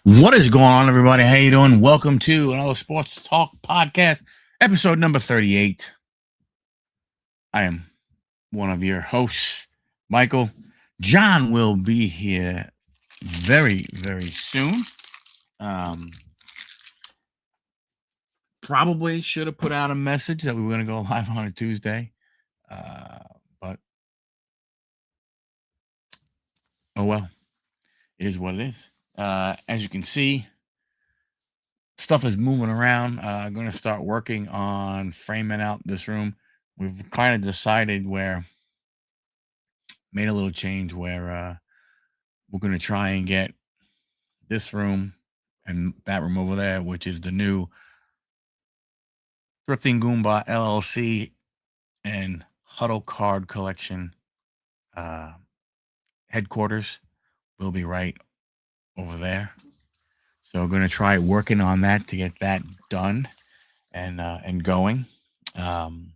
What is going on, everybody? How you doing? Welcome to another Sports Talk podcast, episode number 38. I am one of your hosts, Michael. John will be here very, very soon. Probably should have put out a message that we were going to go live on a Tuesday, but oh well, it is what it is. As you can see, stuff is moving around. I'm going to start working on framing out this room. We've kind of decided made a little change where we're going to try and get this room and that room over there, which is the new Thrifting Goomba LLC and Huddle Card Collection headquarters, will be right over there. So we're going to try working on that to get that done and going. From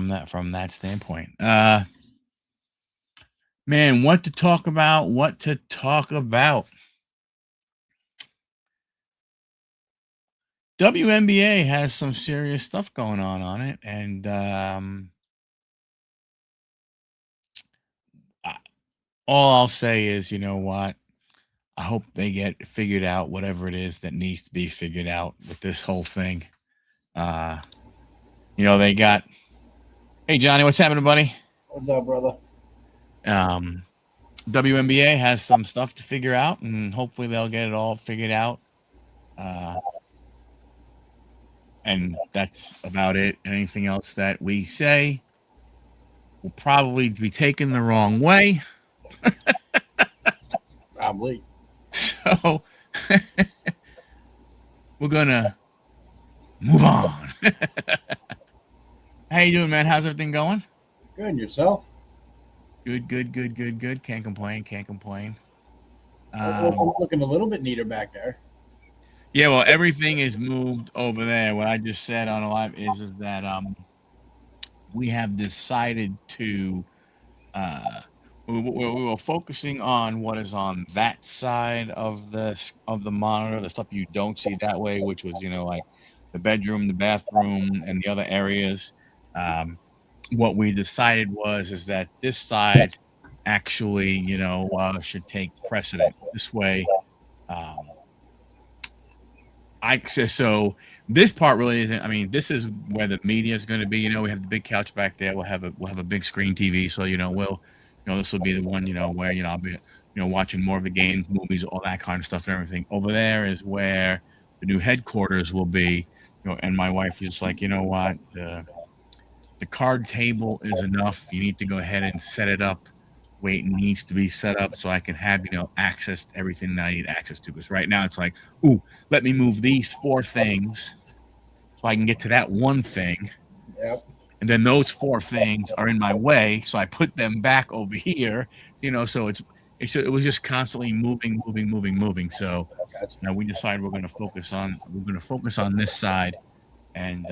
that standpoint. Man, what to talk about? WNBA has some serious stuff going on it, and all I'll say is, you know what? I hope they get figured out, whatever it is that needs to be figured out with this whole thing. They got. Hey, Johnny, what's happening, buddy? What's up, brother? WNBA has some stuff to figure out, and hopefully they'll get it all figured out. And that's about it. Anything else that we say will probably be taken the wrong way. Probably. So we're gonna move on. How you doing, man? How's everything going? Good, and yourself? Good. Can't complain. Looking a little bit neater back there. Yeah, well, everything is moved over there. What I just said on a live is that we have decided to we were focusing on what is on that side of the monitor, the stuff you don't see that way, which was like the bedroom, the bathroom, and the other areas. What we decided is that this side actually should take precedent. This way, so this part really isn't. I mean, this is where the media is going to be. We have the big couch back there. We'll have a big screen TV. So this will be the one where I'll be watching more of the games, movies, all that kind of stuff and everything. Over there is where the new headquarters will be. And my wife is like, you know what, the card table is enough. You need to go ahead and set it up. Weight needs to be set up so I can have access to everything that I need access to. Because right now it's like, ooh, let me move these 4 things so I can get to that one thing. Yep. And then those 4 things are in my way, so I put them back over here. So it was just constantly moving. So we decided we're going to focus on this side, and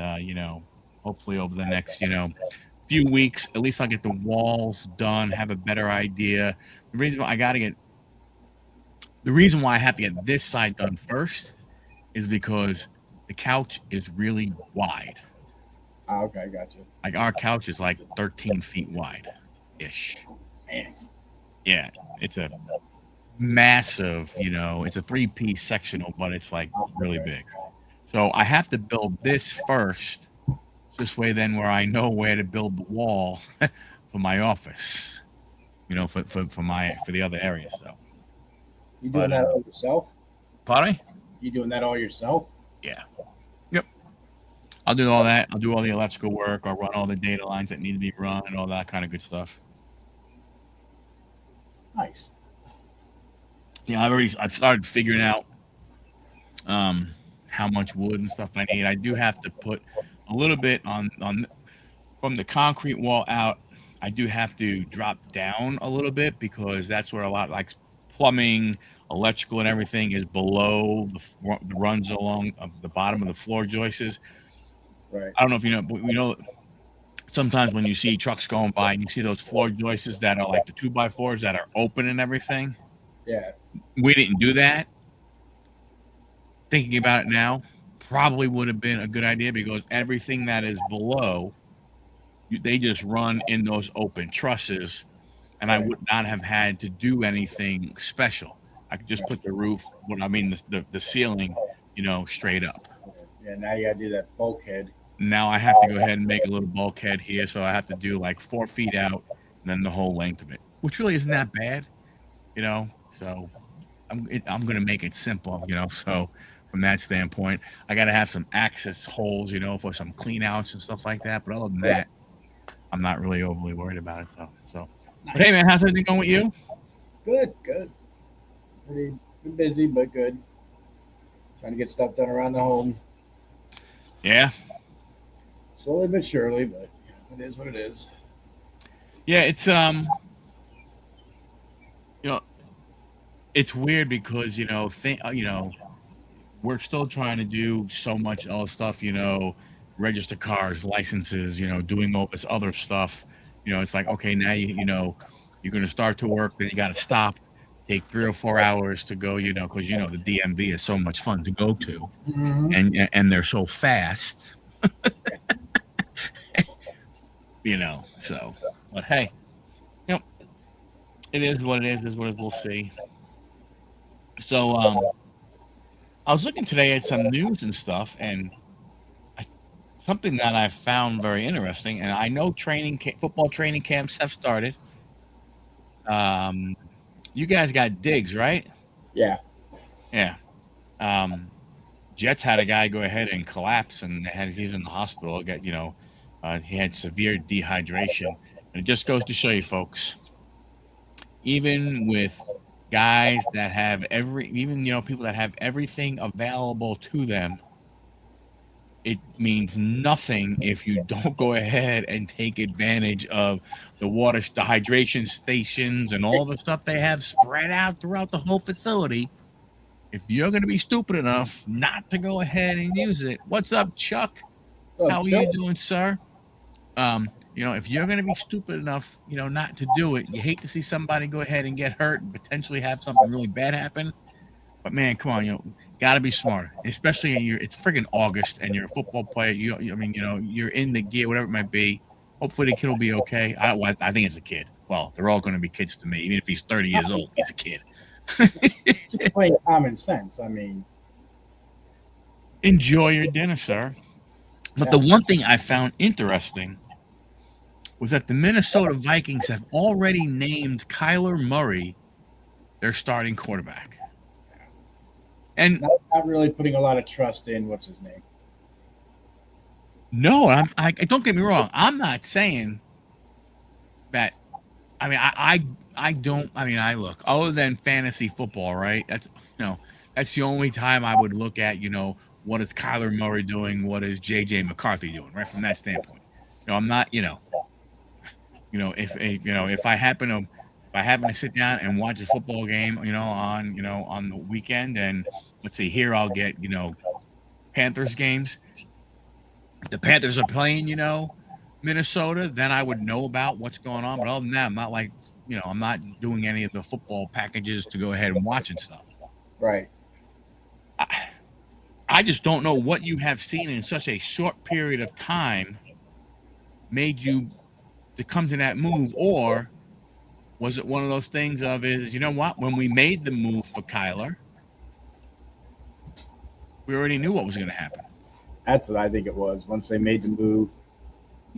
hopefully over the next few weeks, at least I'll get the walls done, have a better idea. The reason why I have to get this side done first is because the couch is really wide. Okay, gotcha. Like our couch is like 13 feet wide-ish. Man. Yeah, it's a massive, it's a 3-piece sectional, but it's like really big. So I have to build this first. This way, then, where I know where to build the wall for my office, for the other areas. So you doing that all yourself? Pardon? You doing that all yourself? Yeah. Yep. I'll do all that. I'll do all the electrical work. I'll run all the data lines that need to be run and all that kind of good stuff. Nice. Yeah, I've started figuring out how much wood and stuff I need. I do have to put a little bit on from the concrete wall out. I do have to drop down a little bit because that's where a lot like plumbing, electrical, and everything is below the runs along the bottom of the floor joists. Right. I don't know if you know, but sometimes when you see trucks going by and you see those floor joists that are like the 2x4s that are open and everything. Yeah. We didn't do that. Thinking about it now, probably would have been a good idea because everything that is below, they just run in those open trusses, and I Right. would not have had to do anything special. I could just Right. put the roof, the ceiling, straight up. Yeah. Now you got to do that bulkhead. Now I have to go ahead and make a little bulkhead here, so I have to do like 4 feet out, and then the whole length of it, which really isn't that bad, So I'm gonna make it simple, So from that standpoint, I got to have some access holes, for some clean outs and stuff like that. But other than that, I'm not really overly worried about it. So. But hey, Nice. man, how's everything going with you? Good. Good. Pretty busy, but good. Trying to get stuff done around the home. Yeah, Slowly but surely, but it is what it is. yeah. It's you know, it's weird because we're still trying to do so much other stuff. Register cars, licenses. Doing all this other stuff. It's like okay, now you're going to start to work, then you got to stop, take 3 or 4 hours to go. Because the DMV is so much fun to go to, Mm-hmm. and they're so fast. So, but hey, it is what it is what we'll see. So, I was looking today at some news and stuff, and something that I found very interesting. And I know football training camps have started. You guys got digs, right? Yeah. Yeah. Jets had a guy go ahead and collapse, and he's in the hospital. He had severe dehydration, and it just goes to show you, folks. Even with guys that have people that have everything available to them, it means nothing if you don't go ahead and take advantage of the hydration stations and all the stuff they have spread out throughout the whole facility. If you're going to be stupid enough not to go ahead and use it, what's up, Chuck? How are you doing, sir? If you're going to be stupid enough, not to do it, you hate to see somebody go ahead and get hurt and potentially have something really bad happen. But man, come on, got to be smart, especially it's friggin' August and you're a football player. You're in the gear, whatever it might be. Hopefully the kid will be okay. I think it's a kid. Well, they're all going to be kids to me. Even if he's 30 years old, he's a kid. Just plain common sense. I mean, enjoy your dinner, sir. But the one thing I found interesting was that the Minnesota Vikings have already named Kyler Murray their starting quarterback. And not really putting a lot of trust in what's his name. No, I don't get me wrong. I'm not saying that. I mean, I don't. I mean, I look other than fantasy football, right? That's the only time I would look at. What is Kyler Murray doing? What is J.J. McCarthy doing? Right from that standpoint. I'm not. If I happen to sit down and watch a football game, on the weekend, and let's see, here I'll get Panthers games. If the Panthers are playing, Minnesota, then I would know about what's going on. But other than that, I'm not like, I'm not doing any of the football packages to go ahead and watch and stuff. Right. I just don't know what you have seen in such a short period of time made you to come to that move, or was it one of those things when we made the move for Kyler, we already knew what was going to happen. That's what I think it was. Once they made the move,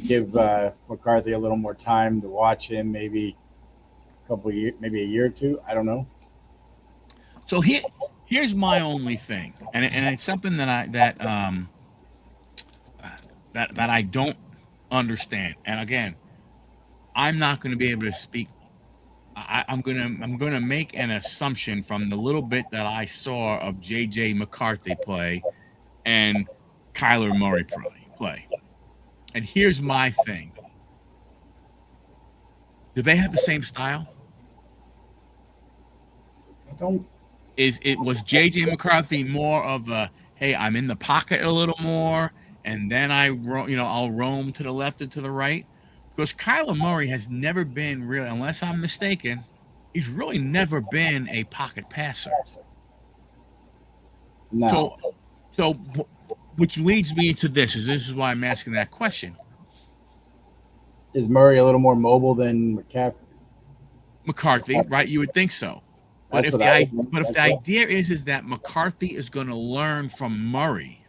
give McCarthy a little more time to watch him, maybe a couple of years, maybe a year or two. I don't know. So here's my only thing, and it's something that I don't understand. And again, I'm not going to be able to speak. I'm gonna make an assumption from the little bit that I saw of J.J. McCarthy play and Kyler Murray play. And here's my thing. Do they have the same style? I don't. Was J.J. McCarthy more of a, hey, I'm in the pocket a little more, and then I'll roam to the left and to the right? Because Kyler Murray has never been really, unless I'm mistaken, he's really never been a pocket passer. No. So, which leads me into this is why I'm asking that question. Is Murray a little more mobile than McCaffrey? McCarthy, right? You would think so. But That's if what the I I would but if think. the idea is that McCarthy is going to learn from Murray,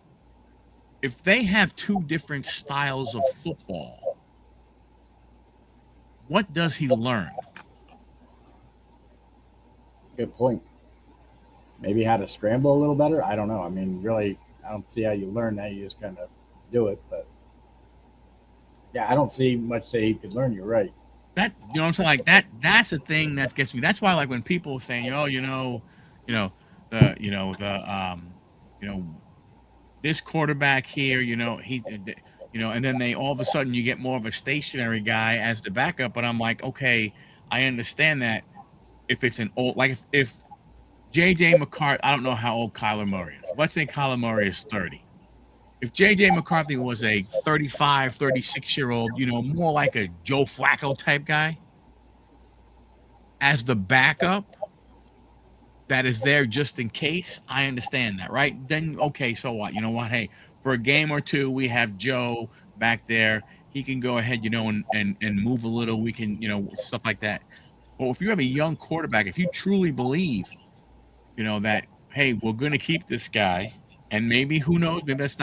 if they have two different styles of football, what does he learn? Good point. Maybe how to scramble a little better. I don't know. I mean, really, I don't see how you learn that. You just kind of do it. But yeah, I don't see much that he could learn. You're right. That you know what I'm saying? Like that's the thing that gets me. That's why like when people are saying, oh, you know, you know, this quarterback here, and then they all of a sudden you get more of a stationary guy as the backup. But I'm like, okay, I understand that if it's an old like if JJ McCarthy, I don't know how old Kyler Murray is. Let's say Kyler Murray is 30. If JJ McCarthy was a 35, 36-year-old, more like a Joe Flacco type guy as the backup that is there just in case, I understand that, right? Then, okay, so what? You know what? Hey, for a game or two, we have Joe back there. He can go ahead, and move a little. We can, stuff like that. But if you have a young quarterback, if you truly believe, that, hey, we're going to keep this guy, and maybe, who knows,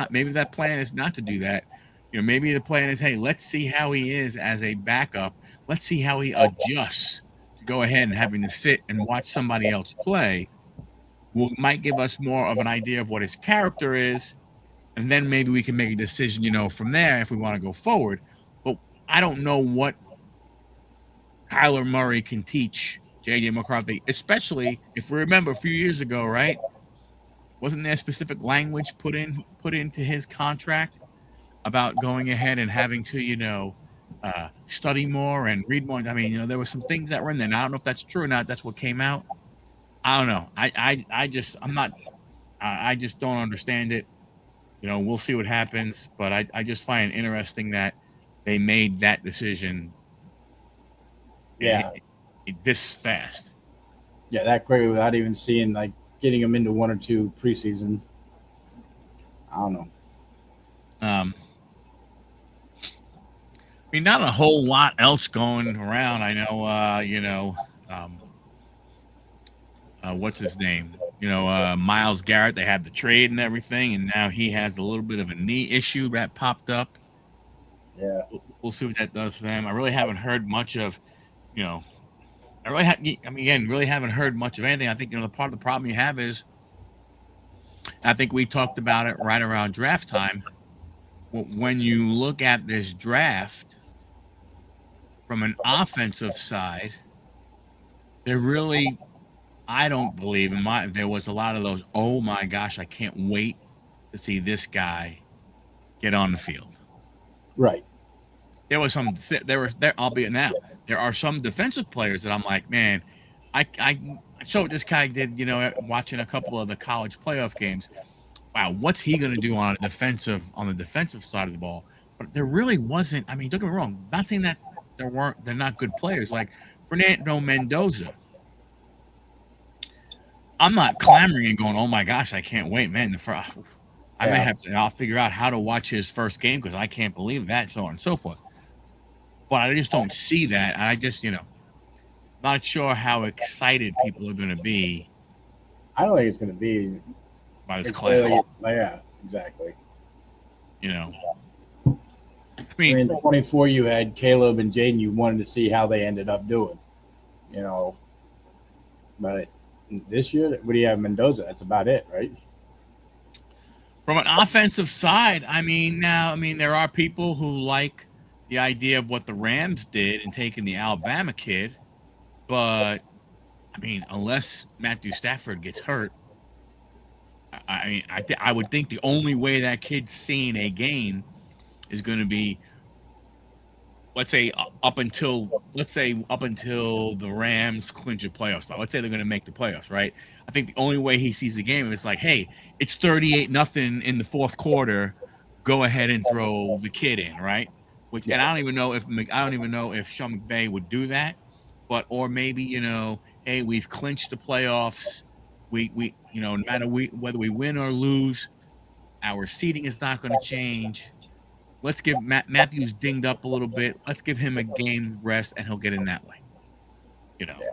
maybe that plan is not to do that. Maybe the plan is, hey, let's see how he is as a backup. Let's see how he adjusts to go ahead and having to sit and watch somebody else play. Might give us more of an idea of what his character is, and then maybe we can make a decision, from there if we want to go forward. But I don't know what Kyler Murray can teach JJ McCarthy, especially if we remember a few years ago, right? Wasn't there specific language put into his contract about going ahead and having to, study more and read more? I mean, there were some things that were in there. Now, I don't know if that's true or not. That's what came out. I don't know. I just don't understand it. We'll see what happens. But I just find it interesting that they made that decision. Yeah. This fast. Yeah, that quickly without even seeing like getting him into one or two preseasons. I don't know. I mean, not a whole lot else going around. I know, what's his name? Myles Garrett. They had the trade and everything, and now he has a little bit of a knee issue that popped up. Yeah, we'll see what that does for them. I really haven't heard much of, really haven't heard much of anything. I think the part of the problem you have is, I think we talked about it right around draft time. When you look at this draft from an offensive side, I don't believe there was a lot of those, oh my gosh, I can't wait to see this guy get on the field. Right. Albeit now, there are some defensive players that I'm like, man, I saw what this guy did, watching a couple of the college playoff games. Wow, what's he going to do on the defensive side of the ball? But there really wasn't. I mean, don't get me wrong. I'm not saying that they're not good players. Like Fernando Mendoza, I'm not clamoring and going, oh my gosh, I can't wait, man. I may have to. I'll figure out how to watch his first game because I can't believe that, so on and so forth. But I just don't see that. I just, not sure how excited people are going to be. I don't think it's going to be by this class. Yeah, exactly. I mean, 24, you had Caleb and Jaden. You wanted to see how they ended up doing, But this year, what do you have? Mendoza. That's about it, right? From an offensive side, there are people who like the idea of what the Rams did in taking the Alabama kid, but unless Matthew Stafford gets hurt, I would think the only way that kid's seeing a game is going to be, let's say up until the Rams clinch a playoff spot. Let's say they're going to make the playoffs, right? I think the only way he sees the game is like, hey, it's 38-0 in the fourth quarter. Go ahead and throw the kid in, right? And I don't even know if Sean McVay would do that, or maybe hey, we've clinched the playoffs. We no matter whether we win or lose, our seating is not going to change. Let's give Matthews dinged up a little bit. Let's give him a game rest, and he'll get in that way. You know. Yeah.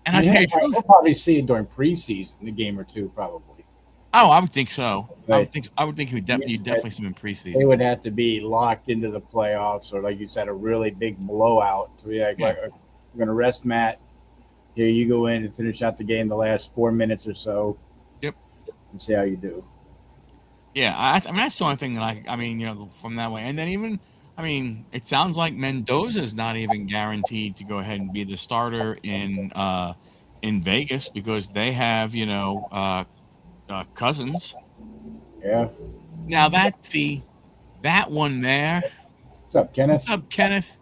And I I mean, tell you the he'll truth. probably see it during preseason, a game or two, probably. Oh, I would think so. But I would think he would you definitely see him in they preseason. would have to be locked into the playoffs, or like you said, a really big blowout to be like, Yeah. we're going to rest Matt. Here you go in and finish out the game the last 4 minutes or so. Yep. And see how you do. Yeah, I mean that's the only thing that I mean, from that way. And then even, I mean, it sounds like Mendoza's not even guaranteed to go ahead and be the starter in Vegas because they have, Cousins. Yeah. Now that one there. What's up, Kenneth? What's up, Kenneth?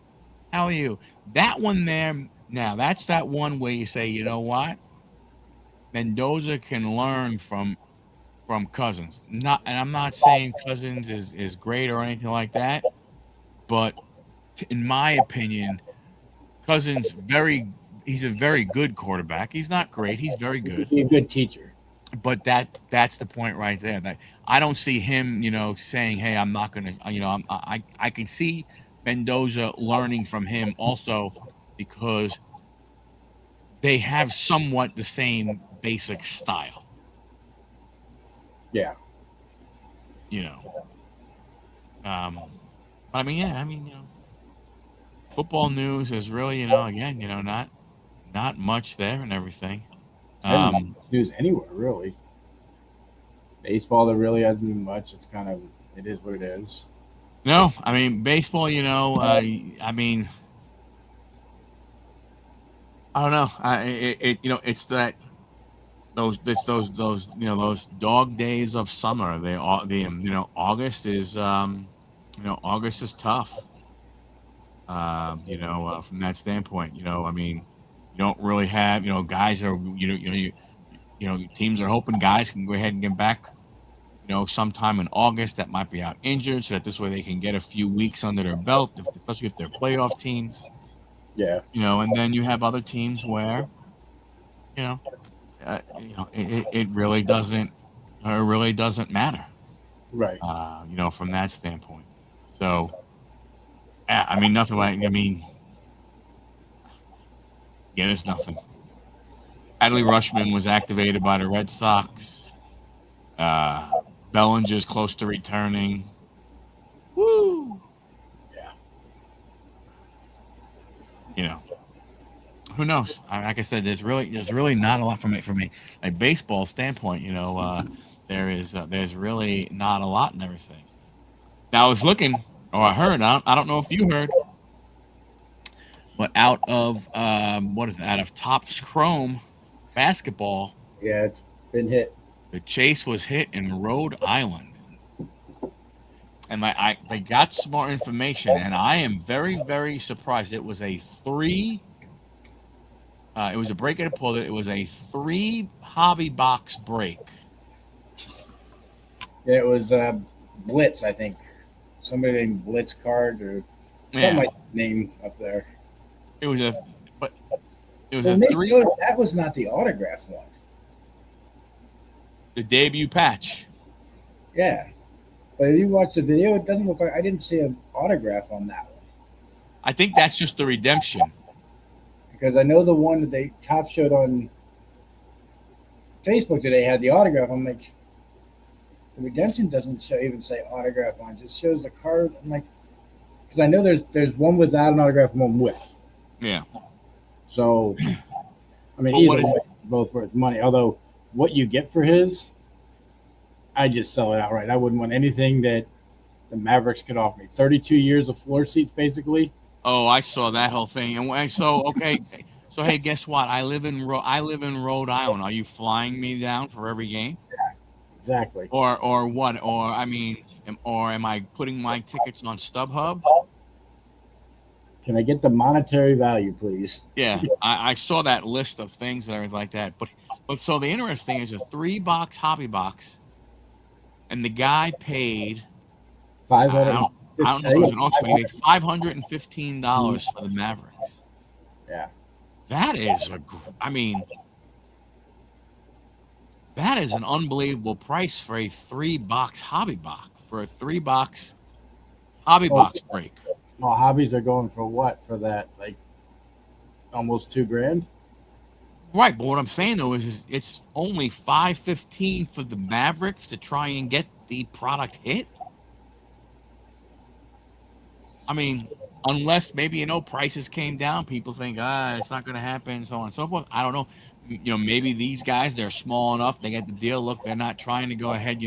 How are you? That one there. Now that's that one where you say, you know what? Mendoza can learn from Cousins. And I'm not saying Cousins is great or anything like that, but in my opinion, Cousins he's a very good quarterback. He's not great. He's very good. He's a good teacher. But that's the point right there. That I don't see him, saying, "Hey, I'm not gonna," I can see Mendoza learning from him also because they have somewhat the same basic style. Yeah. I mean, football news is really, again, not much there and everything. News anywhere really. Baseball, there really hasn't been much. It is what it is. No, I mean baseball. I mean, I don't know. It's that those dog days of summer. August is August is tough. From that standpoint, I mean, you don't really have, guys are, teams are hoping guys can go ahead and get back, sometime in August that might be out injured, so that this way they can get a few weeks under their belt, especially if they're playoff teams. Yeah. And then you have other teams where, it really doesn't matter. Right. From that standpoint. So, I mean, nothing like, there's nothing. Adley Rushman was activated by the Red Sox. Bellinger's close to returning. Woo! Yeah. Who knows? Like I said, there's really not a lot from it for me. Like baseball standpoint, there's really not a lot and everything. Now I was looking, or I heard. I don't know if you heard, but out of out of Topps Chrome basketball. Yeah, it's been hit. The chase was hit in Rhode Island. And they got some more information, and I am very, very surprised. It was a it was a break and a pull. It was a 3 hobby box break. Yeah, it was Blitz, I think. Somebody named Blitz Card or something like that name up there. It was a 3. That was not the autograph one. The debut patch. Yeah. But if you watch the video, it doesn't look like I didn't see an autograph on that one. I think that's just the redemption. Because I know the one that they top showed on Facebook today had the autograph. I'm like, the redemption doesn't even say autograph on it. Just shows the card. I'm like, because I know there's one without an autograph and one with. Yeah. So, I mean, either way, it's both worth money. Although, what you get for his, I just sell it outright. I wouldn't want anything that the Mavericks could offer me. 32 years of floor seats, basically. Oh, I saw that whole thing, and so okay. So hey, guess what? I live in Rhode Island. Are you flying me down for every game? Yeah, exactly. Or what? Or I mean, am I putting my tickets on StubHub? Can I get the monetary value, please? Yeah, I saw that list of things and everything like that. But so the interesting is a 3-box hobby box, and the guy paid I don't know if it was an auction, but he paid $515 for the Mavericks. Yeah. that is I mean, that is an unbelievable price for a 3-box hobby box, for a 3-box hobby Well, box break. well, hobbies are going for what for that? Like almost $2,000. Right, but what I'm saying though is it's only 515 for the Mavericks to try and get the product hit. I mean, unless maybe prices came down, people think it's not going to happen, so on and so forth. I don't know. Maybe these guys, they're small enough, they get the deal. Look, they're not trying to go ahead,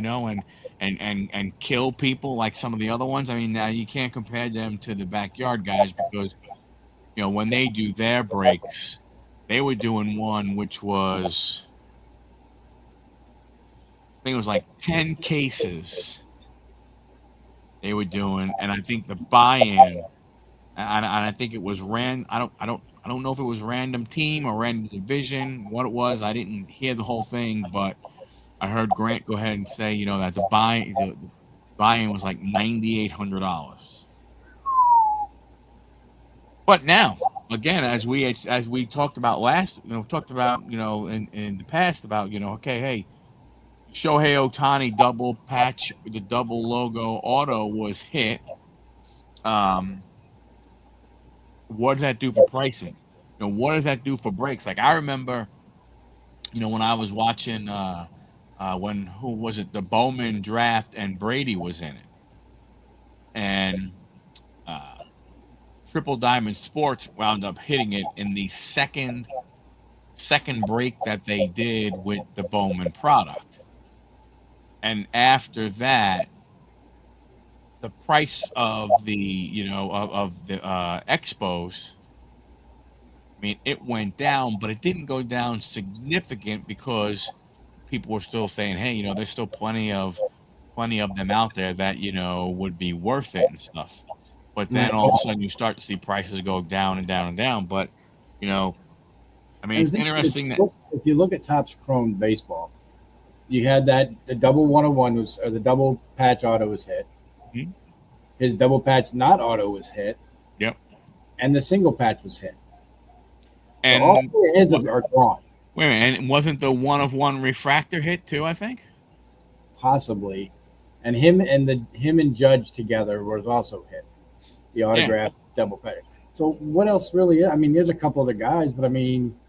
and kill people like some of the other ones. I mean, you can't compare them to the backyard guys because when they do their breaks, they were doing one which was, I think it was like 10 cases they were doing, and I think the buy-in. And I think it was I don't know if it was random team or random division, what it was. I didn't hear the whole thing, but I heard Grant go ahead and say, that the buy-in was like $9,800. But now, again, as we talked about in the past about, okay, hey, Shohei Ohtani double patch, the double logo auto was hit. What does that do for pricing? What does that do for breaks? Like I remember, when I was watching when who was it? The Bowman draft and Brady was in it. And uh Triple Diamond Sports wound up hitting it in the second break that they did with the Bowman product. And after that, the price of the of the expos, I mean, it went down, but it didn't go down significant because people were still saying, "Hey, there's still plenty of them out there that would be worth it and stuff." But then Right. all of a sudden, you start to see prices go down and down and down. But you know, I mean, And it's the thing is, interesting that. if you look at Topps Chrome baseball, you had that the double 101 was or the double patch auto was hit. Mhm. His double patch not auto was hit, Yep. and the single patch was hit. So all And three hits what? are gone. Wait a minute, and wasn't the one of one refractor hit too? I think. Possibly, and him and Judge together was also hit. The Yeah. autograph double patch. So what else really? I mean, there's a couple other guys, but I mean,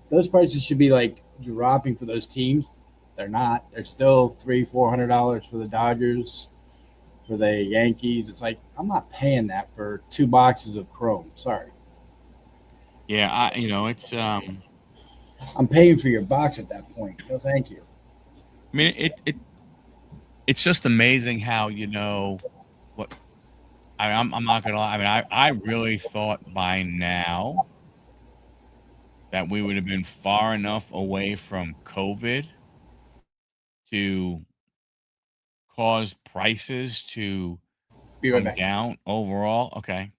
those prices should be like dropping for those teams. They're not. They're still $300-400 for the Dodgers, for the Yankees. It's like I'm not paying that for 2 boxes of Chrome. Sorry, Yeah. It's. I'm paying for your box at that point. No, thank you. I mean, it's just amazing how what. I'm not gonna lie. I mean, I really thought by now that we would have been far enough away from COVID to cause prices to Be right come back. down overall. Okay.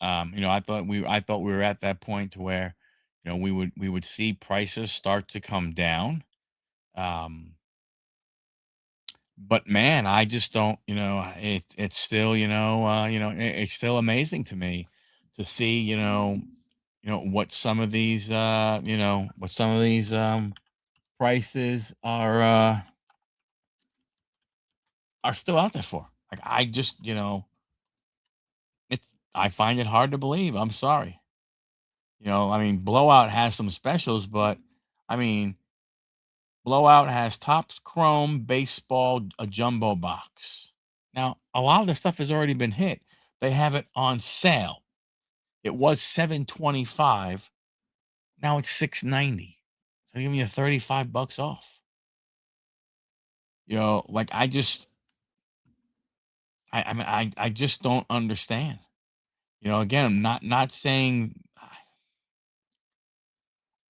I thought we were at that point to where, we would see prices start to come down. Um, but man, I just don't, it's still, it's still amazing to me to see, what some of these prices are still out there for. Like I just, it's I find it hard to believe. I'm sorry. I mean, Blowout has some specials, but I mean, Blowout has Topps Chrome Baseball, a jumbo box. Now, a lot of the stuff has already been hit. They have it on sale. It was 725. Now it's 690. So give me a 35 bucks off. Like I just don't understand. Again, I'm not saying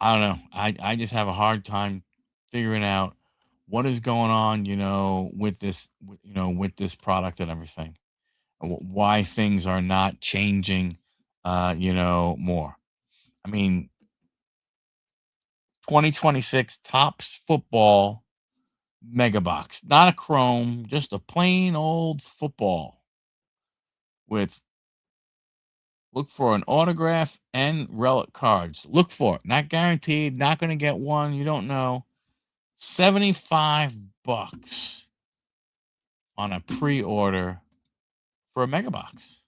I don't know. I just have a hard time figuring out what is going on, with with this product and everything. Why things are not changing, more. I mean, 2026 Tops Football Mega Box, not a Chrome, just a plain old football with Look for an autograph and relic cards. Look for it. Not guaranteed. Not going to get one. You don't know. $75 on a pre-order for a mega box.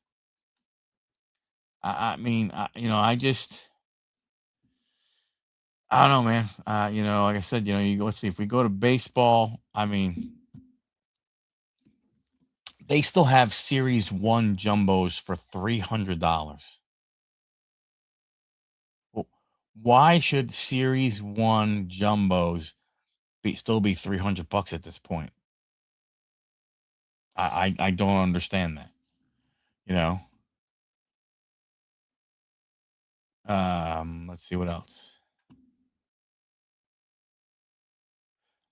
I mean, I don't know, man. Like I said, let's see. If we go to baseball, I mean, they still have Series 1 jumbos for $300. Well, why should Series 1 jumbos still be $300 at this point? I don't understand that. You know. Let's see what else.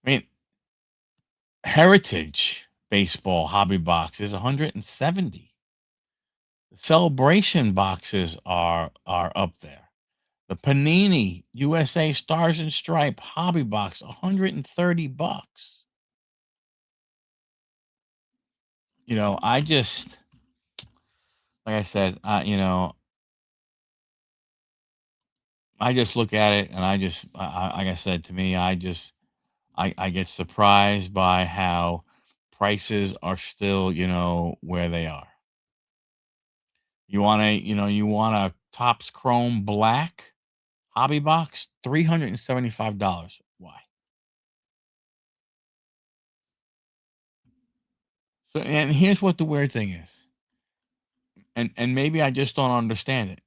I mean, Heritage Baseball Hobby Box is 170. The Celebration boxes are up there. The Panini USA Stars and Stripe Hobby Box, $130. I just, like I said, I just look at it and like I said, to me, I get surprised by how prices are still, where they are. You want a Topps Chrome Black hobby box, $375. Why? So, and here's what the weird thing is, and maybe I just don't understand it.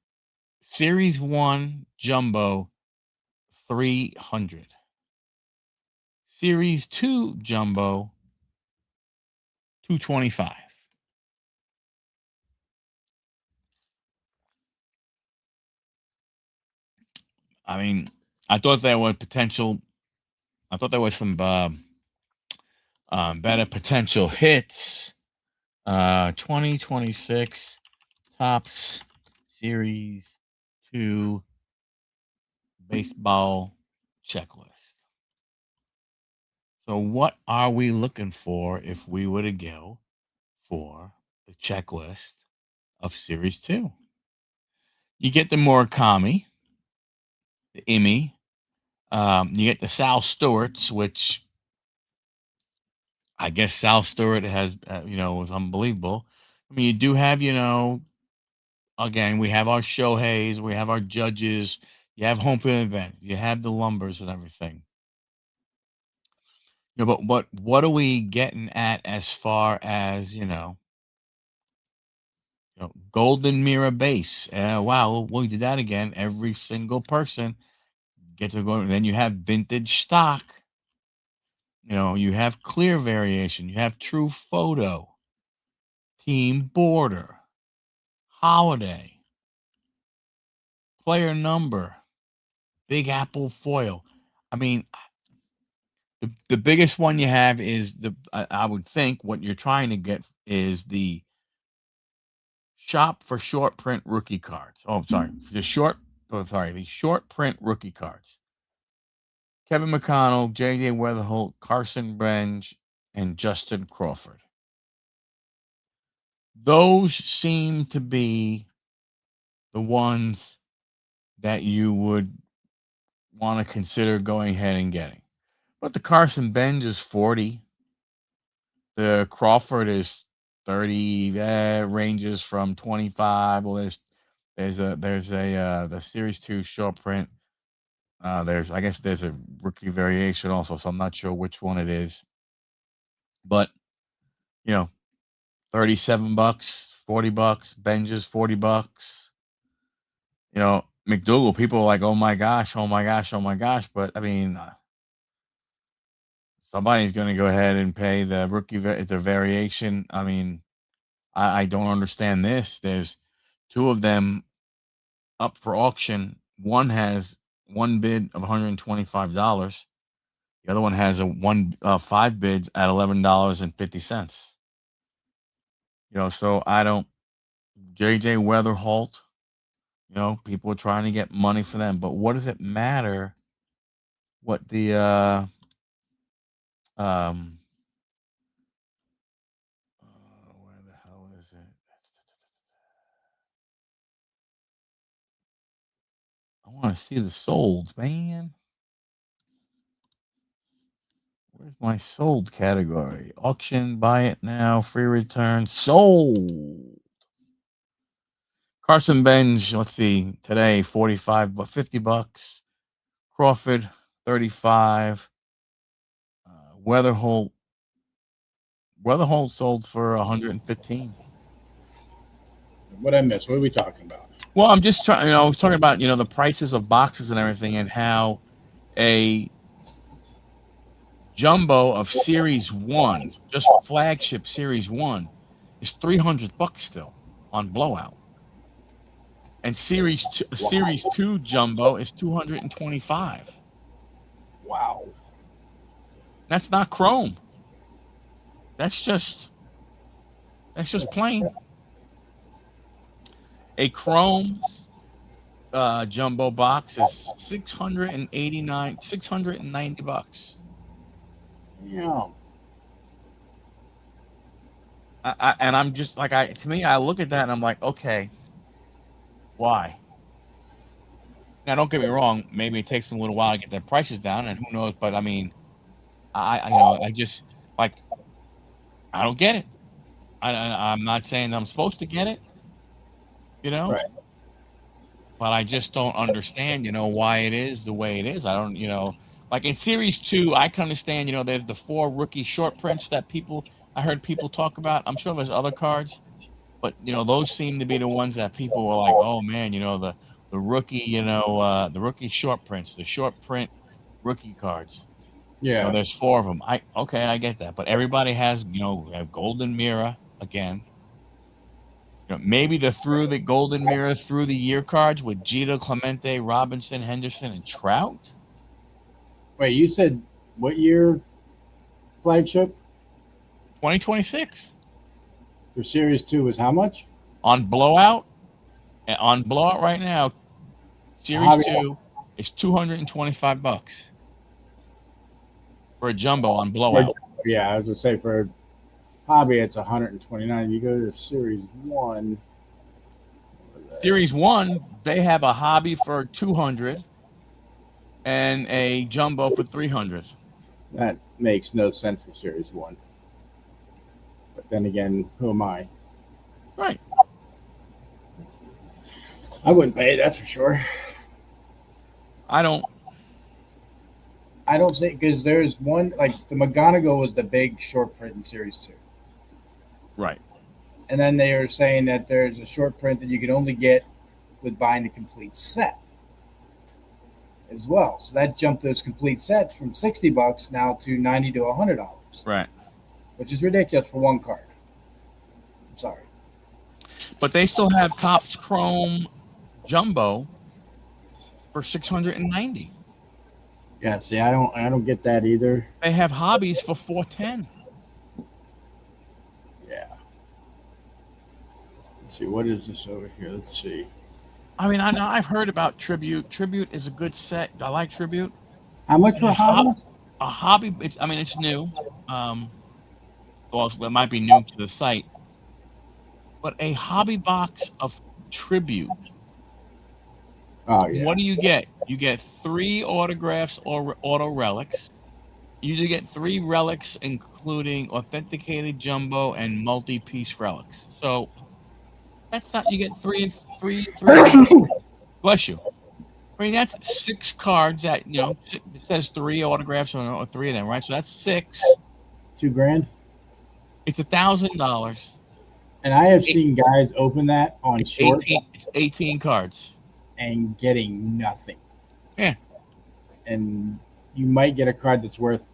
Series 1 Jumbo, 300. Series 2 Jumbo, 225. I mean, I thought there was potential. I thought there was some better potential hits. 2026 Topps Series 2 baseball checklist. So, what are we looking for if we were to go for the checklist of Series 2? You get the Murakami, the Emmy, you get the Sal Stewarts, which I guess Sal Stewart has, was unbelievable. I mean, you do have, again, we have our Shoheis, we have our judges, you have home field event, you have the Lumbers and everything. But what are we getting at as far as Golden Mirror base? Wow, we did that again. Every single person gets to go. And then you have vintage stock. You have clear variation. You have true photo, team border, holiday, player number, Big Apple foil. I mean, the biggest one you have is I would think what you're trying to get is the shop for short print rookie cards. Oh, sorry. The short print rookie cards. Kevin McConnell, J.J. Weatherholt, Carson Bench, and Justin Crawford. Those seem to be the ones that you would want to consider going ahead and getting. But the Carson Bench is 40. The Crawford is 30. Ranges from 25. Well, there's a the Series 2 short print. I guess there's a rookie variation also, so I'm not sure which one it is. But you know, $37, $40, Benjes $40. McDougal, people are like, oh my gosh, oh my gosh, oh my gosh. But I mean, somebody's going to go ahead and pay the the variation. I mean, I don't understand this. There's two of them up for auction. One has one bid of $125. The other one has five bids at $11.50. So I don't. JJ Weatherholt. People are trying to get money for them, but what does it matter? What the where the hell is it? want to see the solds, man. Where's my sold category? Auction, buy it now, free return, sold. Carson Bench, let's see, today 45 but $50. Crawford 35. Weatherholt sold for 115. What I missed? What are we talking about? Well, I'm just trying, I was talking about, the prices of boxes and everything, and how a jumbo of Series 1, just flagship Series 1, is $300 still on blowout. And Series 2 jumbo is 225. Wow. That's not chrome. That's just plain. A chrome jumbo box is $690. Yeah. And I'm just like, to me, I look at that and I'm like, okay, why? Now, don't get me wrong. Maybe it takes them a little while to get their prices down, and who knows? But I mean, I just like, I don't get it. I'm not saying I'm supposed to get it, Right. but I just don't understand, why it is the way it is. I don't, like in Series 2, I can understand, there's the 4 rookie short prints that I heard people talk about. I'm sure there's other cards, but, those seem to be the ones that people were like, oh man, the rookie, the rookie short prints, the short print rookie cards. Yeah. There's 4 of them. I get that, but everybody has, have Golden Mirror again. Maybe through the Golden Mirror through the year cards with Jeter, Clemente, Robinson, Henderson, and Trout. Wait, you said what year flagship? 2026. For Series 2 was how much? On blowout right now, Series 2 is $225 for a jumbo on blowout. Yeah, I was gonna say for hobby it's 129. You go to Series 1. Series 1, they have a hobby for 200 and a jumbo for 300. That makes no sense for Series 1. But then again, who am I? Right. I wouldn't pay it, that's for sure. I don't see, because there's one, like the McGonagall was the big short print in Series 2. Right. And then they are saying that there's a short print that you can only get with buying the complete set as well. So that jumped those complete sets from $60 now to $90 to $100. Right. Which is ridiculous for one card. I'm sorry. But they still have Topps Chrome Jumbo for $690. Yeah, see, I don't get that either. They have hobbies for $410. Yeah. Let's see, what is this over here? Let's see. I mean, I've heard about Tribute. Tribute is a good set. I like Tribute. How much for a hobby? A hobby. It's new. Well, it might be new to the site, but a hobby box of Tribute. Oh yeah. What do you get? You get 3 autographs or auto relics. You get 3 relics, including authenticated jumbo and multi-piece relics. So that's not, you get 3. Bless you. I mean, that's 6 cards that, it says 3 autographs or 3 of them, right? So that's 6. $2,000. It's $1,000. And I have seen guys open that on shorts. 18 cards. And getting nothing. Yeah. And you might get a card that's worth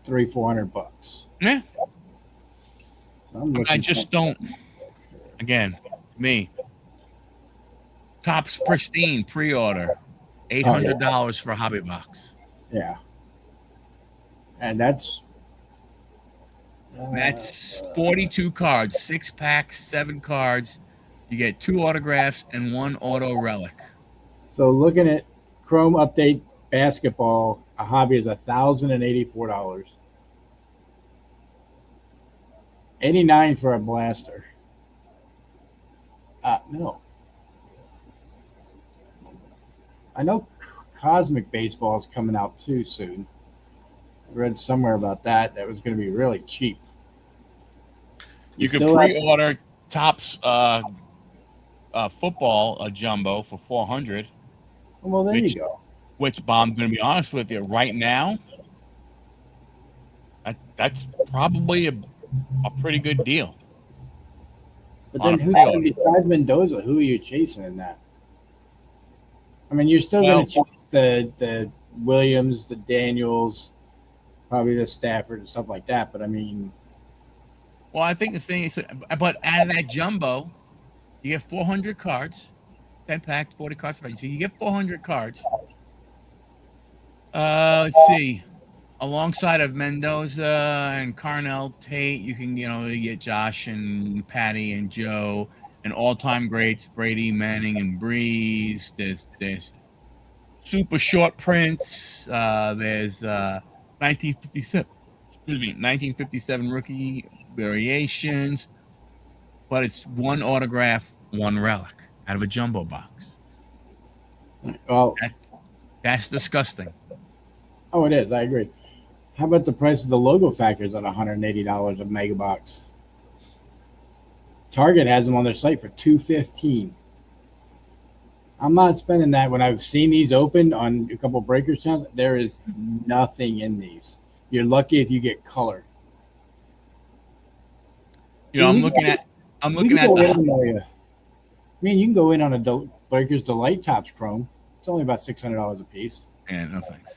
$300-400. Yeah. I just don't. Again, me. Topps Pristine pre-order, $800 for a hobby box. Yeah. And that's 42 cards, 6 packs, 7 cards. You get 2 autographs and 1 auto relic. So looking at Chrome Update Basketball, a hobby is $1,084. $89 for a blaster. No. I know Cosmic Baseball is coming out too soon. I read somewhere about that was going to be really cheap. You could pre-order Topps football a jumbo for $400. Well, there you go. Which, Bob, I'm going to be honest with you, right now, that's probably a pretty good deal. But then who's going to be besides Mendoza? Who are you chasing in that? I mean, you're still going to chase the Williams, the Daniels, probably the Stafford and stuff like that. But I mean, well, I think the thing is, but out of that jumbo, you get 400 cards, 10 packs, 40 cards. So you get 400 cards. Let's see. Alongside of Mendoza and Carnell Tate, you can, you get Josh and Patty and Joe and all-time greats, Brady, Manning, and Breeze. There's super short prints. There's 1957 rookie variations. But it's one autograph, one relic out of a jumbo box. Well, that's disgusting. Oh, it is. I agree. How about the price of the logo factors at $180 a mega box? Target has them on their site for $215. I'm not spending that. When I've seen these open on a couple breaker channels, there is nothing in these. You're lucky if you get color. I'm looking at the. I mean, you can go in on a Breakers Delight Tops Chrome. It's only about $600 a piece. Yeah, no thanks.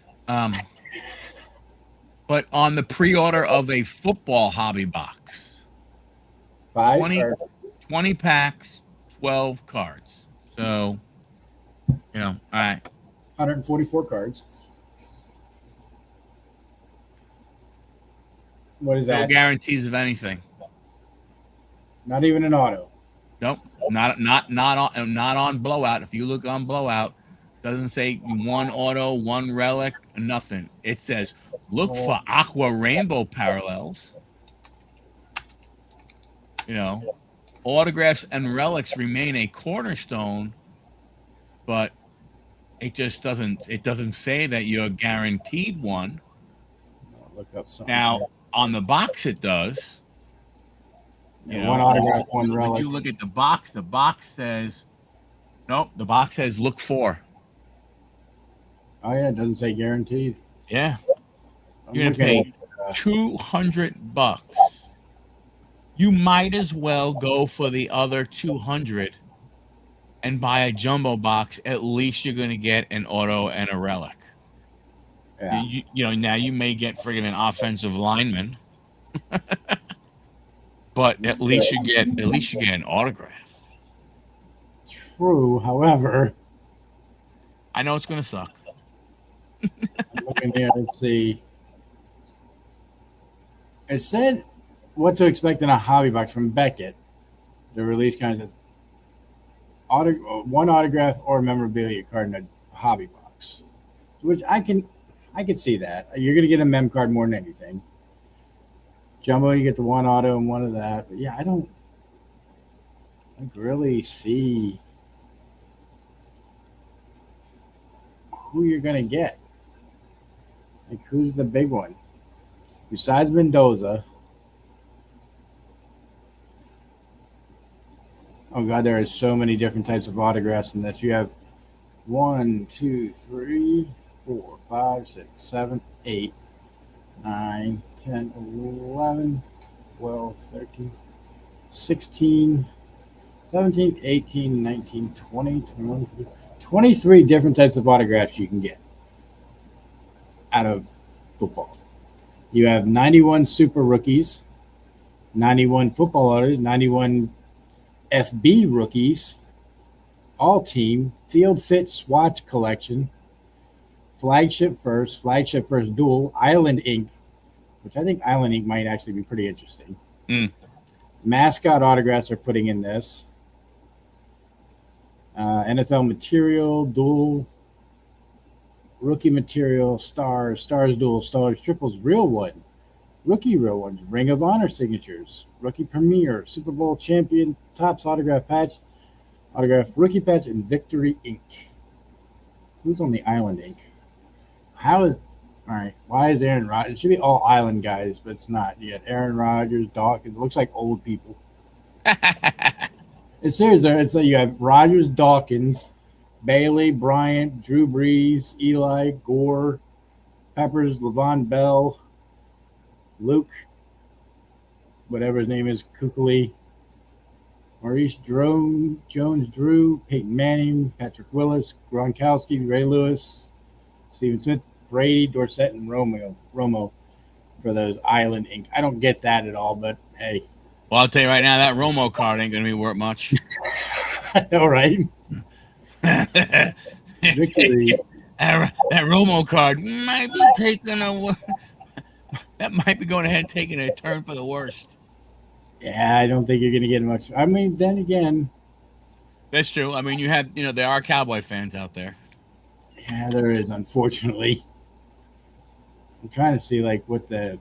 But on the pre-order of a football hobby box, 20 packs, 12 cards. So, all right. 144 cards. What is that? No guarantees of anything. Not even an auto. Nope. Not on Blowout. If you look on Blowout, doesn't say one auto, one relic, nothing. It says look for aqua rainbow parallels. Autographs and relics remain a cornerstone, but it just doesn't say that you're guaranteed one. Look up something. Now on the box it does. One autograph, one relic. When you look at the box says nope. The box says look for. Oh yeah, it doesn't say guaranteed. Yeah, you're gonna pay $200. You might as well go for the other 200 and buy a jumbo box. At least you're gonna get an auto and a relic. Yeah. Now you may get friggin' an offensive lineman, but at least you get an autograph. True. However, I know it's gonna suck. I'm looking here. Let's see. It said what to expect in a hobby box from Beckett. The release kind of says one autograph or memorabilia card in a hobby box, which I can see that. You're going to get a mem card more than anything. Jumbo, you get the one auto and one of that. But yeah, I don't really see who you're going to get. Like, who's the big one? Besides Mendoza. Oh, God, there are so many different types of autographs in that. You have 1, 2, 3, 4, 5, 6, 7, 8, 9, 10, 11, 12, 13, 16, 17, 18, 19, 20, 21, 23 different types of autographs you can get out of football. You have 91 super rookies, 91 football autos, 91 FB rookies, all team, field fit swatch collection, flagship first dual, Island Ink, which I think Island Ink might actually be pretty interesting. Mascot autographs are putting in this. NFL material, dual, rookie material, stars dual, stars triples, real one, rookie real ones, Ring of Honor signatures, rookie premier, Super Bowl champion, Topps autograph patch, autograph rookie patch, and Victory Ink. Who's on the Island Inc? How is all right? Why is Aaron Rodgers? It should be all Island guys, but it's not. You got Aaron Rodgers, Dawkins. It looks like old people. It's serious. It's like you have Rodgers, Dawkins, Bailey, Bryant, Drew Brees, Eli, Gore, Peppers, Levon Bell, Luke, whatever his name is, Kuechly, Maurice Jones, Drew, Peyton Manning, Patrick Willis, Gronkowski, Ray Lewis, Steven Smith, Brady, Dorsett, and Romo for those Island Inc. I don't get that at all, but hey. Well, I'll tell you right now, that Romo card ain't going to be worth much. I know, right? Victory. That Romo card might be taking that might be going ahead and taking a turn for the worst. Yeah, I don't think you're going to get much. I mean, then again, that's true. I mean, there are Cowboy fans out there. Yeah, there is, unfortunately. I'm trying to see what the.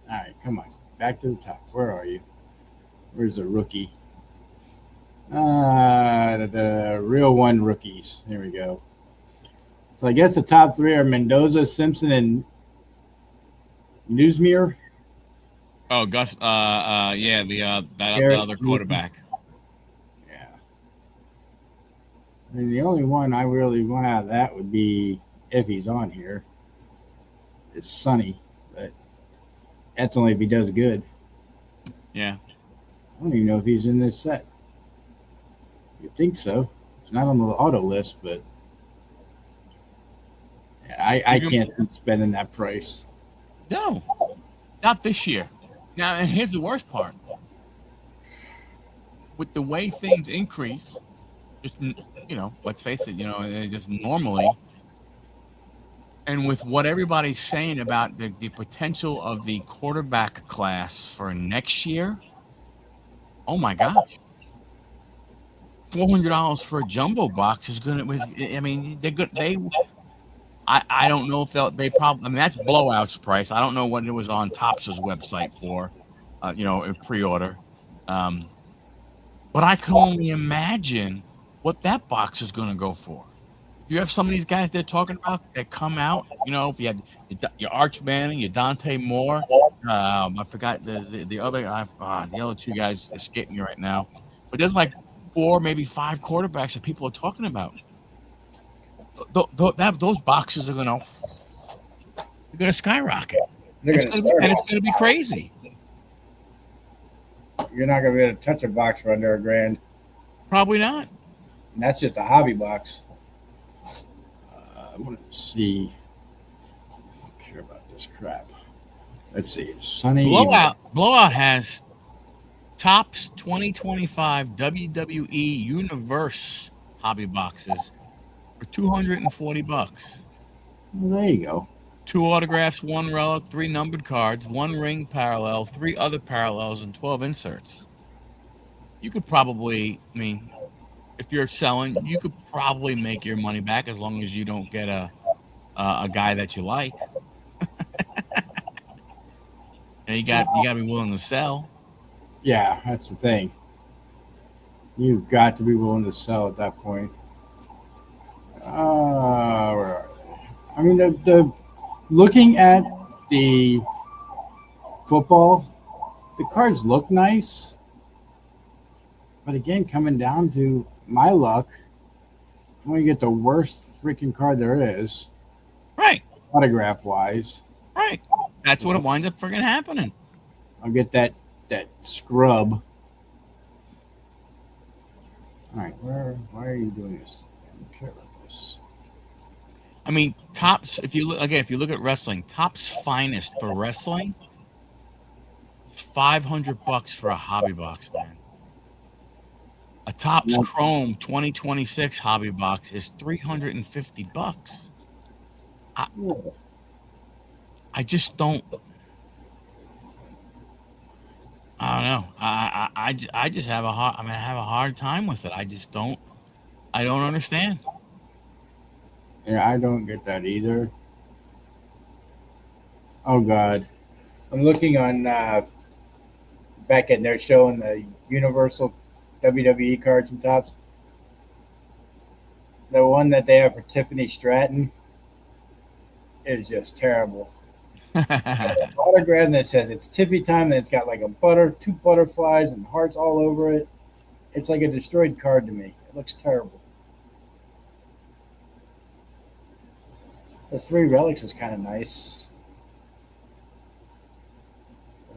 All right, come on, back to the top. Where are you? Where's the rookie? The real one rookies. Here we go. So I guess the top three are Mendoza, Simpson, and Newsmere. Oh, Gus. Yeah, the other quarterback. Yeah. And the only one I really want out of that would be, if he's on here, is Sonny, but that's only if he does good. Yeah. I don't even know if he's in this set. You'd think so. It's not on the auto list, but I can't keep spending that price. No, not this year. Now, and here's the worst part. With the way things increase, just, let's face it, just normally, and with what everybody's saying about the potential of the quarterback class for next year, oh my gosh. $400 for a jumbo box is going to, I mean, they're good. I don't know if they probably, I mean, that's Blowout's price. I don't know what it was on Topps' website for, in pre-order. But I can only imagine what that box is going to go for. If you have some of these guys they're talking about that come out, if you had your Arch Manning, your Dante Moore, I forgot the other two guys escape me right now. But there's like 4, maybe 5 quarterbacks that people are talking about. Those boxes are going to skyrocket. It's going to be crazy. You're not going to be able to touch a box for under $1,000. Probably not. And that's just a hobby box. I want to see. I don't care about this crap. Let's see. It's Sunny. Blowout has Topps 2025 WWE Universe hobby boxes for $240. Well, there you go. 2 autographs, 1 relic, 3 numbered cards, 1 ring parallel, 3 other parallels, and 12 inserts. You could probably, I mean, if you're selling, you could probably make your money back as long as you don't get a guy that you like. And you got to be willing to sell. Yeah, that's the thing. You've got to be willing to sell at that point. Where are they? I mean, the looking at the football, the cards look nice. But again, coming down to my luck, I'm going to get the worst freaking card there is. Right. Autograph-wise. Right. That's what it winds up freaking happening. I'll get that scrub. All right, why are you doing this? I don't care about this. I mean, Topps, if you look at wrestling, Topps finest for wrestling, it's $500 for a hobby box, man. A Topps Chrome 2026 hobby box is $350. I just don't. I don't know. I just have a hard. I mean, I have a hard time with it. I just don't. I don't understand. Yeah, I don't get that either. Oh God, I'm looking on back in there showing the Universal WWE cards and Topps. The one that they have for Tiffany Stratton is just terrible. Autograph that says it's Tiffy time, and it's got like two butterflies and hearts all over it. It's like a destroyed card to me. It looks terrible. The 3 relics is kind of nice.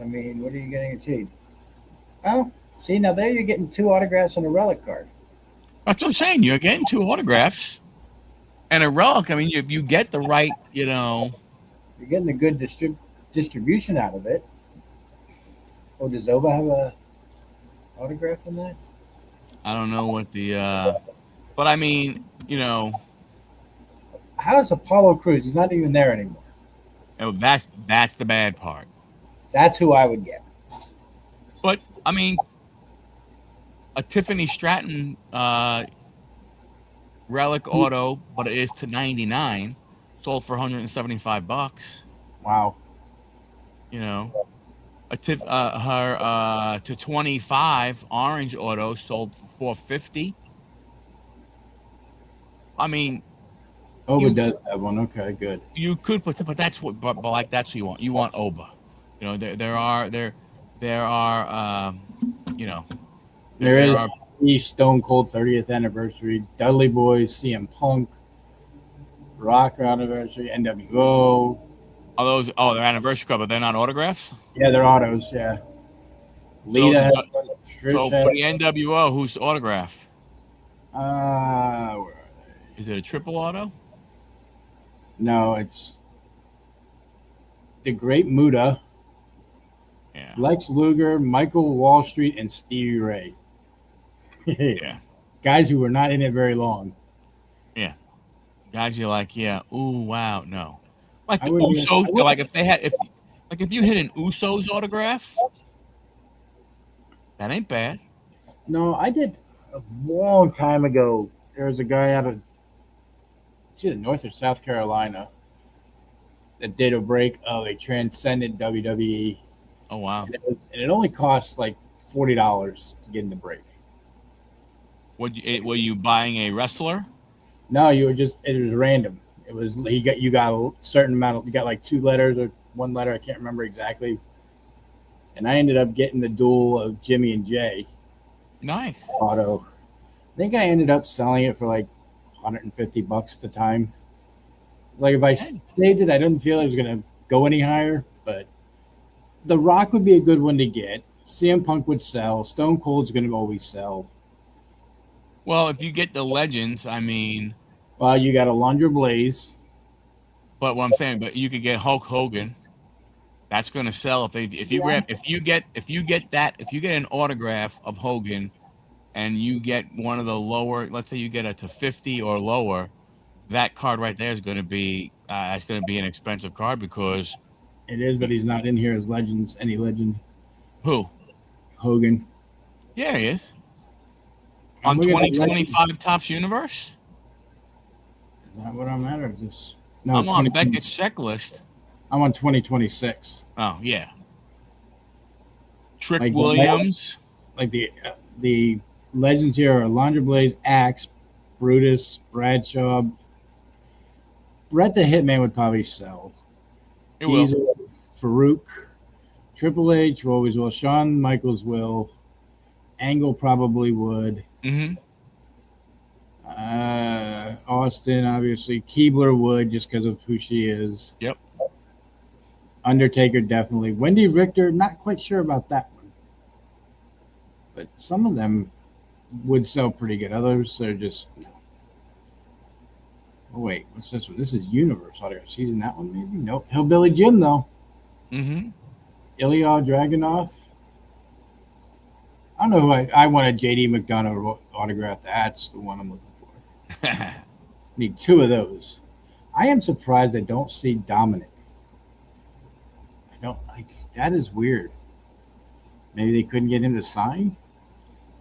I mean, what are you getting achieved? Oh, see, now there you're getting 2 autographs on a relic card. That's what I'm saying. You're getting 2 autographs and a relic. I mean, if you get the right, you're getting the good distribution out of it. Oh, does Zoba have a autograph in that? I don't know what but I mean, how's Apollo Cruz? He's not even there anymore. That's the bad part. That's who I would get. But I mean, a Tiffany Stratton relic auto, but it is to 99, sold for $175. Wow. Her to 25 orange auto sold for $450. I mean, Oba does have one. Okay, good. You could put, but that's what, but like that's what you want. You want Oba. There are the Stone Cold 30th anniversary, Dudley Boys, CM Punk, Rock anniversary, NWO. Are those? Oh, they're anniversary card, but they're not autographs. Yeah, they're autos. Yeah. Lita. So for the NWO, whose autograph? Where are they? Is it a triple auto? No, it's the Great Muta. Yeah. Lex Luger, Michael Wall Street, and Stevie Ray. Yeah. Guys who were not in it very long. Yeah. Guys you're like, yeah, ooh, wow, no. Like the Usos, like if you hit an Usos autograph, that ain't bad. No, I did a long time ago. There was a guy out of either North or South Carolina that did a break of a transcendent WWE. Oh wow! And it only cost like $40 to get in the break. Were you buying a wrestler? No, it was random. It was you got a certain amount of, you got like 2 letters or 1 letter, I can't remember exactly. And I ended up getting the duel of Jimmy and Jay. Nice. Auto. I think I ended up selling it for like $150 at the time. Like if I saved it, I didn't feel it was gonna go any higher, but The Rock would be a good one to get. CM Punk would sell. Stone Cold's gonna always sell. Well, if you get the legends, I mean, well, you got Alundra Blaze. But what I'm saying, but you could get Hulk Hogan. That's going to sell if you get an autograph of Hogan, and you get one of the lower, let's say you get it to 50 or lower, that card right there is going to be an expensive card because it is, but he's not in here as legends. Any legend? Who? Hogan. Yeah, he is. On 2025 Topps Universe? Is that what I'm at, or just no? I'm on Beckett's checklist. I'm on 2026. Oh yeah. Trick Williams. Like the legends here are Alundra Blaze, Axe, Brutus, Bradshaw. Bret the Hitman would probably sell. It will. Farouk, Triple H always will. Shawn Michaels will. Angle probably would. Mm-hmm. Austin, obviously. Keebler would, just because of who she is. Yep. Undertaker, definitely. Wendy Richter, not quite sure about that one. But some of them would sell pretty good. Others are just no. Oh, wait. What's this one? This is Universe autograph. She's in that one, maybe? Nope. Hillbilly Jim, though. Mm-hmm. Ilya Dragunov. I don't know who I want a JD McDonough autograph. That's the one I'm looking for. Need 2 of those. I am surprised I don't see Dominic. I don't like that. Is weird. Maybe they couldn't get him to sign.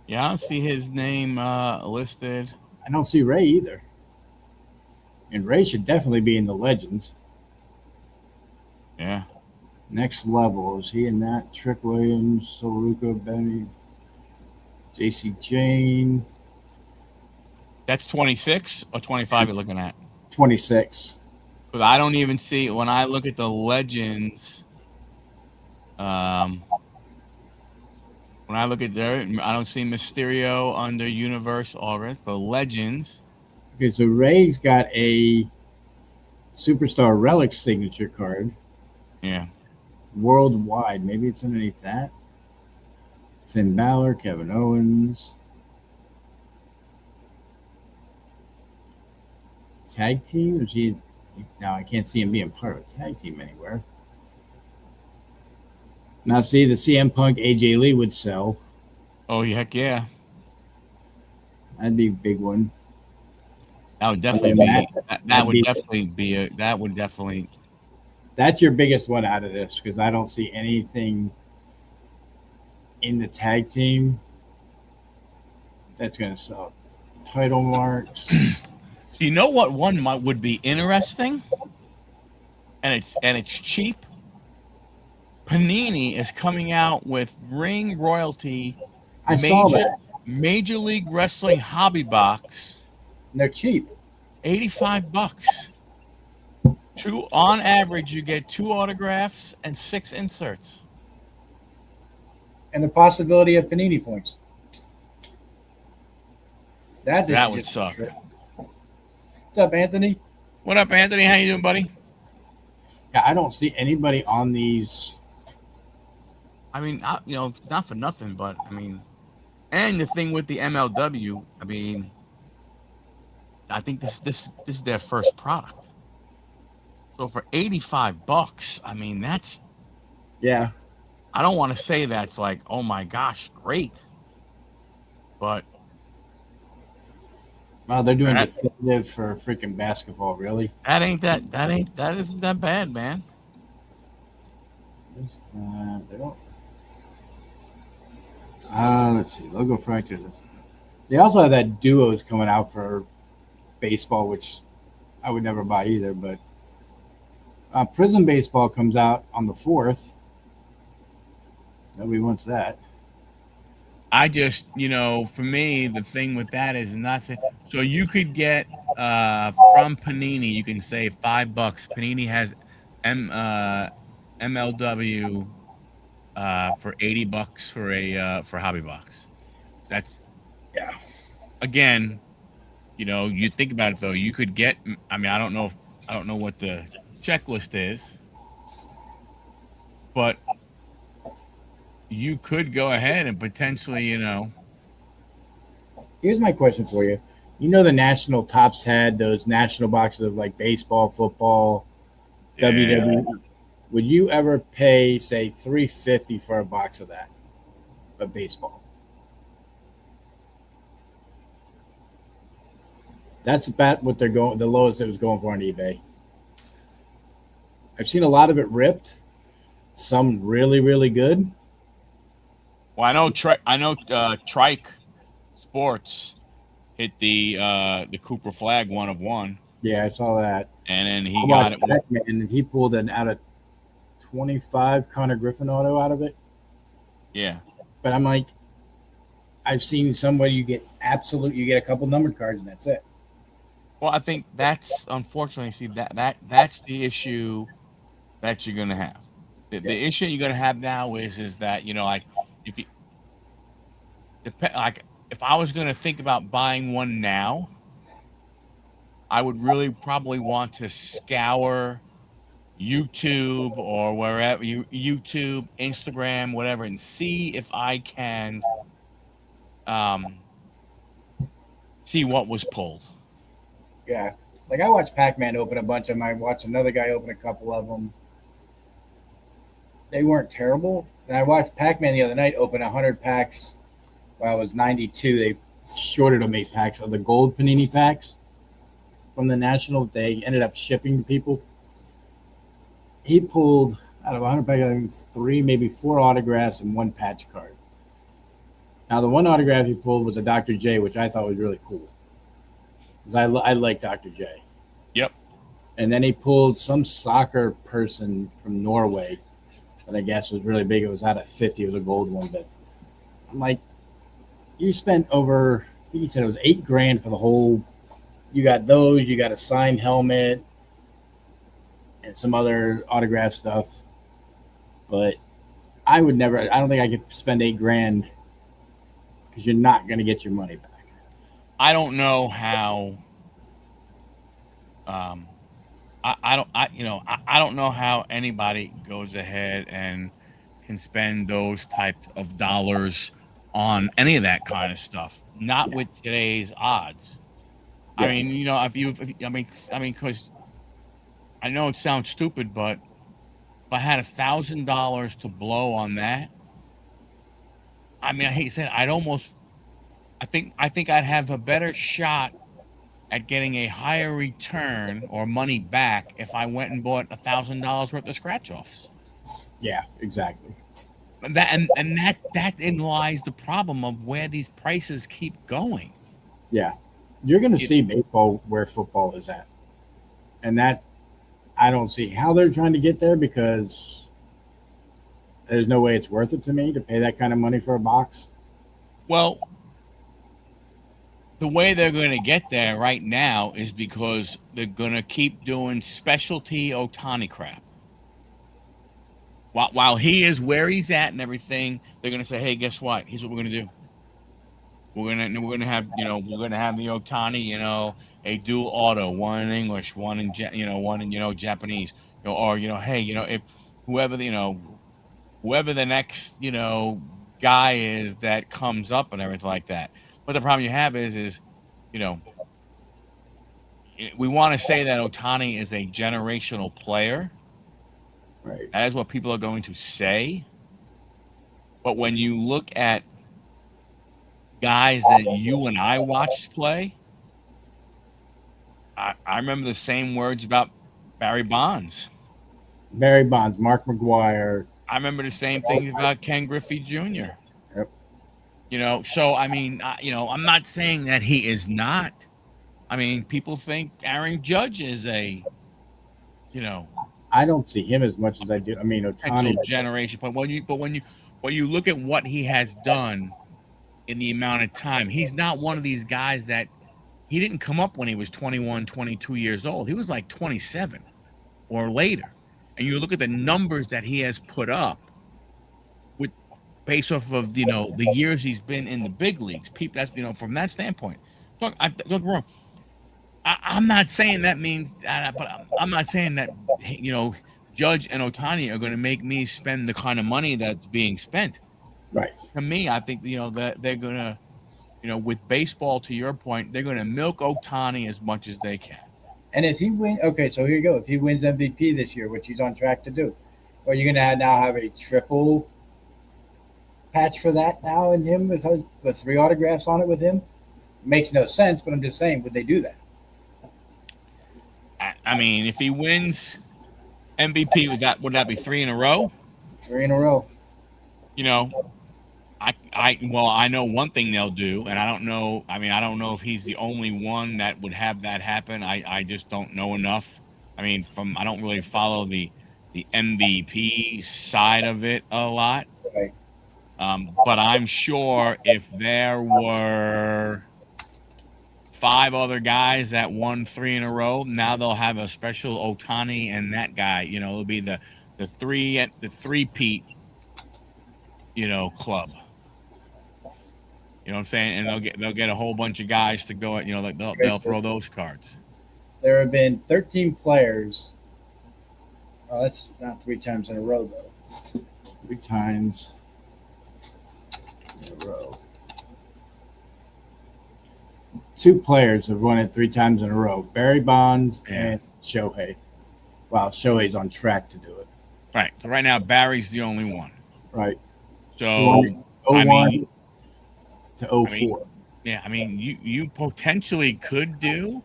Yeah, I don't see his name listed. I don't see Ray either. And Ray should definitely be in the legends. Yeah. Next level. Is he in that? Trick Williams, Soruka, Benny, JC Jane. That's 26 or 25 you're looking at? 26. Because I don't even see when I look at the Legends. When I look at there, I don't see Mysterio under Universe Aura. The Legends. Okay, so Ray's got a Superstar Relic signature card Yeah. worldwide. Maybe it's underneath that. Finn Balor, Kevin Owens. Tag team? Is he? Now I can't see him being part of a tag team anywhere. Now see the CM Punk AJ Lee would sell. Oh heck yeah. That'd be a big one. That would definitely be. That would definitely be a. That would definitely. That's your biggest one out of this because I don't see anything in the tag team that's going to sell. Title marks. You know what one would be interesting, and it's cheap. Panini is coming out with ring royalty. I saw that. Major League Wrestling hobby box. And they're cheap. $85. On average, you get 2 autographs and 6 inserts. And the possibility of Panini points. That would suck. What's up, Anthony? What up, Anthony? How you doing, buddy? Yeah, I don't see anybody on these. I mean, not for nothing, but I mean, and the thing with the MLW, I mean, I think this is their first product. So for $85, I mean, that's. Yeah. I don't want to say that's like, oh my gosh, great. But. Wow, they're doing definitive for freaking basketball, really? That isn't that bad, man. They don't. Let's see. Logo fractures. They also have that duos coming out for baseball, which I would never buy either. But Prism Baseball comes out on the 4th. Nobody wants that. I just, for me, the thing with that is not to. So you could get from Panini, you can save $5. Panini has MLW for $80 for hobby box. That's Again, you think about it though. You could get. I mean, I don't know what the checklist is, but you could go ahead and potentially, Here's my question for you. The National Tops had those national boxes of like baseball, football, WWE. Would you ever pay, say, $350 for a box of that, of baseball? That's about what they're going. The lowest it was going for on eBay. I've seen a lot of it ripped. Some really, really good. Well, I know Trike Sports hit the Cooper Flag 1 of 1. Yeah, I saw that. And then he got it. And he pulled an out of 25 Connor Griffin auto out of it. Yeah. But I'm like, I've seen somebody you get a couple numbered cards and that's it. Well, I think that's unfortunately that's the issue that you're gonna have. The issue you're gonna have now is that like if I was gonna think about buying one now, I would really probably want to scour YouTube or wherever YouTube, Instagram, whatever, and see if I can see what was pulled. Yeah. Like I watched Pac-Man open a bunch of them. I watched another guy open a couple of them. They weren't terrible. And I watched Pac-Man the other night open 100 packs. While I was 92, they shorted them 8 packs of the gold Panini packs from the National. They ended up shipping to people. He pulled out of 100 packs, I think it's 3, maybe 4 autographs and 1 patch card. Now, the one autograph he pulled was a Dr. J, which I thought was really cool. Because I like Dr. J. Yep. And then he pulled some soccer person from Norway that I guess was really big. It was out of 50. It was a gold one. But I'm like, you spent over think he said it was $8,000 for the whole. You got those. You got a signed helmet and some other autograph stuff. But I would never. I don't think I could spend $8,000 because you're not going to get your money back. I don't know how. Um, I don't. I don't know how anybody goes ahead and can spend those types of dollars on any of that kind of stuff. Not Yeah, with today's odds. I yeah, mean, because I know it sounds stupid, but if I had $1,000 to blow on that, I mean, I hate to say it, I think I'd have a better shot at getting a higher return or money back if I went and bought $1,000 worth of scratch offs. yeah, exactly. That in lies the problem of where these prices keep going. Yeah, you're going to You, see baseball where football is at, and that I don't see how they're trying to get there because there's no way it's worth it to me to pay that kind of money for a box. well, the way they're going to get there right now is because they're going to keep doing specialty Otani crap. While he is where he's at and everything, they're going to say, "Hey, guess what? Here's what we're going to do. We're gonna have the Otani, a dual auto, one in English, one in one in Japanese, or hey, if whoever whoever the next guy is that comes up and everything like that. But the problem you have is you know we want to say that Otani is a generational player. Right. That is what people are going to say. But when you look at guys that you and I watched play, I remember the same words about Barry Bonds. Barry Bonds, Mark McGuire. I remember the same things about Ken Griffey Jr. Yep. So I mean, I'm not saying that he is not. I mean, people think Aaron Judge is a, you know, I don't see him as much as I do. I mean, potential Otani. generation. But when you look at what he has done in the amount of time, he's not one of these guys that he didn't come up when he was 21, 22 years old. He was like 27 or later. And you look at the numbers that he has put up with based off of the years he's been in the big leagues. People, that's from that standpoint. Look, don't get me wrong. I'm not saying that means, but I'm not saying that Judge and Otani are going to make me spend the kind of money that's being spent. Right. To me, I think that they're going to, with baseball, to your point, they're going to milk Otani as much as they can. And if he wins, okay, so here you go. If he wins MVP this year, which he's on track to do, are you going to now have a triple patch for that now in him with 3 autographs on it with him? Makes no sense, but I'm just saying, would they do that? I mean, if he wins MVP, would that be 3 in a row? 3 in a row. I know one thing they'll do, and I don't know. I mean, I don't know if he's the only one that would have that happen. I just don't know enough. I mean, I don't really follow the MVP side of it a lot. Right. But I'm sure if there were 5 other guys that won 3 in a row, now they'll have a special Otani and that guy. It'll be the 3-peat, club. You know what I'm saying? And they'll get a whole bunch of guys to go. They'll throw those cards. There have been 13 players. Oh, that's not 3 times in a row though. 3 times in a row. 2 players have won it 3 times in a row: Barry Bonds and Shohei. Wow, Shohei's on track to do it. Right. So right now, Barry's the only one. Right. So 01 to 04. I mean, you potentially could do.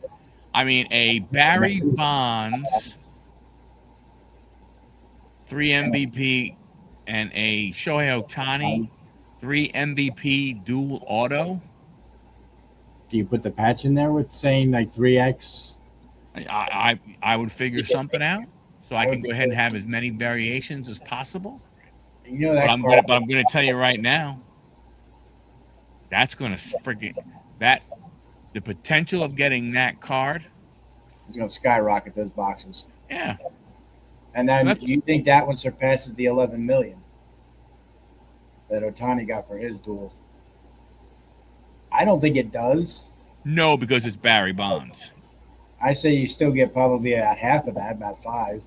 I mean, a Barry Bonds 3 MVP and a Shohei Otani 3 MVP dual auto. Do you put the patch in there with saying like 3x? I would figure something out so I can go ahead and have as many variations as possible. You know that but I'm going to tell you right now, that's going to freaking that the potential of getting that card, It's going to skyrocket those boxes. yeah. And then you think that one surpasses the 11 million that Otani got for his duel? I don't think it does. No, because it's Barry Bonds. I say you still get probably about half of that, about 5.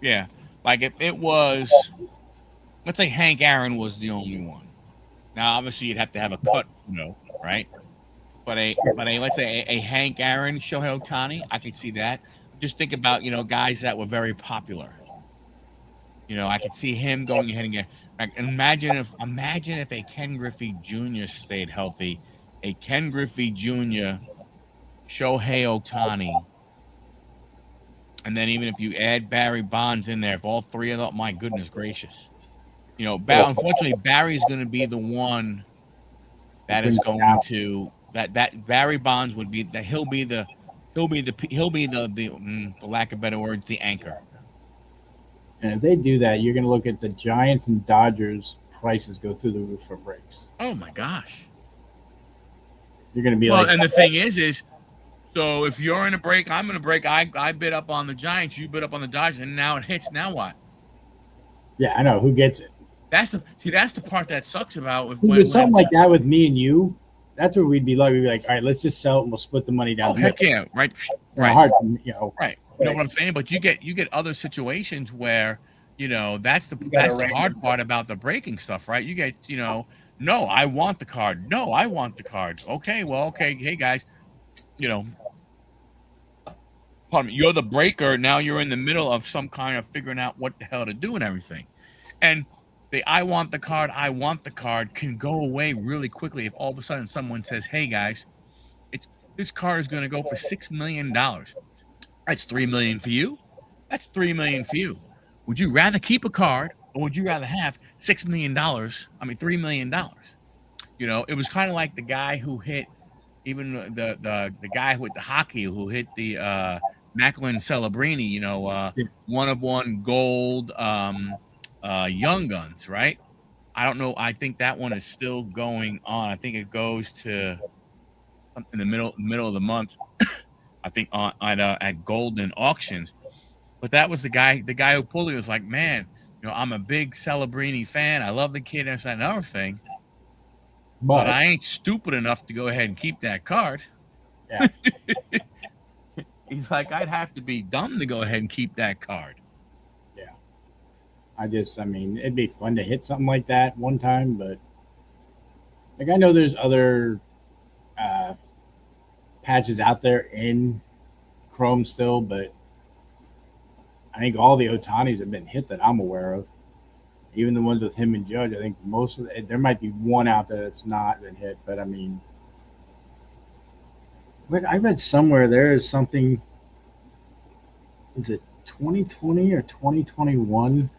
Yeah, like if it was, let's say Hank Aaron was the only one. Now, obviously, you'd have to have a cut, right? But let's say a Hank Aaron, Shohei Ohtani, I could see that. Just think about guys that were very popular. I could see him going ahead and get. Like, imagine if a Ken Griffey Jr. stayed healthy, a Ken Griffey Jr., Shohei Ohtani, and then even if you add Barry Bonds in there, if all three of them, my goodness gracious, unfortunately Barry's going to be the one that is going to that Barry Bonds would be that he'll be the for lack of better words, the anchor. And if they do that, you're going to look at the Giants and Dodgers prices go through the roof for breaks. Oh my gosh! You're going to be and the thing is, so if you're in a break, I'm in a break. I bid up on the Giants, you bid up on the Dodgers, and now it hits. Now what? Yeah, I know. Who gets it? That's the part that sucks about with something like that with me and you. That's where we'd be like, all right, let's just sell it and we'll split the money down. Oh, heck yeah, right. Hard, right. You know what I'm saying? But you get other situations where that's the hard part about the breaking stuff, right? You get no, I want the card. No, I want the card. Okay, well, okay, hey guys, pardon me, you're the breaker. Now you're in the middle of some kind of figuring out what the hell to do and everything, and the I want the card can go away really quickly if all of a sudden someone says, hey guys, this card is going to go for $6 million. That's $3 million for you. That's $3 million for you. Would you rather keep a card or would you rather have $6 million? $3 million. It was kind of like the guy who hit, even the guy with the hockey who hit the Macklin Celebrini, one of one gold Young Guns, right? I don't know. I think that one is still going on. I think it goes to in the middle of the month. I think at Golden Auctions. But that was the guy who pulled it. Was like, man, I'm a big Celebrini fan. I love the kid. That's another thing. But I ain't stupid enough to go ahead and keep that card. Yeah. He's like, I'd have to be dumb to go ahead and keep that card. Yeah. It'd be fun to hit something like that one time, but I know there's other patches out there in Chrome still, but I think all the Otanis have been hit that I'm aware of. Even the ones with him and Judge, I think most of there might be one out there that's not been hit, but I read somewhere there is something. Is it 2020 or 2021?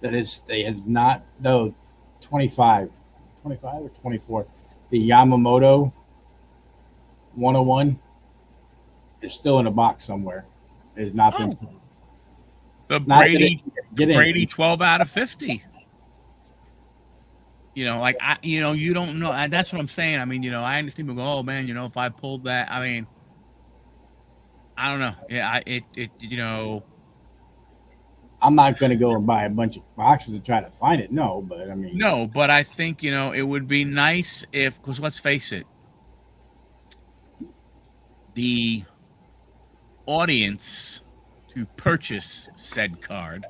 That has not, though, 25 or 24. The Yamamoto 101 is still in a box somewhere. It has not been. The Brady 12 out of 50. You don't know. And that's what I'm saying. I understand people go, oh man, if I pulled that, I don't know. Yeah, I'm not going to go and buy a bunch of boxes to try to find it. No, but No, but I think, it would be nice because let's face it, the audience to purchase said card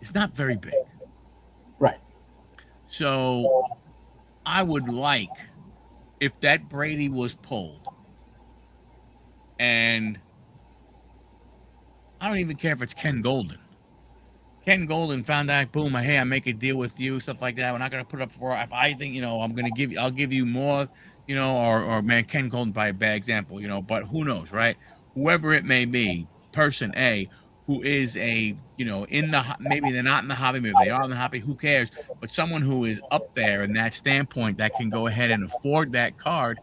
is not very big. Right. So I would like if that Brady was pulled, and I don't even care if it's Ken Golden. Ken Golden found out, boom, hey, I make a deal with you, stuff like that. We're not going to put up for, if I think, I'm going to I'll give you more, or man, Ken Golden by a bad example, but who knows, right? Whoever it may be, person A, who is maybe they're not in the hobby, maybe they are in the hobby, who cares? But someone who is up there in that standpoint that can go ahead and afford that card,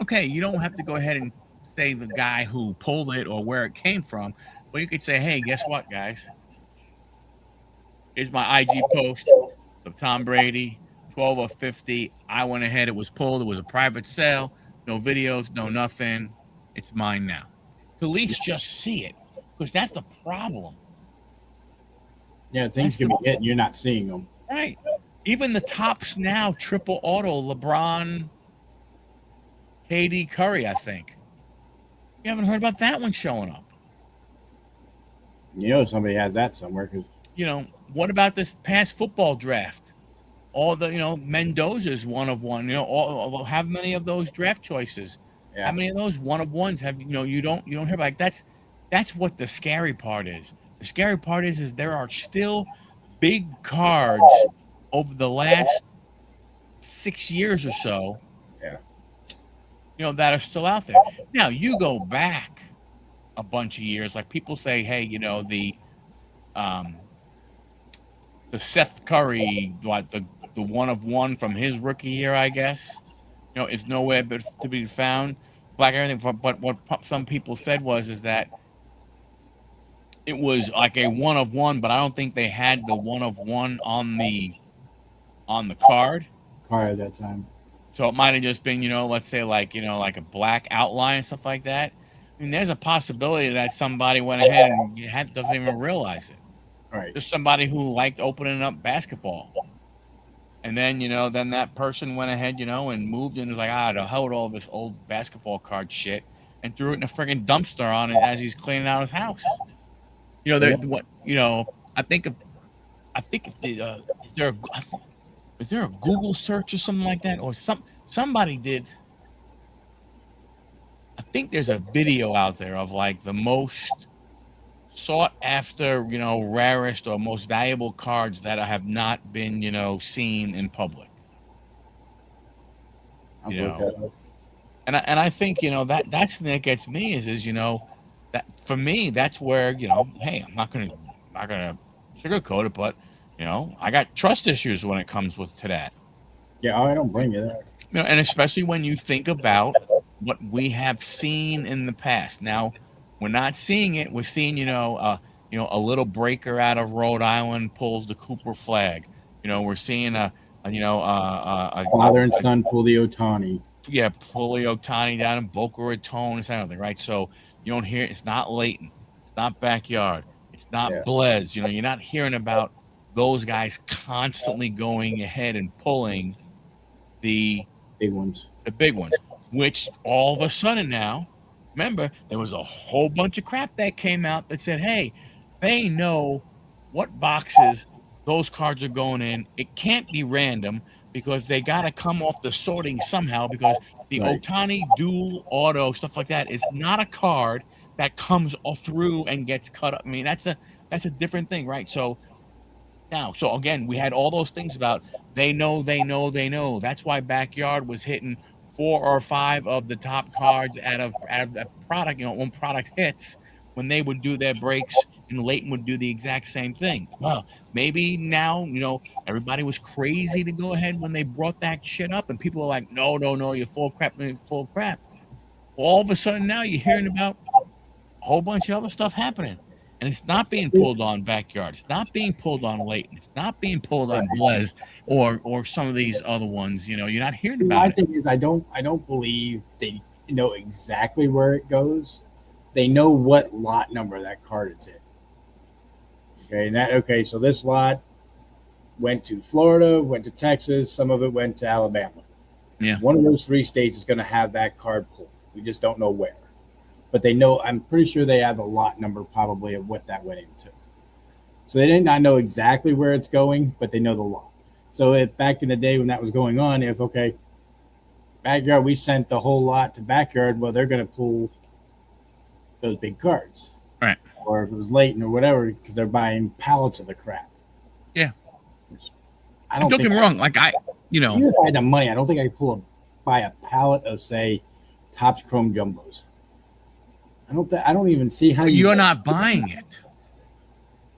okay, you don't have to go ahead and say the guy who pulled it or where it came from, but you could say, hey, guess what, guys? Here's my IG post of Tom Brady 12 or 50. I went ahead. It was pulled. It was a private sale. No videos, no nothing. It's mine now. To at least just see it, because that's the problem. Yeah, things can be hit and you're not seeing them. Right. Even the tops now, triple auto, LeBron, KD, Curry, I think. You haven't heard about that one showing up. You know somebody has that somewhere because what about this past football draft? All the Mendoza's one of one. How many of those draft choices? Yeah. How many of those one of ones have you don't hear about? Like that's what the scary part is. The scary part is there are still big cards over the last 6 years or so. Yeah. That are still out there. Now you go back a bunch of years, like people say, hey, the Seth Curry, the one of one from his rookie year, I guess, is nowhere but to be found. Black everything, but what some people said is that it was like a one of one, but I don't think they had the one of one on the card at that time. So it might have just been, let's say like a black outline and stuff like that. I mean, there's a possibility that somebody went ahead and doesn't even realize it. Right. Just somebody who liked opening up basketball. And then, then that person went ahead, and moved and was like, I don't know, held all this old basketball card shit and threw it in a friggin' dumpster on it as he's cleaning out his house. I think is there a Google search or something like that? Or somebody did. I think there's a video out there of like the most sought after, rarest or most valuable cards that have not been, seen in public. And I think, that's the thing that gets me is that for me, that's where, hey, I'm not gonna sugarcoat it, but I got trust issues when it comes to that. Yeah, I don't blame you there. And especially when you think about what we have seen in the past. Now, we're not seeing it. We're seeing, a little breaker out of Rhode Island pulls the Cooper flag. We're seeing a father and son pull the Ohtani. Yeah, pull the Ohtani down in Boca Raton and something, right? So you don't hear it's not Leighton, it's not Backyard, it's not Blez. You're not hearing about those guys constantly going ahead and pulling the big ones. Which all of a sudden now, remember, there was a whole bunch of crap that came out that said, hey, they know what boxes those cards are going in. It can't be random because they got to come off the sorting somehow, because the Ohtani dual auto, stuff like that, is not a card that comes through and gets cut up. I mean, that's a different thing, right? So again, we had all those things about they know. That's why Backyard was hitting 4 or 5 of the top cards out of that product. When product hits, when they would do their breaks, and Leighton would do the exact same thing. Well, maybe now, everybody was crazy to go ahead when they brought that shit up, and people are like, no, you're full of crap. All of a sudden now you're hearing about a whole bunch of other stuff happening. And it's not being pulled on Backyard. It's not being pulled on Leighton. It's not being pulled on Blez or some of these other ones. You're not hearing about it. My thing is, I don't believe they know exactly where it goes. They know what lot number that card is in. Okay, so this lot went to Florida, went to Texas, some of it went to Alabama. Yeah. One of those 3 states is going to have that card pulled. We just don't know where. But they know, I'm pretty sure they have the lot number probably of what that went into. So they did not know exactly where it's going, but they know the lot. So if back in the day when that was going on, Backyard, we sent the whole lot to Backyard, well, they're going to pull those big cards. Right. Or if it was Leighton or whatever, because they're buying pallets of the crap. Yeah. Don't get me wrong. Like even if I had the money, I don't think I could buy a pallet of, say, Topps Chrome Jumbos. I don't even see how you're not buying it.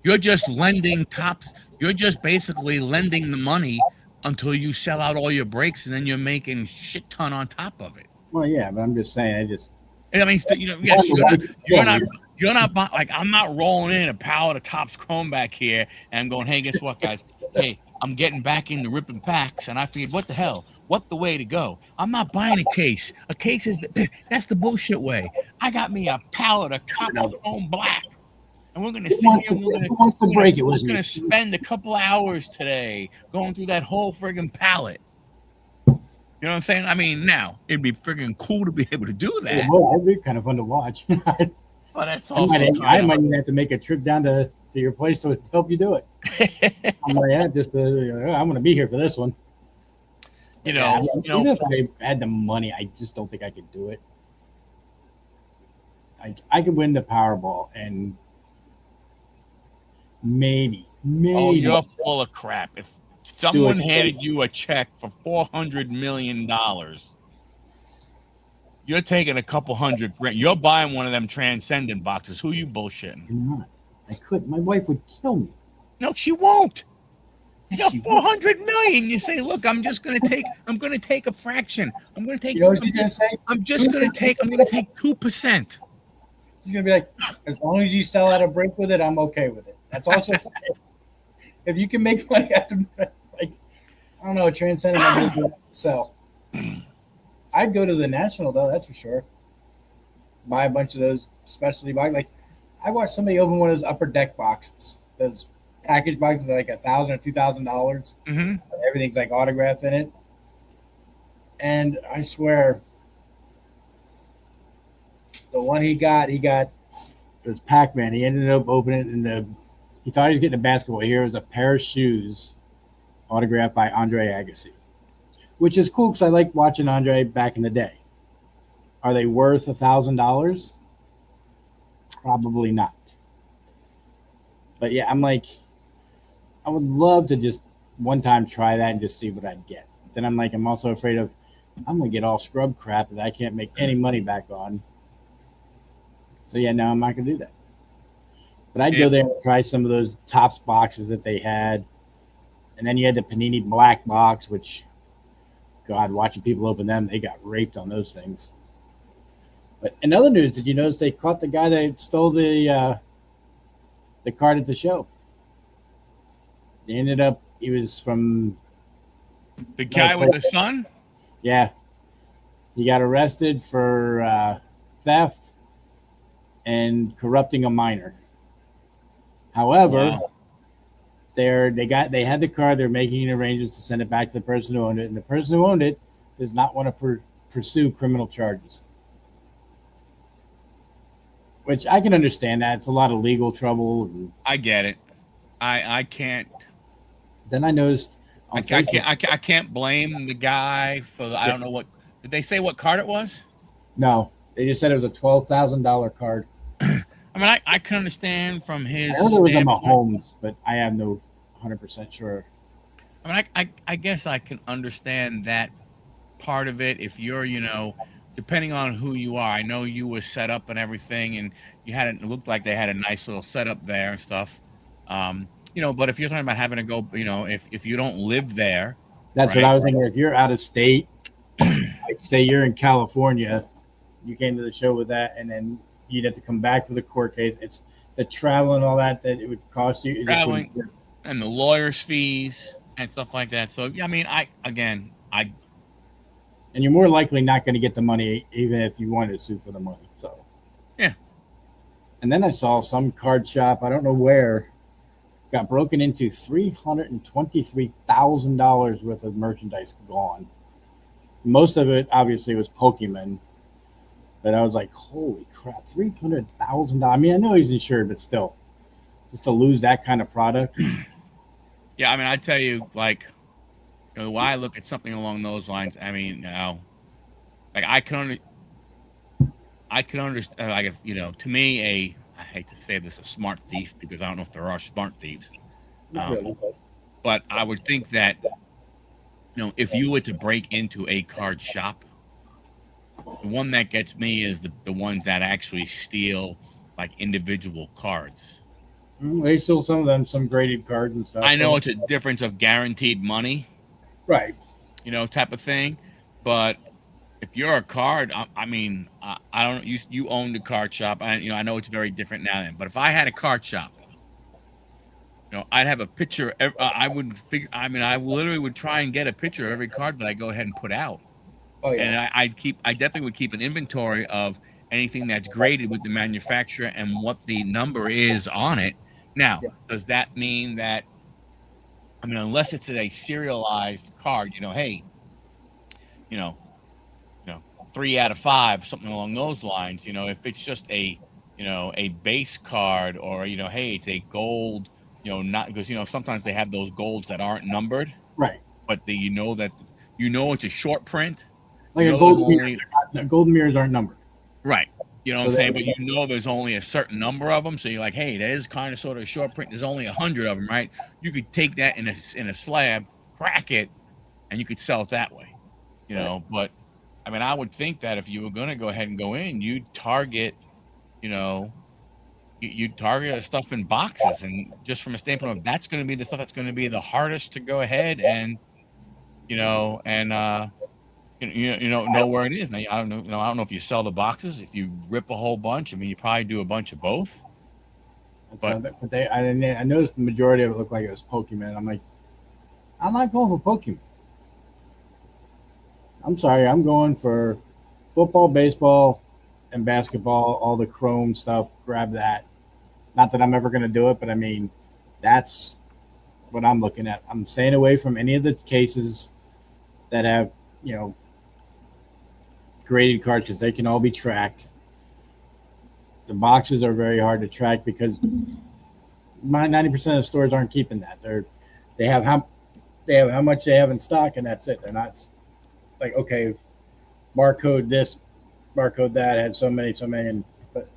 You're just lending Topps. You're just basically lending the money until you sell out all your breaks, and then you're making shit ton on top of it. Well, yeah, but I'm just saying, yes, you're not like, I'm not rolling in a pallet of Topps Chrome back here, and I'm going, hey, guess what, guys? Hey, I'm getting back into ripping packs, and I figured, what the hell? What the way to go? I'm not buying a case. A case is that's the bullshit way. I got me a pallet of copper chrome black, and we're gonna sit here and who wants to break it we're with just me? gonna spend a couple hours today going through that whole friggin' pallet. You know what I'm saying? I mean, now it'd be friggin' cool to be able to do that, It'd be kind of fun to watch. but that's also I might even have to make a trip down to your place to help you do it. I'm like, yeah, just I'm going to be here for this one. Even if I had the money, I just don't think I could do it. I could win the Powerball and maybe. Oh, you're full of crap. If someone handed you a check for $400 million, you're taking a couple $100 grand. You're buying one of them Transcendent boxes. Who you bullshitting? I'm not. I couldn't. My wife would kill me. No, she won't. You're $400 million. You say, look, I'm gonna take a fraction. I'm gonna take. You know what she's gonna say? I'm gonna take 2%. She's gonna be like, as long as you sell at a break with it, I'm okay with it. That's all she'll say. If you can make money at the I don't know, Transcendent might to sell. I'd go to the National though, that's for sure. Buy a bunch of those specialty boxes. Like I watched somebody open one of those upper deck boxes. Those package boxes are like $1,000 or $2,000. Mm-hmm. Everything's like autographed in it. And I swear, the one he got it was Pac-Man. He ended up opening it, and he thought he was getting a basketball. Here was a pair of shoes autographed by Andre Agassi, which is cool because I like watching Andre back in the day. Are they worth $1,000? Probably not. But yeah, I'm like, I would love to just one time try that and just see what I'd get. Then I'm like, I'm also afraid of I'm gonna get all scrub crap that I can't make any money back on. So yeah, no, I'm not gonna do that. But I'd go there and try some of those Topps boxes that they had. And then you had the Panini Black box, which, God, watching people open them, they got raped on those things. But in other news, did you notice they caught the guy that stole the card at the show? They ended up, he was from... The guy with the son? Yeah. He got arrested for theft and corrupting a minor. However... Wow. They had the card. They're making arrangements to send it back to the person who owned it, and the person who owned it does not want to pursue criminal charges. Which I can understand that it's a lot of legal trouble. I get it. I can't. Then I noticed. I can't blame the guy for the. I don't know what. Did they say what card it was? No, they just said it was a $12,000 card. I mean, I can understand from his. I know there was a Mahomes, but I am no 100% sure. I mean, I guess I can understand that part of it. If you're, depending on who you are, I know you were set up and everything, and it looked like they had a nice little setup there and stuff. But if you're talking about having to go, if you don't live there, that's right? What I was thinking. If you're out of state, like say you're in California, you came to the show with that, and then you'd have to come back for the court case. It's the travel and all that it would cost you. Traveling and the lawyer's fees and stuff like that. So, I mean, and you're more likely not going to get the money even if you wanted to sue for the money. So, yeah. And then I saw some card shop, I don't know where, got broken into $323,000 worth of merchandise gone. Most of it, obviously, was Pokemon. But I was like, holy crap, $300,000. I mean, I know he's insured, but still, just to lose that kind of product. Yeah, I mean, I tell you, why I look at something along those lines, I mean, I can understand, to me, I hate to say this, a smart thief, because I don't know if there are smart thieves. But I would think that, if you were to break into a card shop, the one that gets me is the ones that actually steal individual cards. They steal some of them, some graded cards and stuff. I know it's a difference of guaranteed money, right? Type of thing. But if you're a card, I mean, I don't. You own the card shop. I know it's very different now. But if I had a card shop, I'd have a picture. I would figure. I mean, I literally would try and get a picture of every card that I go ahead and put out, Oh and yeah. I definitely would keep an inventory of anything that's graded with the manufacturer and what the number is on it. Now, Yeah. does that mean that? I mean, unless it's a serialized card, hey, you know, 3 out of 5, something along those lines. If it's just a base card, or hey, it's a gold. Not because sometimes they have those golds that aren't numbered, Right. but that it's a short print. Like a There's golden mirror. only Golden mirrors aren't numbered. right. You know what So I'm saying? they, But there's only a certain number of them. So you're like, hey, that is kind of sort of a short print. There's only 100 of them, right? You could take that in a slab, crack it, and you could sell it that way. right. But I mean, I would think that if you were going to go ahead and go in, you'd target, you target stuff in boxes, and just from a standpoint of that's going to be the stuff that's going to be the hardest to go ahead and and know where it is. Now, I don't know. I don't know if you sell the boxes, if you rip a whole bunch. I mean, you probably do a bunch of both. But But I noticed the majority of it looked like it was Pokemon. I'm like, I'm not going for Pokemon. I'm sorry, I'm going for football, baseball, and basketball. All the chrome stuff. Grab that. Not that I'm ever going to do it, but I mean, that's what I'm looking at. I'm staying away from any of the cases that have graded cards because they can all be tracked. The boxes are very hard to track because 90% of the stores aren't keeping that. They have how much they have in stock, and that's it. They're not like, okay, barcode this, barcode that, had so many, and but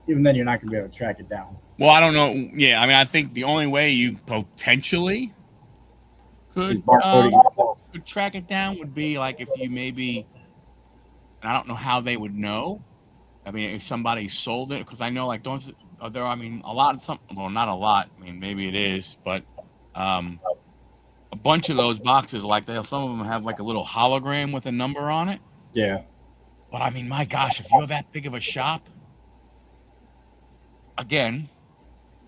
even then, you're not going to be able to track it down. well, I don't know. Yeah, I mean, I think the only way you potentially could track it down would be like if you maybe, and I don't know how they would know. I mean, if somebody sold it, because I know like don't there. I mean, a lot of well, not a lot. I mean, maybe it is, but a bunch of those boxes, like some of them have like a little hologram with a number on it. Yeah. But I mean, my gosh, if you're that big of a shop, again,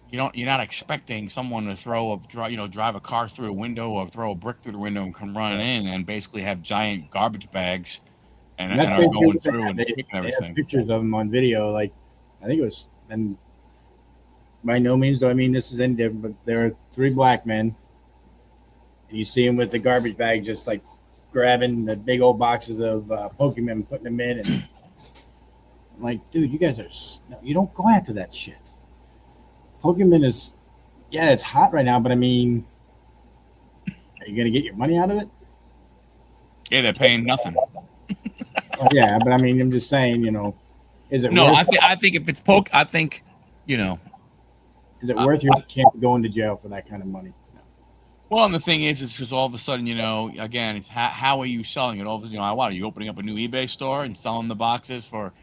you're not expecting someone to drive a car through a window or throw a brick through the window and come running in and basically have giant garbage bags and are going through and picking everything. They have pictures of them on video. Like, I think it was, and by no means do I mean this is any different, but there are 3 black men, and you see them with the garbage bag, just like grabbing the big old boxes of Pokemon and putting them in. And I'm like, dude, you don't go after that shit. Pokemon is, yeah, it's hot right now, but I mean, are you going to get your money out of it? Yeah, they're paying nothing. Yeah, but I mean, I'm just saying, is it No, worth I think if it's I think, is it worth your chance of going to jail for that kind of money? No. Well, and the thing is because all of a sudden, again, it's how are you selling it? All of a sudden, what are you opening up a new eBay store and selling the boxes for,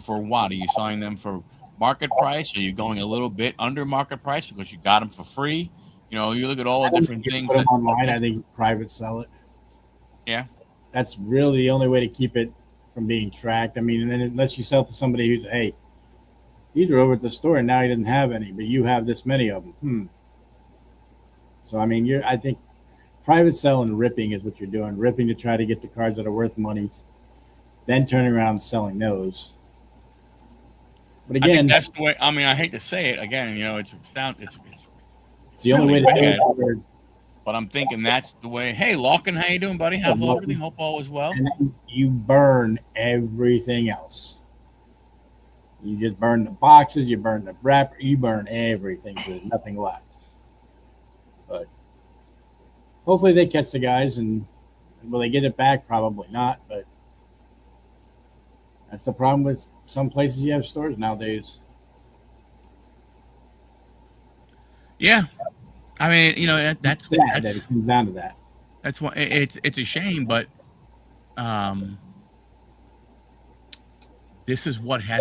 for what? Are you selling them for market price? Are you going a little bit under market price because you got them for free? You look at all the different things. Put them online. I think private sell it. Yeah, that's really the only way to keep it from being tracked. I mean, and then unless you sell to somebody who's, hey, these are over at the store and now he didn't have any, but you have this many of them. So I mean, I think private sell and ripping is what you're doing. Ripping to try to get the cards that are worth money, then turning around and selling those. But again, I think that's the way. I mean, I hate to say it again. It's the only way to do it. But I'm thinking that's the way. Hey, Lawkin, how you doing, buddy? How's everything? Hope all is well. And then you burn everything else. You just burn the boxes, you burn the wrapper, you burn everything. So there's nothing left. But hopefully they catch the guys, and will they get it back? Probably not. But that's the problem with some places you have stores nowadays. Yeah. I mean, that's sad that it comes down to that. That's why it's a shame, but this is what the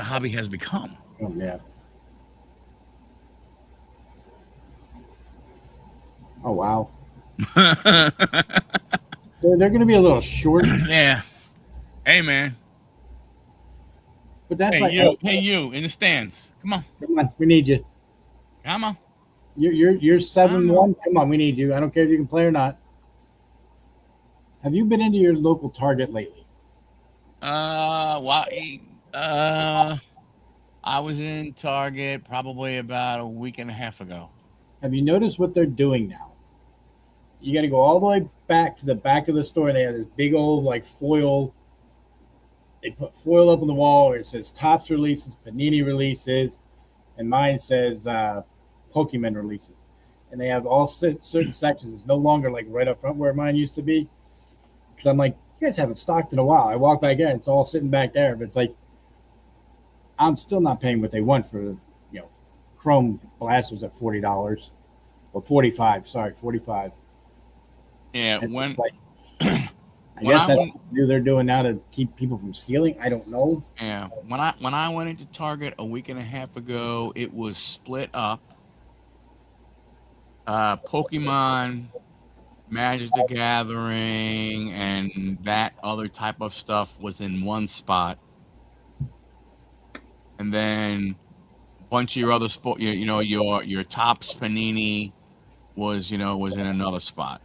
hobby has become. Oh yeah. Oh wow. They're going to be a little short. Yeah. Hey man. But that's Hey like, you, hey you in the stands. come on, we need you. Come on, You're come on. 7-1. Come on, we need you. I don't care if you can play or not. Have you been into your local Target lately? Well, uh, I was in Target probably about a week and a half ago. Have you noticed what they're doing now? You got to go all the way back to the back of the store, and they have this big old like foil. They put foil up on the wall where it says Tops releases, Panini releases, and mine says Pokemon releases. And they have all certain sections. It's no longer like right up front where mine used to be. Because I'm like, you guys haven't stocked in a while. I walk back there, and it's all sitting back there. But it's like, I'm still not paying what they want for, Chrome blasters at $40 or 45. Sorry, 45. Yeah, And when it's like, I when guess I that's went, what they're doing now to keep people from stealing. I don't know. yeah, when I went into Target a week and a half ago, it was split up. Pokemon, Magic the Gathering, and that other type of stuff was in one spot, and then a bunch of your other sport, your Tops Panini was in another spot.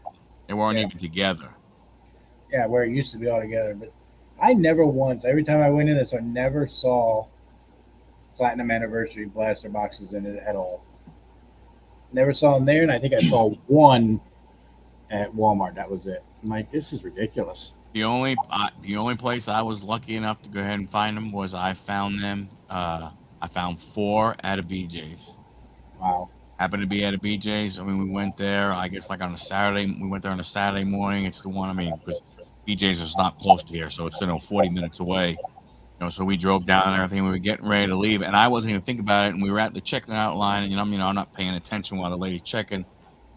They weren't Yeah, even together. yeah, where it used to be all together. But I never once, every time I went in this, I never saw Platinum Anniversary blaster boxes in it at all. Never saw them there, and I think I saw one at Walmart. That was it. I'm like, this is ridiculous. The only place I was lucky enough to go ahead and find them was I found them. I found four at a BJ's. Wow. Happened to be at a BJ's. I mean, we went there. I guess like on a Saturday. We went there on a Saturday morning. It's the one. I mean, because BJ's is not close to here, so it's 40 minutes away. So we drove down and everything. We were getting ready to leave, and I wasn't even thinking about it. And we were at the checking out line, and I'm not paying attention while the lady's checking.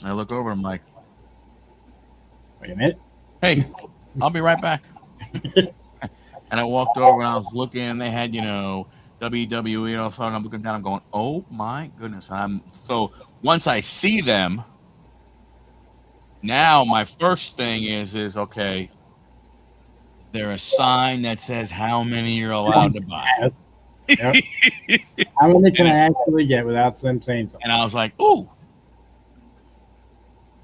And I look over. I'm like, Wait a minute. "Hey, I'll be right back." And I walked over and I was looking, and they had WWE, and all of a sudden I'm looking down. I'm going, "Oh my goodness!" So once I see them, now my first thing is okay. Is there a sign that says how many you're allowed to buy? Yep. How many can And I actually get without them saying something? and I was like, "Ooh,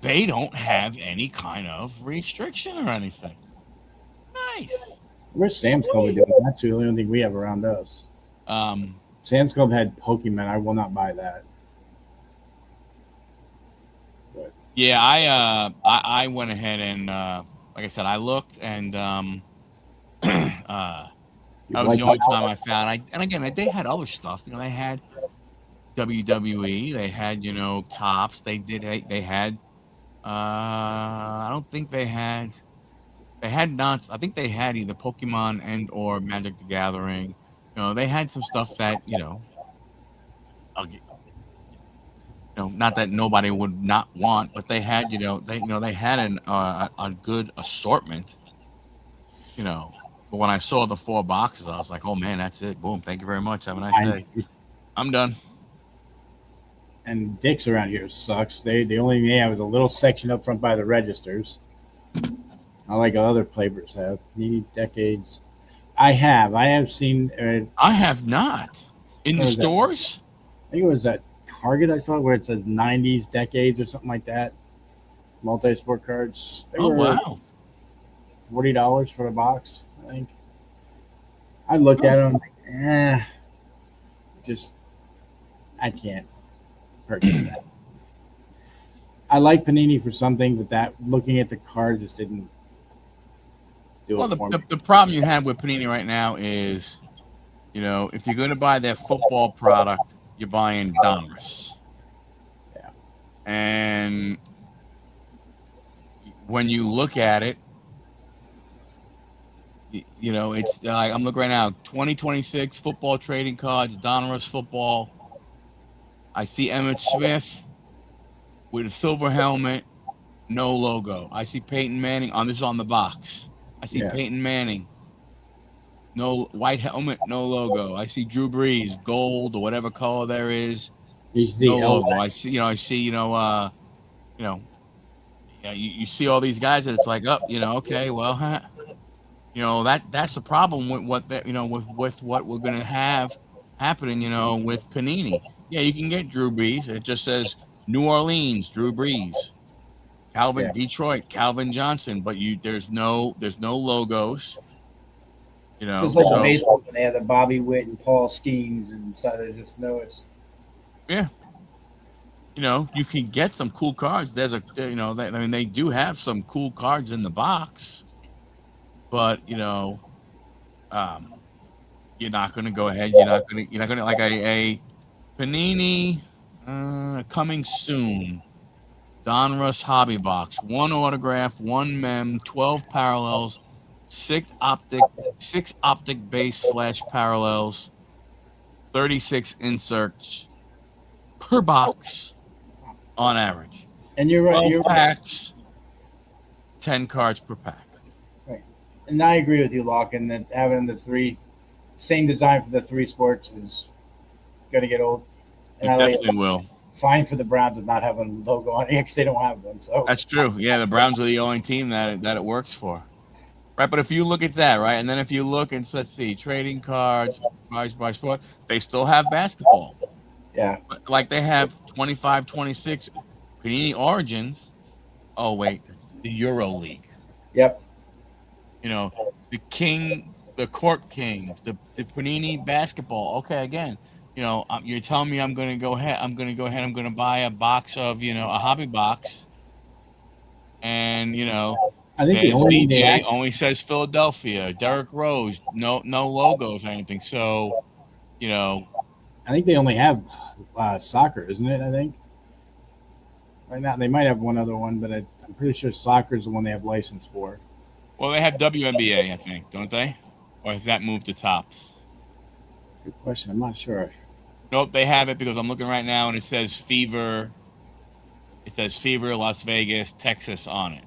they don't have any kind of restriction or anything. Nice." Where's Sam's Club doing? That's the only thing we have around us. Um, Sam's Club had Pokemon. I will not buy that. But yeah, I went ahead and like I said, I looked and that was like the only time I found. And again, they had other stuff. They had WWE. They had Tops. They had. I don't think they had. They had not. I think they had either Pokemon and or Magic the Gathering. They had some stuff that I'll get, not that nobody would not want, but they had they had a good assortment. But when I saw the four boxes, I was like, oh man, that's it. Boom. Thank you very much. Have a nice day. I'm done. and Dick's around here sucks. They only have a little section up front by the registers. I like other flavors have. Need decades. I have seen. I have not in the stores. I think it was at Target I saw where it says '90s decades or something like that. Multi-sport cards. They Oh were wow. $40 for a box. I think. I looked at them. Just I can't purchase that. I like Panini for something, but that looking at the card just didn't do Well, it for me. the problem you have with Panini right now is, if you're going to buy their football product, you're buying Donruss. Yeah. And when you look at it, it's like I'm looking right now, 2026 football trading cards, Donruss football. I see Emmitt Smith with a silver helmet, no logo. I see Peyton Manning this is on the box. I see Peyton Manning, no white helmet, no logo. I see Drew Brees, gold or whatever color there is, no logo. I see, you see all these guys, and it's like, okay, well, That's the problem with what that with what we're gonna have happening. With Panini. Yeah, you can get Drew Brees. It just says New Orleans, Drew Brees. Yeah. Detroit, Calvin Johnson, but there's no logos. It's just like in So baseball when they have the Bobby Witt and Paul Skeens and so they just know it's yeah, you can get some cool cards. There's they do have some cool cards in the box, but um, you're not going to go ahead. You're not going to like a Panini coming soon. Donruss Hobby Box, one autograph, one mem, 12 parallels, six optic base / parallels, 36 inserts per box on average. and you're right. 12 You're right. packs, 10 cards per pack. And I agree with you, Locke, that having the same design for the three sports is going to get old. And It I like definitely will. fine for the Browns of not having a logo on it because they don't have one. So That's true. Yeah, the Browns are the only team that it works for. Right, but if you look at that, right, and then if you look and let's see, trading cards, by sport, they still have basketball. yeah, Like they have 25, 26 Panini Origins. Oh, wait, the Euro League. yep. The Court Kings, the Panini basketball. Okay, again, you're telling me I'm going to go ahead. I'm going to buy a box of, a hobby box. And, I think the only thing they DJ actually, only says Philadelphia. Derrick Rose, no logos or anything. So, I think they only have soccer, isn't it? I think right now they might have one other one, but I'm pretty sure soccer is the one they have license for. well, they have WNBA, I think, don't they? Or has that moved to Tops? Good question. I'm not sure. Nope, they have it because I'm looking right now and it says Fever. It says Fever, Las Vegas, Texas on it.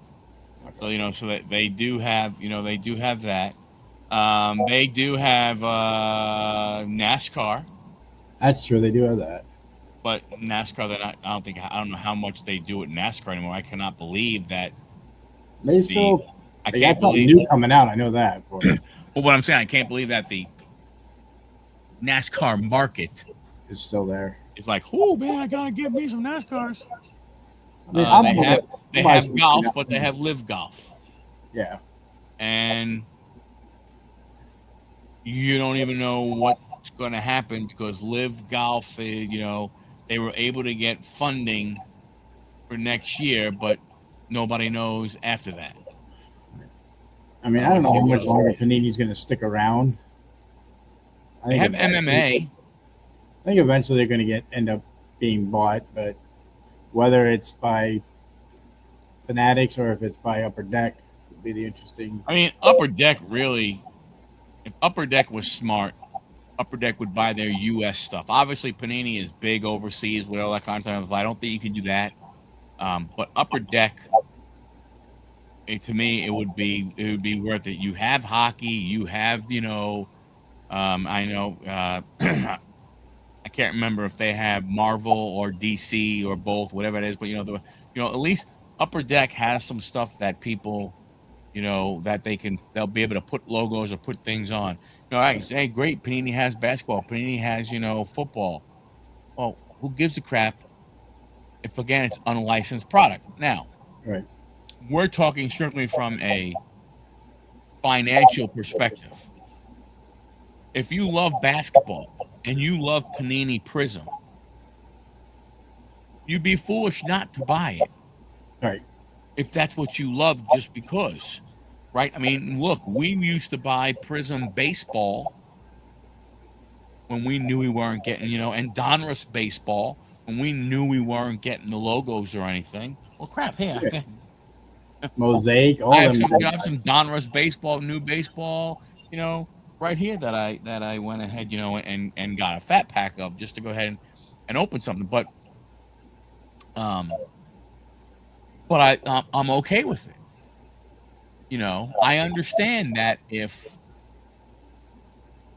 So so that they do have that. They do have NASCAR, That's true. They do have that. but NASCAR they're not. I don't know how much they do at NASCAR anymore. I cannot believe that. They still I they can't got something believe. new coming out. I know that. But what I'm saying, I can't believe that the NASCAR market Is still there. is like, oh man, I gotta give me some NASCARs. I mean, They have golf, but they have live golf. Yeah. And you don't even know what's going to happen because live golf, they were able to get funding for next year, but nobody knows after that. I mean, I don't know how much longer Panini's going to stick around. They have MMA. I think eventually they're going to end up being bought, but whether it's by Fanatics or if it's by Upper Deck would be the interesting. I mean, Upper Deck really, if Upper Deck was smart, Upper Deck would buy their U.S. stuff. Obviously, Panini is big overseas with all that kind of stuff. I don't think you can do that. But Upper Deck, to me, it would be worth it. You have hockey. You have, I know. I can't remember if they have Marvel or DC or both, whatever it is. But at least Upper Deck has some stuff that people, that they'll be able to put logos or put things on. Hey, great. Panini has basketball. Panini has, football. Well, who gives a crap if, again, it's unlicensed product? Now, Right. we're talking strictly from a financial perspective. If you love basketball and you love Panini Prism, you'd be foolish not to buy it. Right. If that's what you love just because. Right? I mean, look, we used to buy Prism baseball when we knew we weren't getting, and Donruss baseball when we knew we weren't getting the logos or anything. Well, crap, hey, Mosaic, all I have them. some Donruss baseball, new baseball, right here that I went ahead, and got a fat pack of just to go ahead and open something. But I'm okay with it. I understand that if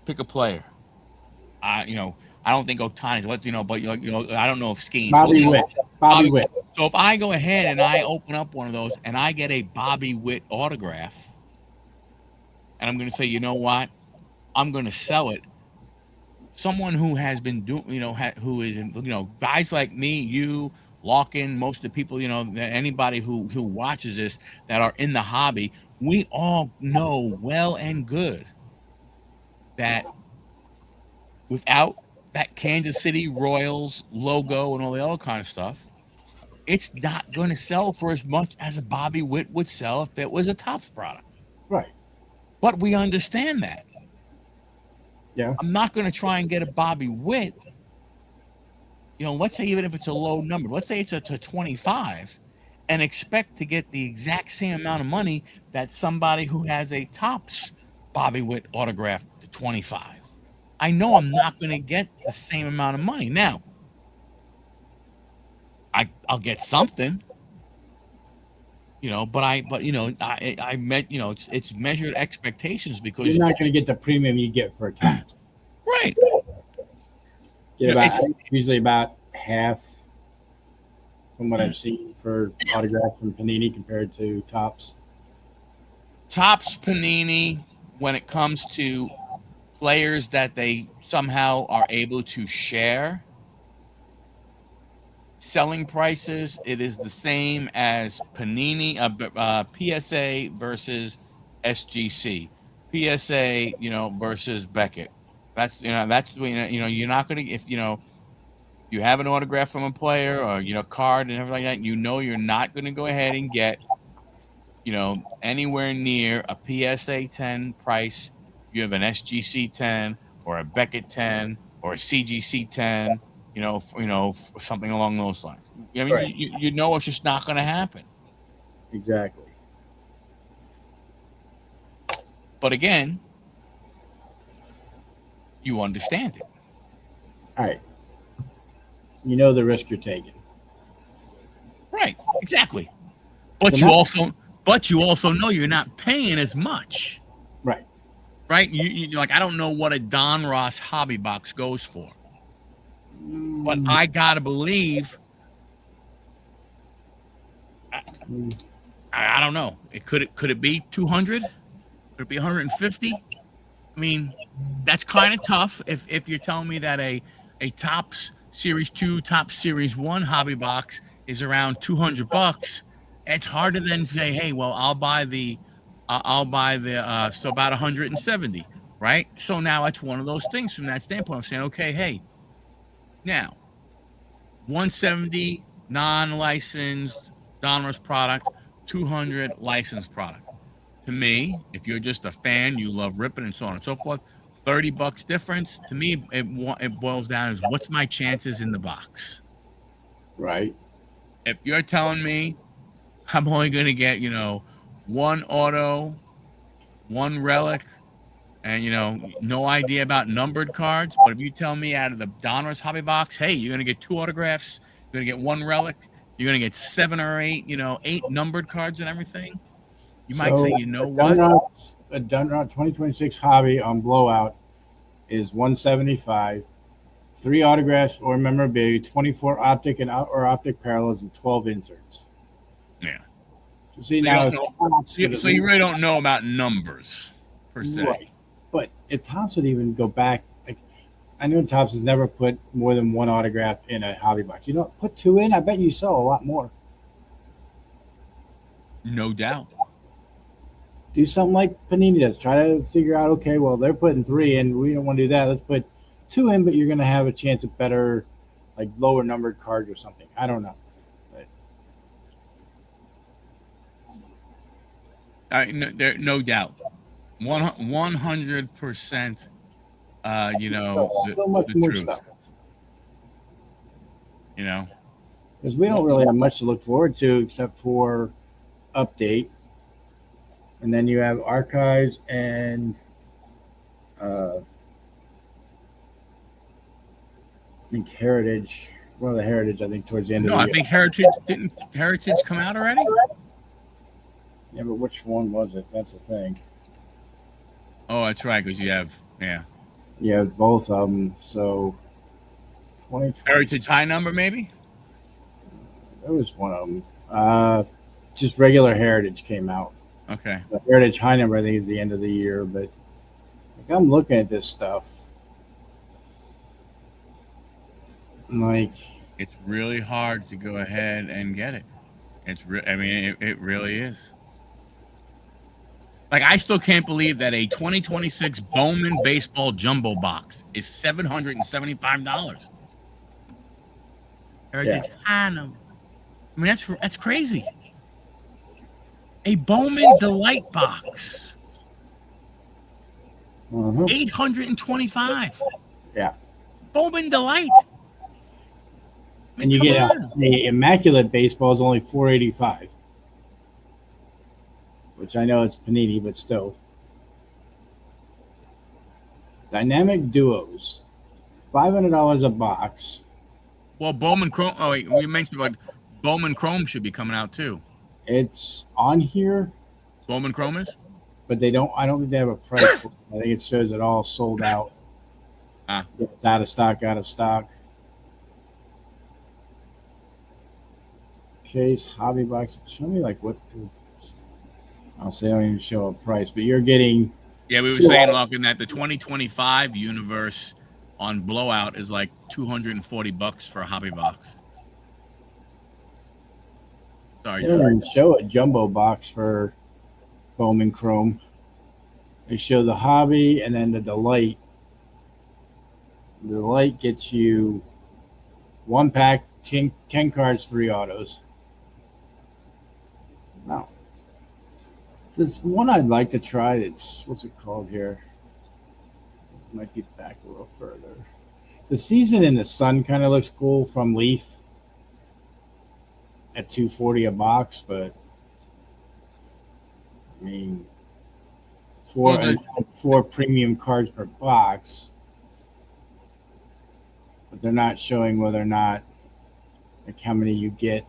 pick a player, I don't think Otani's but I don't know if Skeens. Bobby Witt. Bobby Witt. So if I go ahead and I open up one of those and I get a Bobby Witt autograph, and I'm going to say, you know what? I'm going to sell it. Someone who has been doing, who is, guys like me, you, Lockin, most of the people, anybody who watches this that are in the hobby, we all know well and good that without that Kansas City Royals logo and all the other kind of stuff, it's not going to sell for as much as a Bobby Witt would sell if it was a Topps product. Right. But we understand that. Yeah. I'm not going to try and get a Bobby Witt. Let's say even if it's a low number, let's say it's a 25, and expect to get the exact same amount of money that somebody who has a Topps Bobby Witt autograph to 25. I know I'm not going to get the same amount of money. Now, I'll get something, but I meant, it's measured expectations because you're not going to get the premium you get for a Topps. Right. Get usually about half from what I've seen for autograph from Panini compared to Topps. Topps, Panini, when it comes to players that they somehow are able to share selling prices, it is the same as Panini, PSA versus SGC, PSA, versus Beckett. That's you're not going to, if you have an autograph from a player or card and everything like that, you're not going to go ahead and get anywhere near a PSA 10 price. You have an SGC 10 or a Beckett 10 or a CGC 10, something along those lines. I mean, right. It's just not going to happen. Exactly. But again, you understand it. All right. You know the risk you're taking. Right. Exactly. But you also know you're not paying as much. Right. Right. You like, I don't know what a Don Ross hobby box goes for, but I gotta believe. I don't know. Could it be 200? Could it be 150? I mean, that's kind of tough. If you're telling me that a Topps Series 2, Topps Series 1 hobby box is around $200, it's hard to then say, hey, well, I'll buy the so about 170, right? So now it's one of those things from that standpoint. I'm saying, okay, hey, now 170 non-licensed Donruss product, 200 licensed product. To me, if you're just a fan, you love ripping and so on and so forth, $30 difference. To me, it boils down as what's my chances in the box. Right. If you're telling me I'm only going to get, one auto, one relic, and, no idea about numbered cards. But if you tell me out of the Donruss hobby box, hey, you're going to get 2 autographs, you're going to get 1 relic, you're going to get 7 or 8, 8 numbered cards and everything, you might say, what? A Donruss 2026 hobby on blowout is $175, 3 autographs or memorabilia, 24 optic and or optic parallels, and 12 inserts. Yeah. So see now, so you really don't know about numbers per se. Right. But if Topps would even go back, like I know Topps has never put more than 1 autograph in a hobby box. Put 2 in. I bet you sell a lot more. No doubt. Do something like Panini does. Try to figure out, okay, well, they're putting 3 in. We don't want to do that. Let's put 2 in, but you're going to have a chance at better, like lower numbered cards or something. I don't know. No doubt. 100%. So much more truth. stuff. Because we don't really have much to look forward to except for update. And then you have archives and I think Heritage. One of the Heritage, I think, towards the end of the year. I think didn't Heritage come out already? Yeah, but which one was it? That's the thing. Oh, that's right, because you have, Yeah, both of them. So, 2020. Heritage high number, maybe? There was one of them. Just regular Heritage came out. Okay. The Heritage High number, I think, is the end of the year. But like, I'm looking at this stuff. Like, It's really hard to go ahead and get it. I mean, it really is. Like, I still can't believe that a 2026 Bowman baseball jumbo box is $775. Heritage Hanum. I mean, that's crazy. A Bowman Delight box, uh-huh. 825. Yeah. Bowman Delight. And you get the Immaculate Baseball is only $485, which I know it's Panini, but still. Dynamic Duos, $500 a box. Well, Bowman Chrome. Oh, wait, we mentioned about Bowman Chrome should be coming out too. It's on here, Bowman Chrome is? but they don't. I don't think they have a price. For it. I think it shows it all sold out. It's out of stock. Out of stock. Case hobby box. Show me like what. I'll say I don't even show a price, but you're getting. Yeah, we were saying, Locking, that the 2025 universe on Blowout is like $240 for a hobby box. Sorry, They don't even show a jumbo box for Bowman Chrome. They show the hobby and then the Delight. The Delight gets you 1 pack, 10 cards, 3 autos. Now, there's one I'd like to try. It's what's it called here? Might be back a little further. The Season in the Sun kind of looks cool from Leaf at $240 a box, but I mean, four premium cards per box, but they're not showing whether or not like how many you get.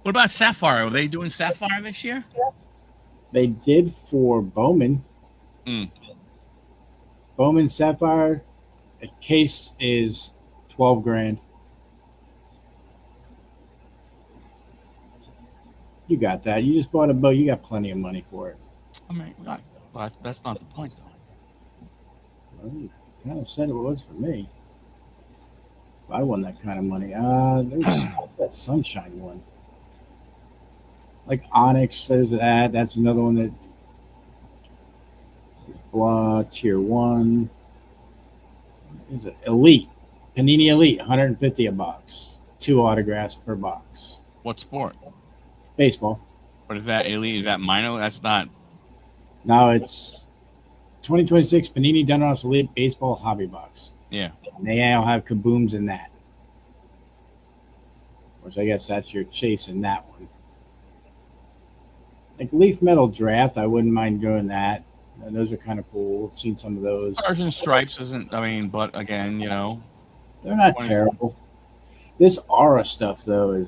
What about Sapphire? Are they doing Sapphire this year? They did for Bowman. Bowman Sapphire, a case is $12,000. You got that. You just bought a boat. You got plenty of money for it. I mean, that's not the point, though. Well, you kind of said it was for me. If I won that kind of money. There's that Sunshine one. Like Onyx, there's that. That's another one that blah, tier 1. Is it Elite? Panini Elite, $150 a box. 2 autographs per box. What sport? Baseball. What is that? Elite? Is that minor? That's not. Now it's 2026 Panini Dunross Elite Baseball Hobby Box. Yeah. And they all have kabooms in that. Which I guess that's your chase in that one. Like Leaf Metal Draft, I wouldn't mind doing that. Those are kind of cool. I've seen some of those. Stars and Stripes isn't, I mean, but again, you know. They're not terrible. This Aura stuff, though,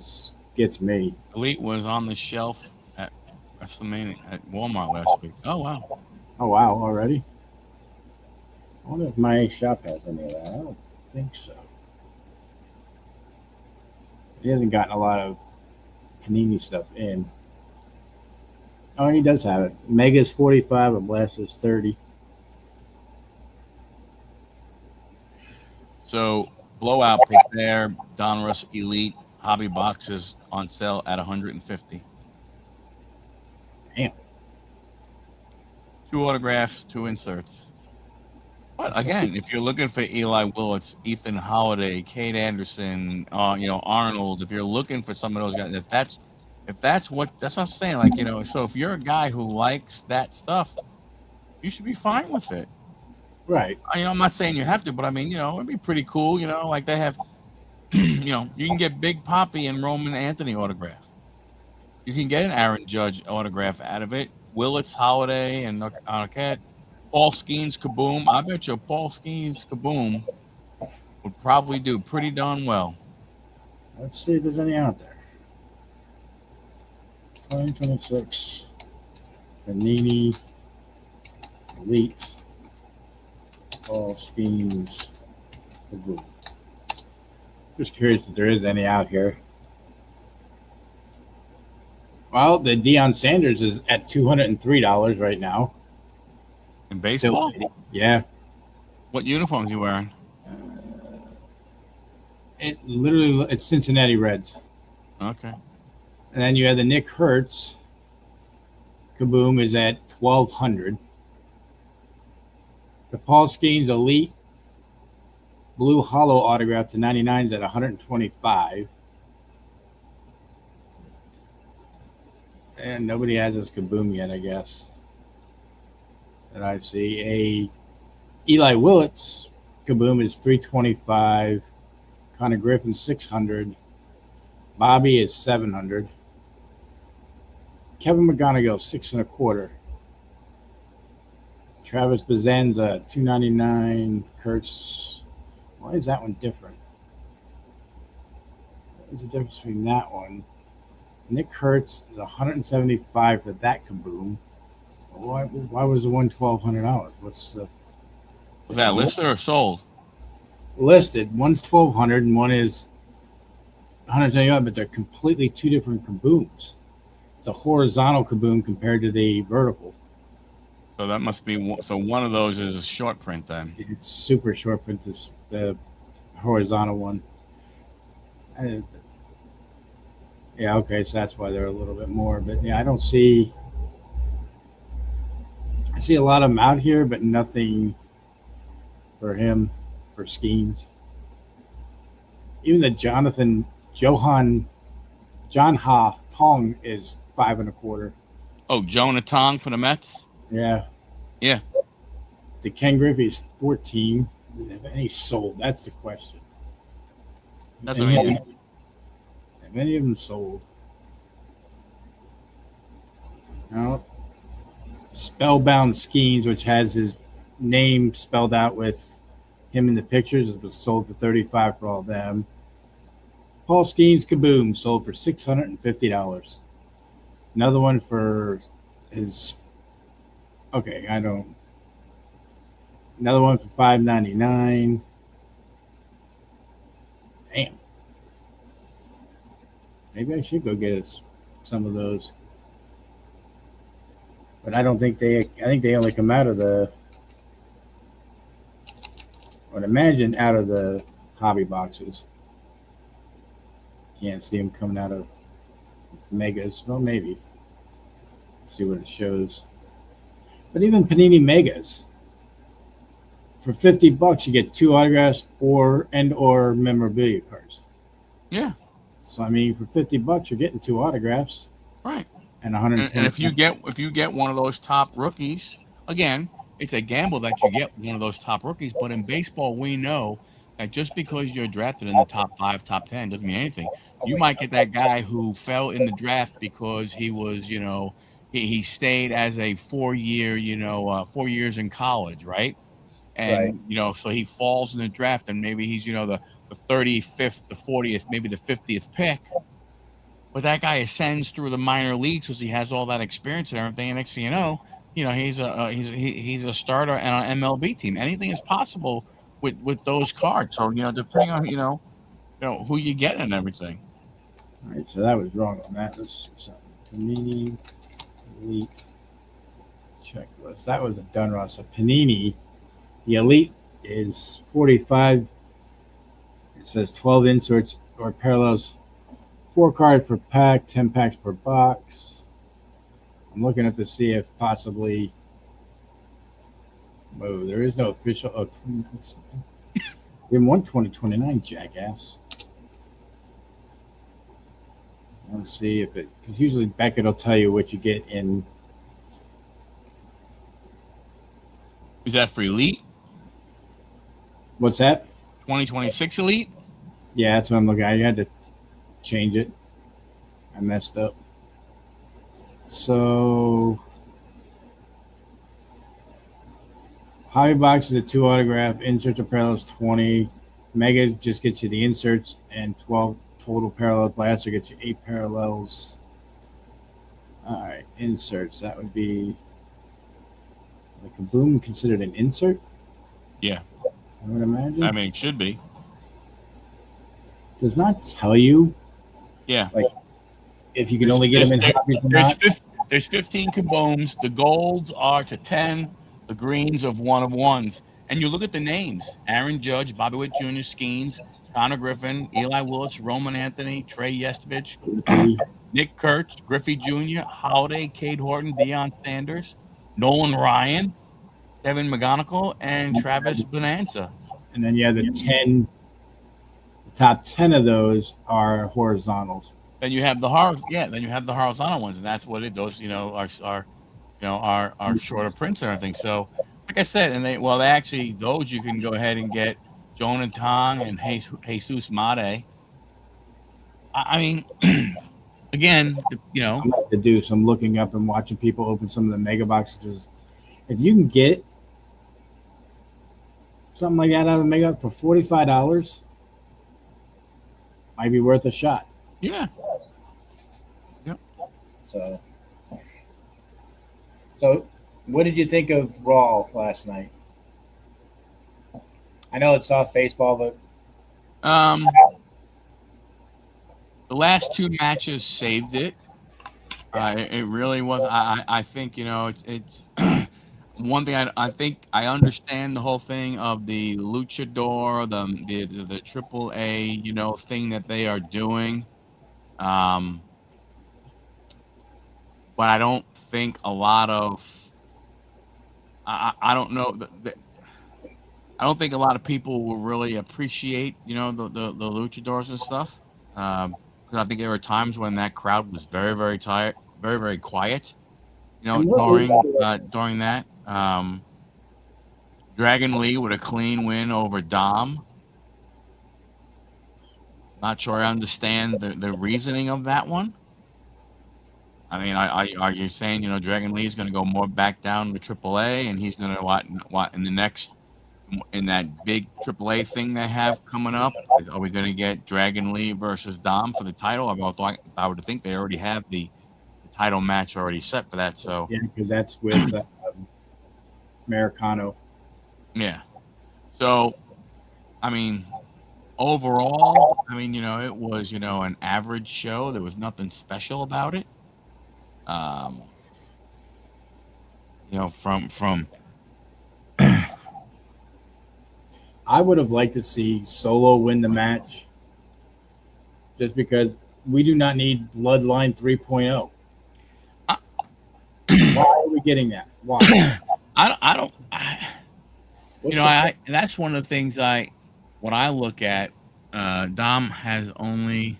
gets me. Elite was on the shelf at WrestleMania at Walmart last week. Oh, wow. Oh, wow, already? I wonder if my shop has any of that. I don't think so. He hasn't gotten a lot of Panini stuff in. Oh, he does have it. Mega's 45, a Blast is 30. So, Blowout pick there, Donruss Elite hobby boxes on sale at $150. Damn. 2 autographs, 2 inserts. But again, if you're looking for Eli Willits, Ethan Holiday, Kate Anderson, Arnold, if you're looking for some of those guys, that's what I'm saying. Like, so if you're a guy who likes that stuff, you should be fine with it. Right. I'm not saying you have to, but I mean, it'd be pretty cool. Like they have, you can get Big Papi and Roman Anthony autograph. You can get an Aaron Judge autograph out of it. Willits, Holiday, and Arquette. Paul Skeens Kaboom. I bet you Paul Skeens Kaboom would probably do pretty darn well. Let's see if there's any out there. 2026 Panini Elite Paul Skeens Kaboom. Just curious if there is any out here. Well, the Deion Sanders is at $203 right now. In baseball? Still, yeah. What uniforms you wearing? It's Cincinnati Reds. Okay. And then you have the Nick Hertz. Kaboom is at $1,200. The Paul Skeens Elite Blue Hollow autograph to 99 is at $125. And nobody has this Kaboom yet, I guess. And I see a Eli Willits Kaboom is $325. Connor Griffin $600. Bobby is $700. Kevin McGonigal $625. Travis Bazanza $299. Kurtz. Why is that one different? What is the difference between that one? Nick Kurtz is $175 for that Kaboom. Why was the one $1,200? What's the? Was that listed or sold? Listed. One's $1,200 and one is $175, but they're completely two different Kabooms. It's a horizontal Kaboom compared to the vertical. So that must be so. One of those is a short print then. It's super short print. This the horizontal one. Yeah, okay, so that's why they're a little bit more. But yeah, I see a lot of them out here, but nothing for him for Skeens. Even the John Ha Tong is $525. Oh, Jonah Tong for the Mets. Yeah. Yeah. The Ken Griffey is $14. Have any sold? That's the question. That's what I mean. Have any of them sold? No. Spellbound Skeens, which has his name spelled out with him in the pictures, it was sold for $35 for all of them. Paul Skeens Kaboom sold for $650. Another one for his. Okay, I don't. Another one for $5.99. Damn. Maybe I should go get some of those. But I don't think I think they only come out of the. I would imagine out of the hobby boxes. Can't see them coming out of Megas. Well, maybe. Let's see what it shows. But even Panini Megas, for $50, you get 2 autographs or memorabilia cards. Yeah. So I mean, for $50, you're getting 2 autographs. Right. And 120. And if you get one of those top rookies, again, it's a gamble that you get one of those top rookies. But in baseball, we know that just because you're drafted in the top 5, top 10 doesn't mean anything. You might get that guy who fell in the draft because he was, he stayed as a 4-year, 4 years in college, right? And so he falls in the draft, and maybe he's, the 35th, the 40th, maybe the 50th pick. But that guy ascends through the minor leagues because he has all that experience and everything. And next thing you know, he's a starter on an MLB team. Anything is possible with those cards. So depending on who you get and everything. All right, so that was wrong on that. Let's see something. Panini Elite checklist. That was a Dunross. So Panini, the Elite is $45. It says 12 inserts or parallels. 4 cards per pack, 10 packs per box. I'm looking up to see if possibly. Whoa, there is no official. Oh, we want 2029, jackass. I want to see if it. Because usually Beckett will tell you what you get in. Is that for Elite? What's that? 2026 Elite? Yeah, that's what I'm looking at. I had to change it. I messed up. So hobby box is a 2 autograph, inserts or parallels 20. Megas just gets you the inserts, and 12 total parallel. Blaster gets you 8 parallels. All right, inserts. That would be the Kaboom considered an insert? Yeah. I would imagine. I mean, it should be. Does not tell you. Yeah. Like, if you can only get them in hobbies or not. There's 15 kaboom. The golds are to 10. The greens of 1 of 1s. And you look at the names: Aaron Judge, Bobby Witt Jr., Skeens, Connor Griffin, Eli Willis, Roman Anthony, Trey Yestovich, Nick Kurtz, Griffey Jr., Holiday, Cade Horton, Deion Sanders, Nolan Ryan, Kevin McGonigal, and Travis Bonanza. And then you have the top 10 of those are horizontals. Then you have the horizontal ones, and that's what those are shorter prints and everything. So, like I said, and they actually, those you can go ahead and get Jonah Tong and Jesus Mate. I mean, again, I'm about to do some looking up and watching people open some of the mega boxes. If you can get something like that out of the mega for $45, might be worth a shot. Yeah. Yep. So, what did you think of Raw last night? I know it's soft baseball, but the last 2 matches saved it. It really was. I think it's one thing. I think I understand the whole thing of the luchador, the triple A thing that they are doing. But I don't think a lot of I don't know I don't think a lot of people will really appreciate the luchadors and stuff, because I think there were times when that crowd was very, very tired, very, very quiet, during that. Dragon Lee with a clean win over Dom. Not sure I understand the reasoning of that one. I mean, are you saying Dragon Lee is going to go more back down to AAA, and he's going to what in that big AAA thing they have coming up? Are we going to get Dragon Lee versus Dom for the title? I would think they already have the title match already set for that. So yeah, because that's with Americano. Yeah. So, I mean, overall, it was an average show. There was nothing special about it. From I would have liked to see Solo win the match, just because we do not need Bloodline 3.0. Why are we getting that? Why? I don't. That's one of the things when I look at. Dom has only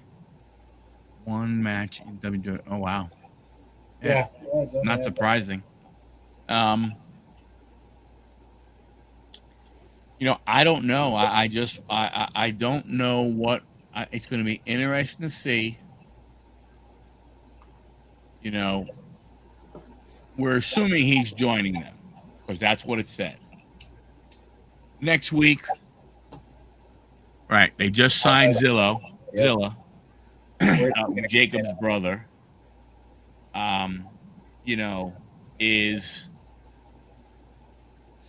1 match in WWE. Oh wow. Yeah. Not surprising. I don't know. I don't know what it's going to be interesting to see. We're assuming he's joining them because that's what it said. Next week, right? They just signed Zilla, Jacob's brother. Is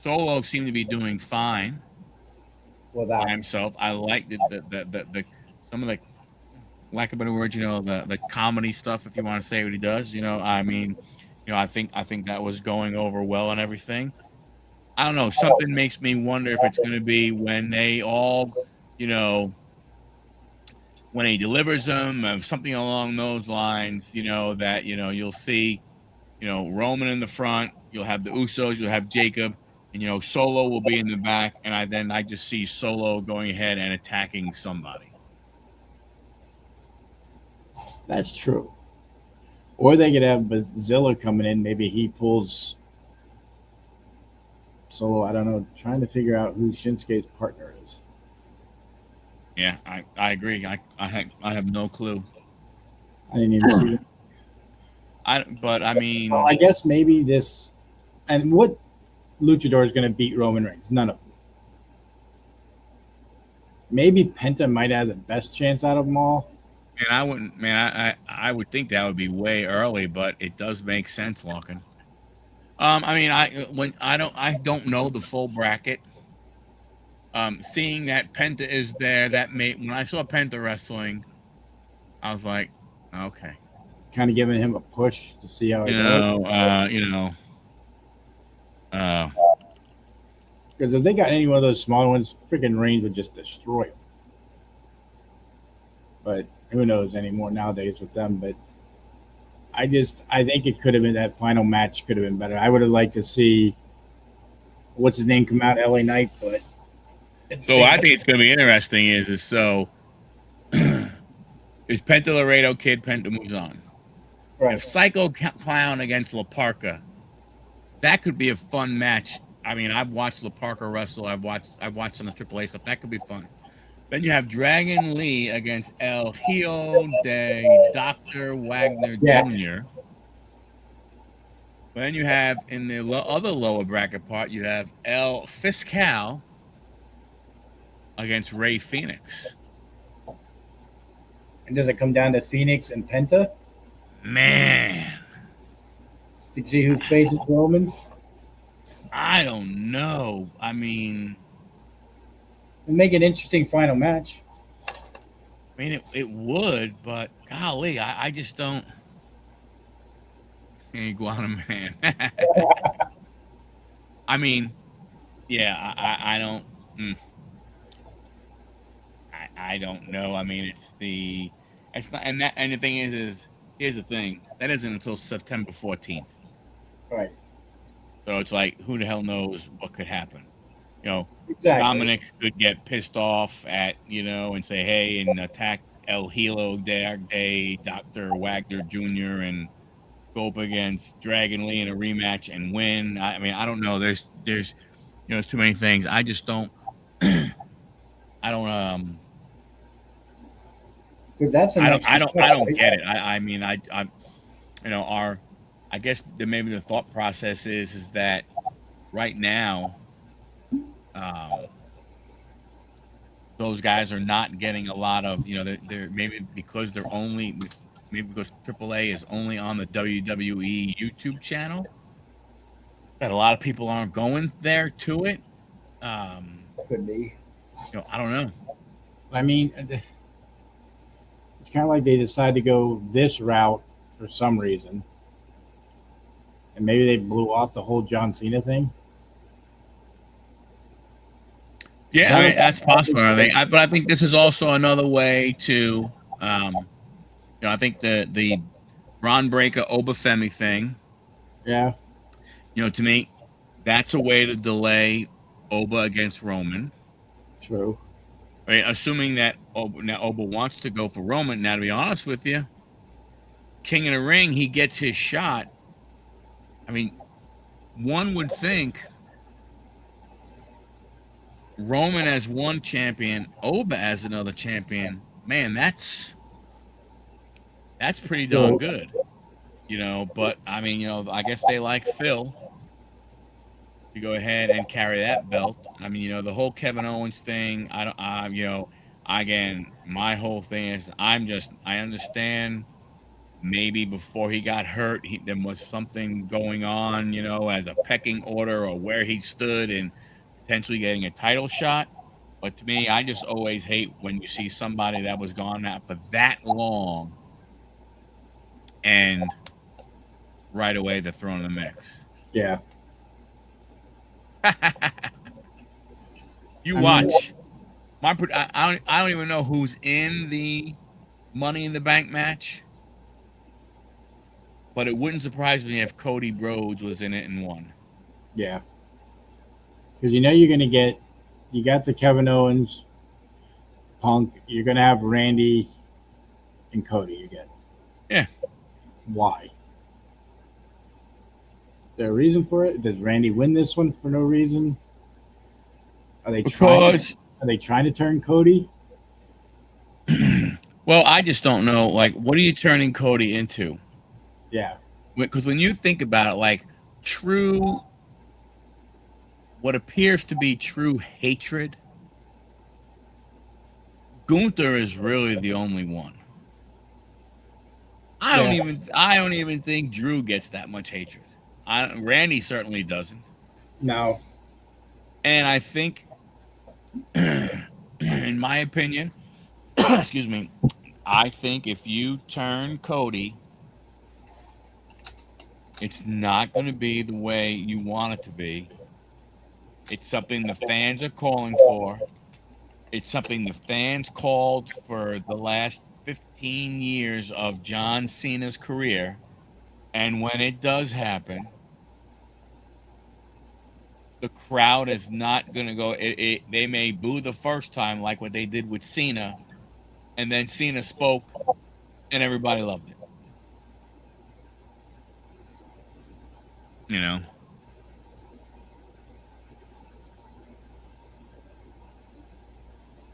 Solo seemed to be doing fine by himself. I like the some of the, lack of better words, the comedy stuff, if you want to say what he does. I think that was going over well and everything. I don't know. Something makes me wonder if it's going to be when they all, when he delivers them, something along those lines. That you'll see, Roman in the front. You'll have the Usos. You'll have Jacob, and Solo will be in the back. And I just see Solo going ahead and attacking somebody. That's true. Or they could have Zilla coming in. Maybe he pulls Solo. I don't know. Trying to figure out who Shinsuke's partner is. Yeah, I agree. I have no clue. I didn't even see it. Well, I guess maybe this. And what luchador is going to beat Roman Reigns? None of them. Maybe Penta might have the best chance out of them all. I would think that would be way early, but it does make sense, Larkin. I don't know the full bracket. Seeing that Penta is there, when I saw Penta wrestling, I was like, okay. kind of giving him a push to see how it You goes. know, you know, uh, Because if they got any one of those smaller ones, freaking Reigns would just destroy them. But who knows anymore nowadays with them? But I think it could have been that final match could have been better. I would have liked to see what's his name come out LA Knight, but so I think it's going to be interesting. Is so is Penta Laredo Kid Penta moves on? Right. If Psycho Clown against La Parka, that could be a fun match. I mean, I've watched La Parka wrestle. I've watched some of the AAA stuff. That could be fun. Then you have Dragon Lee against El Hijo de Dr. Wagner Yeah. Jr. Then you have in the other lower bracket part, you have El Fiscal against Ray Phoenix. And does it come down to Phoenix and Penta? Man, Did you see who faces Roman? I don't know. I mean, It'd make an interesting final match. it would, but golly, I just don't. Iguana Man. I mean, yeah, I don't. I don't know. I mean, it's not, and the thing is here's the thing, that isn't until September 14th. Right. So it's like, who the hell knows what could happen? You know, Exactly. Dominic could get pissed off at, and say, hey, and attack El Hilo de Dr. Wagner Jr. and go up against Dragon Lee in a rematch and win. I mean, I don't know. There's there's too many things. I just don't. I don't. Because that's I don't get it. I mean, I I guess maybe the thought process is that right now, those guys are not getting a lot of, they're maybe because because AAA is only on the WWE YouTube channel, that a lot of people aren't going there to it. Could be. I don't know. I mean, it's kind of like they decided to go this route for some reason, and maybe they blew off the whole John Cena thing. Yeah, I mean, that's possible. But I think this is also another way to, I think the Braun Breaker Obafemi thing. Yeah. To me, that's a way to delay Oba against Roman. True. Right? Assuming that Oba wants to go for Roman. Now, to be honest with you, King of the Ring, he gets his shot. I mean, one would think Roman as one champion, Oba as another champion. Man, that's pretty darn good. But I mean, I guess they like Phil to go ahead and carry that belt. I mean, the whole Kevin Owens thing, again, my whole thing is I understand maybe before he got hurt, there was something going on, as a pecking order or where he stood and potentially getting a title shot. But to me, I just always hate when you see somebody that was gone out for that long and right away they're thrown in the mix. Yeah. You watch. I don't even know who's in the Money in the Bank match, but it wouldn't surprise me if Cody Rhodes was in it and won. Yeah. Because you're going to get, you got the Kevin Owens, Punk, you're going to have Randy and Cody again. Yeah. Why? Is there a reason for it? Does Randy win this one for no reason? Are they trying to turn Cody? Well, I just don't know. Like, what are you turning Cody into? Yeah. Because when you think about it, like what appears to be true hatred, Gunther is really the only one. I don't even think Drew gets that much hatred. Randy certainly doesn't. No. And I think, in my opinion, excuse me, I think if you turn Cody It's not going to be the way you want it to be. It's something the fans are calling for. It's something the fans called for the last 15 years of John Cena's career. And when it does happen, the crowd is not going to go. They may boo the first time, like what they did with Cena, and then Cena spoke, and everybody loved it. You know?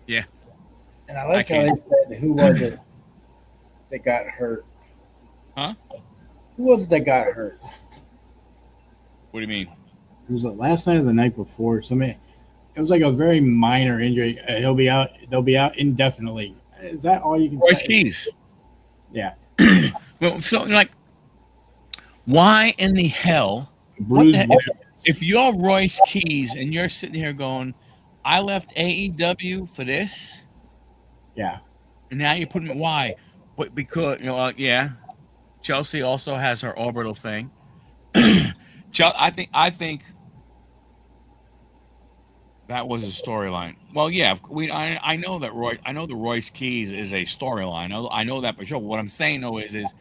Yeah. And I like how they said, who was it that got hurt? Huh? Who was it that got hurt? What do you mean? It was last night or the night before. Somebody. It was like a very minor injury. He'll be out. They'll be out indefinitely. Is that all you can Royce say? Keys. Yeah. Well, so like, why in the hell? Bruised. If you're Royce Keys and you're sitting here going, I left AEW for this, Yeah. and now you're putting me. Why? But because yeah, Chelsea also has her orbital thing. I think that was a storyline. Well, yeah, I know that I know the Royce Keys is a storyline. I know that for sure. What I'm saying though is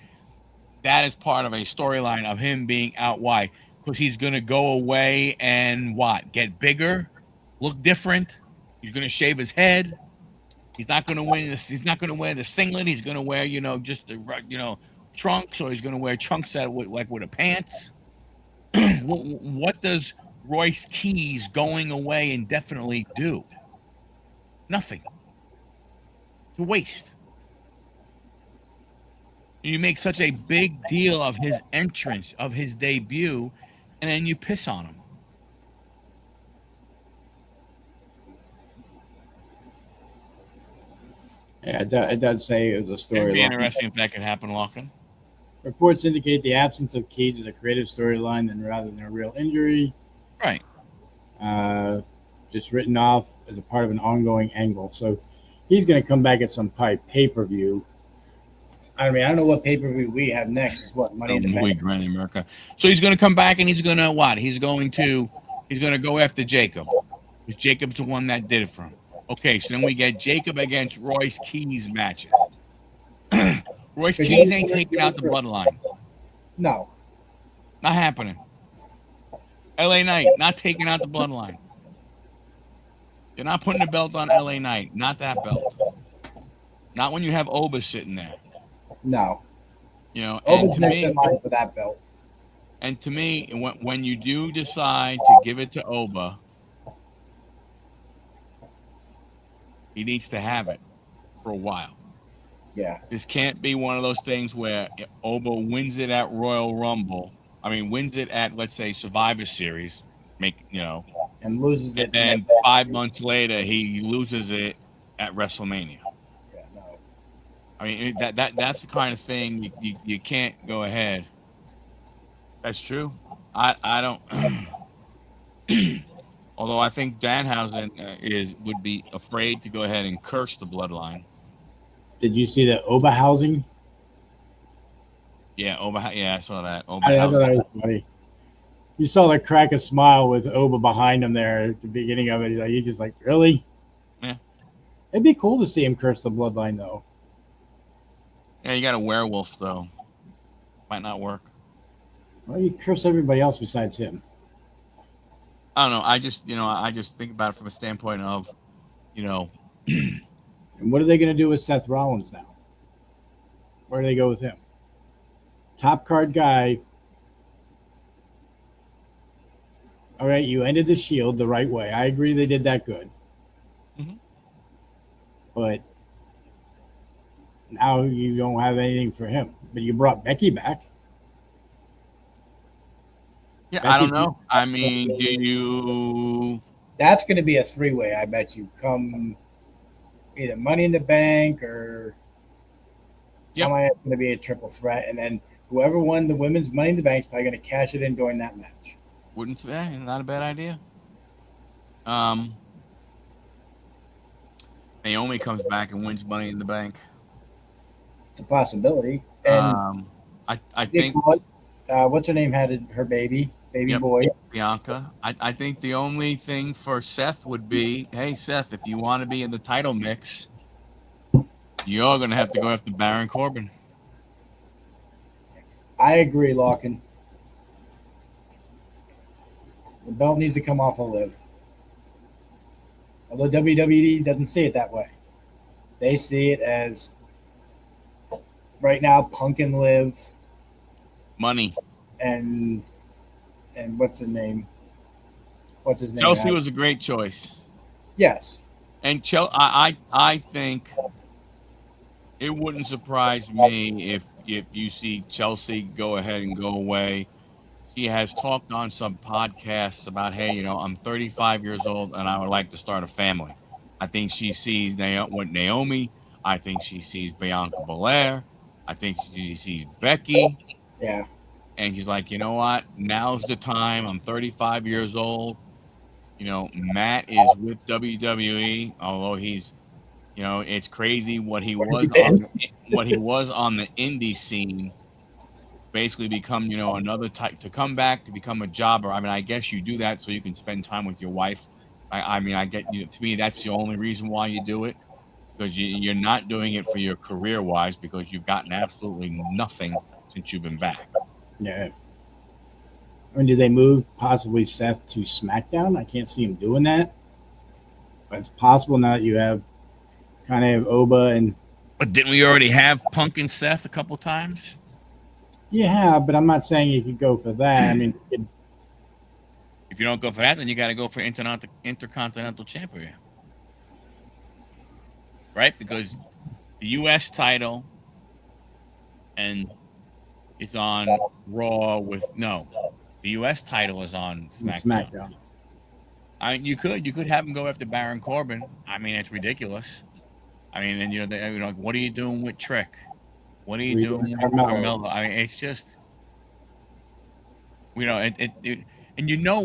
that is part of a storyline of him being out. Why? Because he's gonna go away and what? Get bigger, look different. He's gonna shave his head. He's not gonna wear this. He's not gonna wear the singlet. He's gonna wear just the trunks, or he's gonna wear trunks that with a pants. What does Royce Keys going away indefinitely do? Nothing. To waste. You make such a big deal of his entrance, of his debut, and then you piss on him. Yeah, it does say it was a story. It'd be interesting if that could happen, Lachlan. Reports indicate the absence of Keys is a creative storyline rather than a real injury. Right. Just written off as a part of an ongoing angle. So he's going to come back at some pay-per-view. I mean, I don't know what pay-per-view we have next. Is what Money in the Bank. Grand America. So he's going to come back and he's going to what? He's going to go after Jacob. Because Jacob's the one that did it for him. Okay, so then we get Jacob against Royce Keys matches. Royce Keys ain't taking out the bloodline. No. Not happening. LA Knight, not taking out the bloodline. You're not putting the belt on LA Knight. Not that belt. Not when you have Oba sitting there. No. And to next me, in line for that belt. And to me, when you do decide to give it to Oba, he needs to have it for a while. Yeah. This can't be one of those things where Oba wins it at Royal Rumble. Wins it at, let's say, Survivor Series. And loses it. And then 5 months later, he loses it at WrestleMania. Yeah, no. That's the kind of thing you can't go ahead. That's true. I don't. Although I think Danhausen would be afraid to go ahead and curse the bloodline. Did you see the Oba housing? Yeah, I saw that. I thought that was funny. You saw the crack a smile with Oba behind him there at the beginning of it. He's just like, really? Yeah. It'd be cool to see him curse the bloodline, though. Yeah, you got a werewolf, though. Might not work. Well, you curse everybody else besides him. I don't know. I just think about it from a standpoint of, And what are they going to do with Seth Rollins now? Where do they go with him? Top card guy. All right, you ended the Shield the right way. I agree they did that good. Mm-hmm. But now you don't have anything for him. But you brought Becky back. Yeah, I don't know. Do you... That's going to be a three-way, I bet you. Come either Money in the Bank or somebody that's going to be a triple threat. And then whoever won the women's Money in the Bank is probably going to cash it in during that match. Not a bad idea. Naomi comes back and wins Money in the Bank. It's a possibility. And I think what's her name had her baby Yep. boy. Bianca. I think the only thing for Seth would be, hey Seth, if you want to be in the title mix, you're gonna have to go after Baron Corbin. I agree, Larkin. The belt needs to come off of Liv. Although WWE doesn't see it that way. They see it as right now Punk and Liv Money. and what's his name? What's his name? Chelsea was a great choice. Yes. And I think it wouldn't surprise me if you see Chelsea go ahead and go away. She has talked on some podcasts about, hey, I'm 35 years old and I would like to start a family. I think she sees Naomi. I think she sees Bianca Belair. I think she sees Becky. Yeah. And she's like, you know what? Now's the time. I'm 35 years old. Matt is with WWE, although he's, it's crazy what he was on the indie scene. Basically become, another type to come back to become a jobber. I mean, I guess you do that so you can spend time with your wife. I mean, I get you. To me, that's the only reason why you do it, because you're not doing it for your career wise, because you've gotten absolutely nothing since you've been back. Yeah. I mean, do they move possibly Seth to SmackDown? I can't see him doing that. But it's possible now that you have kind of Oba and. But didn't we already have Punk and Seth a couple times? Yeah, but I'm not saying you could go for that. I mean, if you don't go for that, then you got to go for Intercontinental Champion, right? Because the U.S. title and it's on Raw the U.S. title is on SmackDown. I mean, you could have him go after Baron Corbin. I mean, it's ridiculous. I mean, and what are you doing with Trick? What are you doing with Carmelo? I mean, it's just, and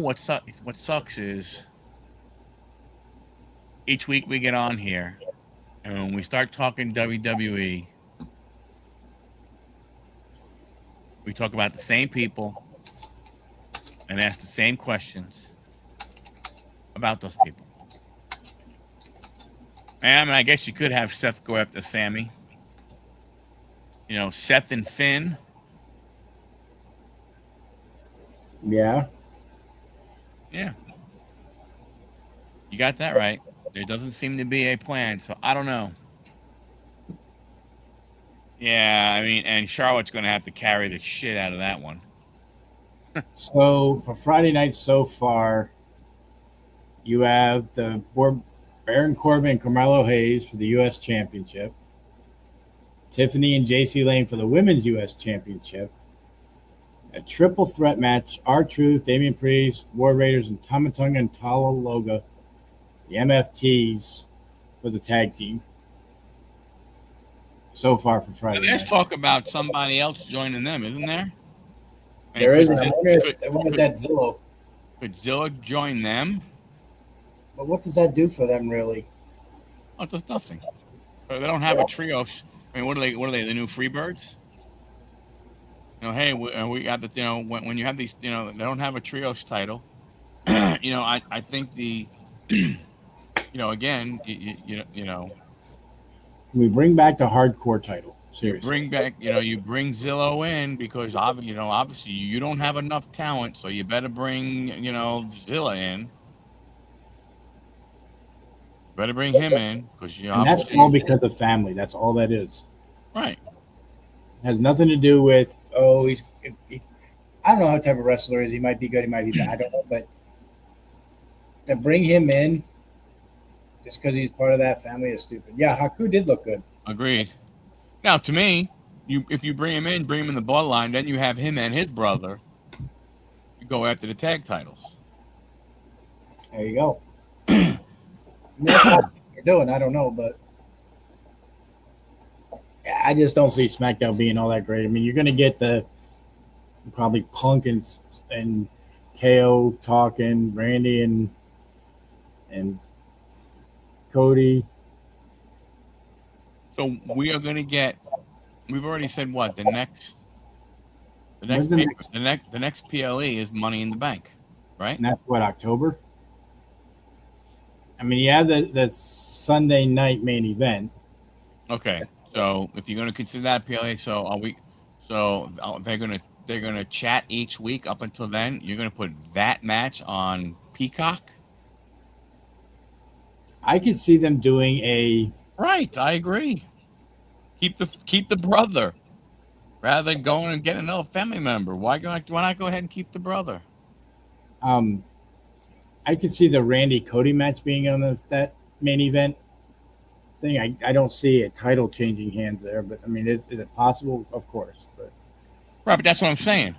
what sucks is each week we get on here and when we start talking WWE, we talk about the same people and ask the same questions about those people. And I mean, I guess you could have Seth go after Sammy. Seth and Finn. Yeah. Yeah. You got that right. There doesn't seem to be a plan, so I don't know. Yeah, I mean, and Charlotte's going to have to carry the shit out of that one. So for Friday night so far, you have the Baron Corbin and Carmelo Hayes for the U.S. Championship. Tiffany and JC Lane for the Women's U.S. Championship. A triple threat match, R-Truth, Damian Priest, War Raiders, and Tama Tonga and Tala Loga, the MFTs, for the tag team. So far for Friday night. Let's talk about somebody else joining them, isn't there? There is. I wonder that Zillow. Could Zilla join them? But what does that do for them, really? Oh, it does nothing. They don't have a trio. I mean, what are they? The new Freebirds? Hey, we got the. When you have these, they don't have a trios title. I think the. Again, Can we bring back the hardcore title? Seriously. Bring back, you bring Zillow in because obviously you don't have enough talent, so you better bring, Zilla in. Better bring him in because and that's all because of family. That's all that is. Right. It has nothing to do with I don't know what type of wrestler is. He might be good. He might be bad. I don't know. But to bring him in just because he's part of that family is stupid. Yeah, Haku did look good. Agreed. Now, to me, if you bring him in the bloodline, then you have him and his brother. You go after the tag titles. There you go. That's what they're doing. I don't know, but I just don't see SmackDown being all that great. I mean, you're going to get the probably Punk and KO talking, Randy and Cody. So we are going to get. We've already said what the The When's next the paper, next? the next PLE is Money in the Bank, right? And that's what, October. I mean, you have the Sunday night main event. Okay, so if you're going to consider that PLA, so are we? So they're gonna chat each week up until then. You're going to put that match on Peacock, I could see them doing a. right? I agree. Keep the brother rather than going and getting another family member. Why not go ahead and keep the brother? Um, I could see the Randy Cody match being on that main event thing. I don't see a title changing hands there, but I mean, is it possible? Of course, but Right, but that's what I'm saying.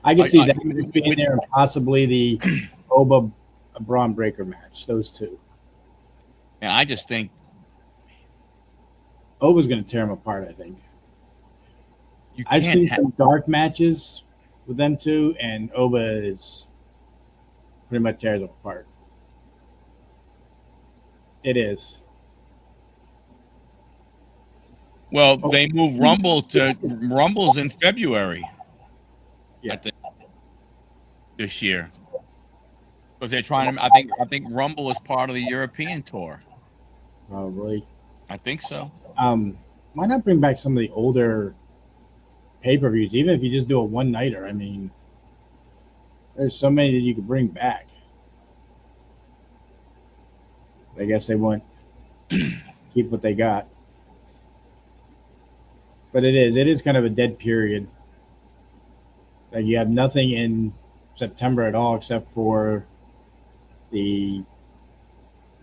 I can see I- that match being there and possibly the Oba Braun Breaker match. Those two. And I just think Oba's going to tear him apart. I think. you I've can't. seen some dark matches with them two, and Oba is pretty much tears them apart. It is. Well, they move Rumble's in February. Yeah. I think this year because they're trying to. I think Rumble is part of the European tour. Probably. I think so. Why not bring back some of the older pay-per-views, even if you just do a one-nighter? I mean, there's so many that you could bring back. I guess they want keep what they got, but it is kind of a dead period. Like you have nothing in September at all except for the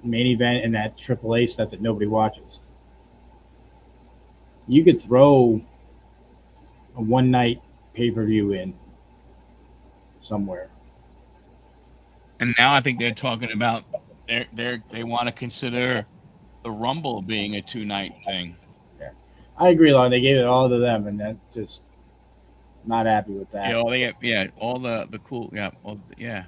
main event and that AAA stuff that nobody watches. You could throw a one night pay per view in somewhere. And now I think they're talking about they want to consider the Rumble being a 2-night thing. Yeah. I agree, Lon. They gave it all to them, and that just not happy with that. All the cool yeah.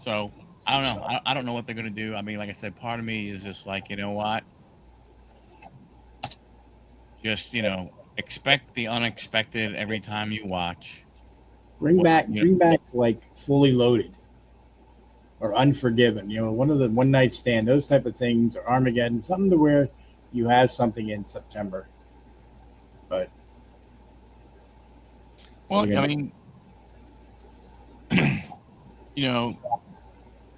So I don't know. I don't know what they're gonna do. I mean, like I said, part of me is just like, you know what? Just expect the unexpected every time you watch. Bring back like Fully Loaded or Unforgiven. One of the one night stand, those type of things, or Armageddon, something to where you have something in September. But well, I mean,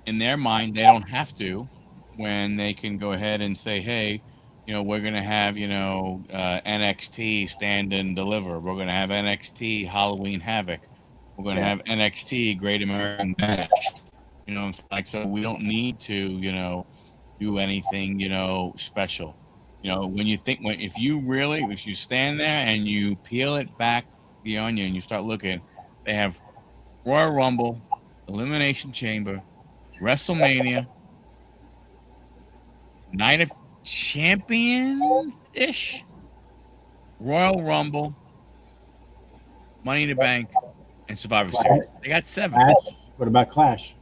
in their mind, they don't have to when they can go ahead and say, hey, we're going to have, NXT Stand and Deliver. We're going to have NXT Halloween Havoc. We're going to have NXT Great American Bash. It's like, so we don't need to, do anything, special. When you think, if you stand there and you peel it back, the onion, and you start looking, they have Royal Rumble, Elimination Chamber, WrestleMania, Night of Champions ish, Royal Rumble, Money in the Bank, and Survivor Series. They got 7. Clash? What about Clash?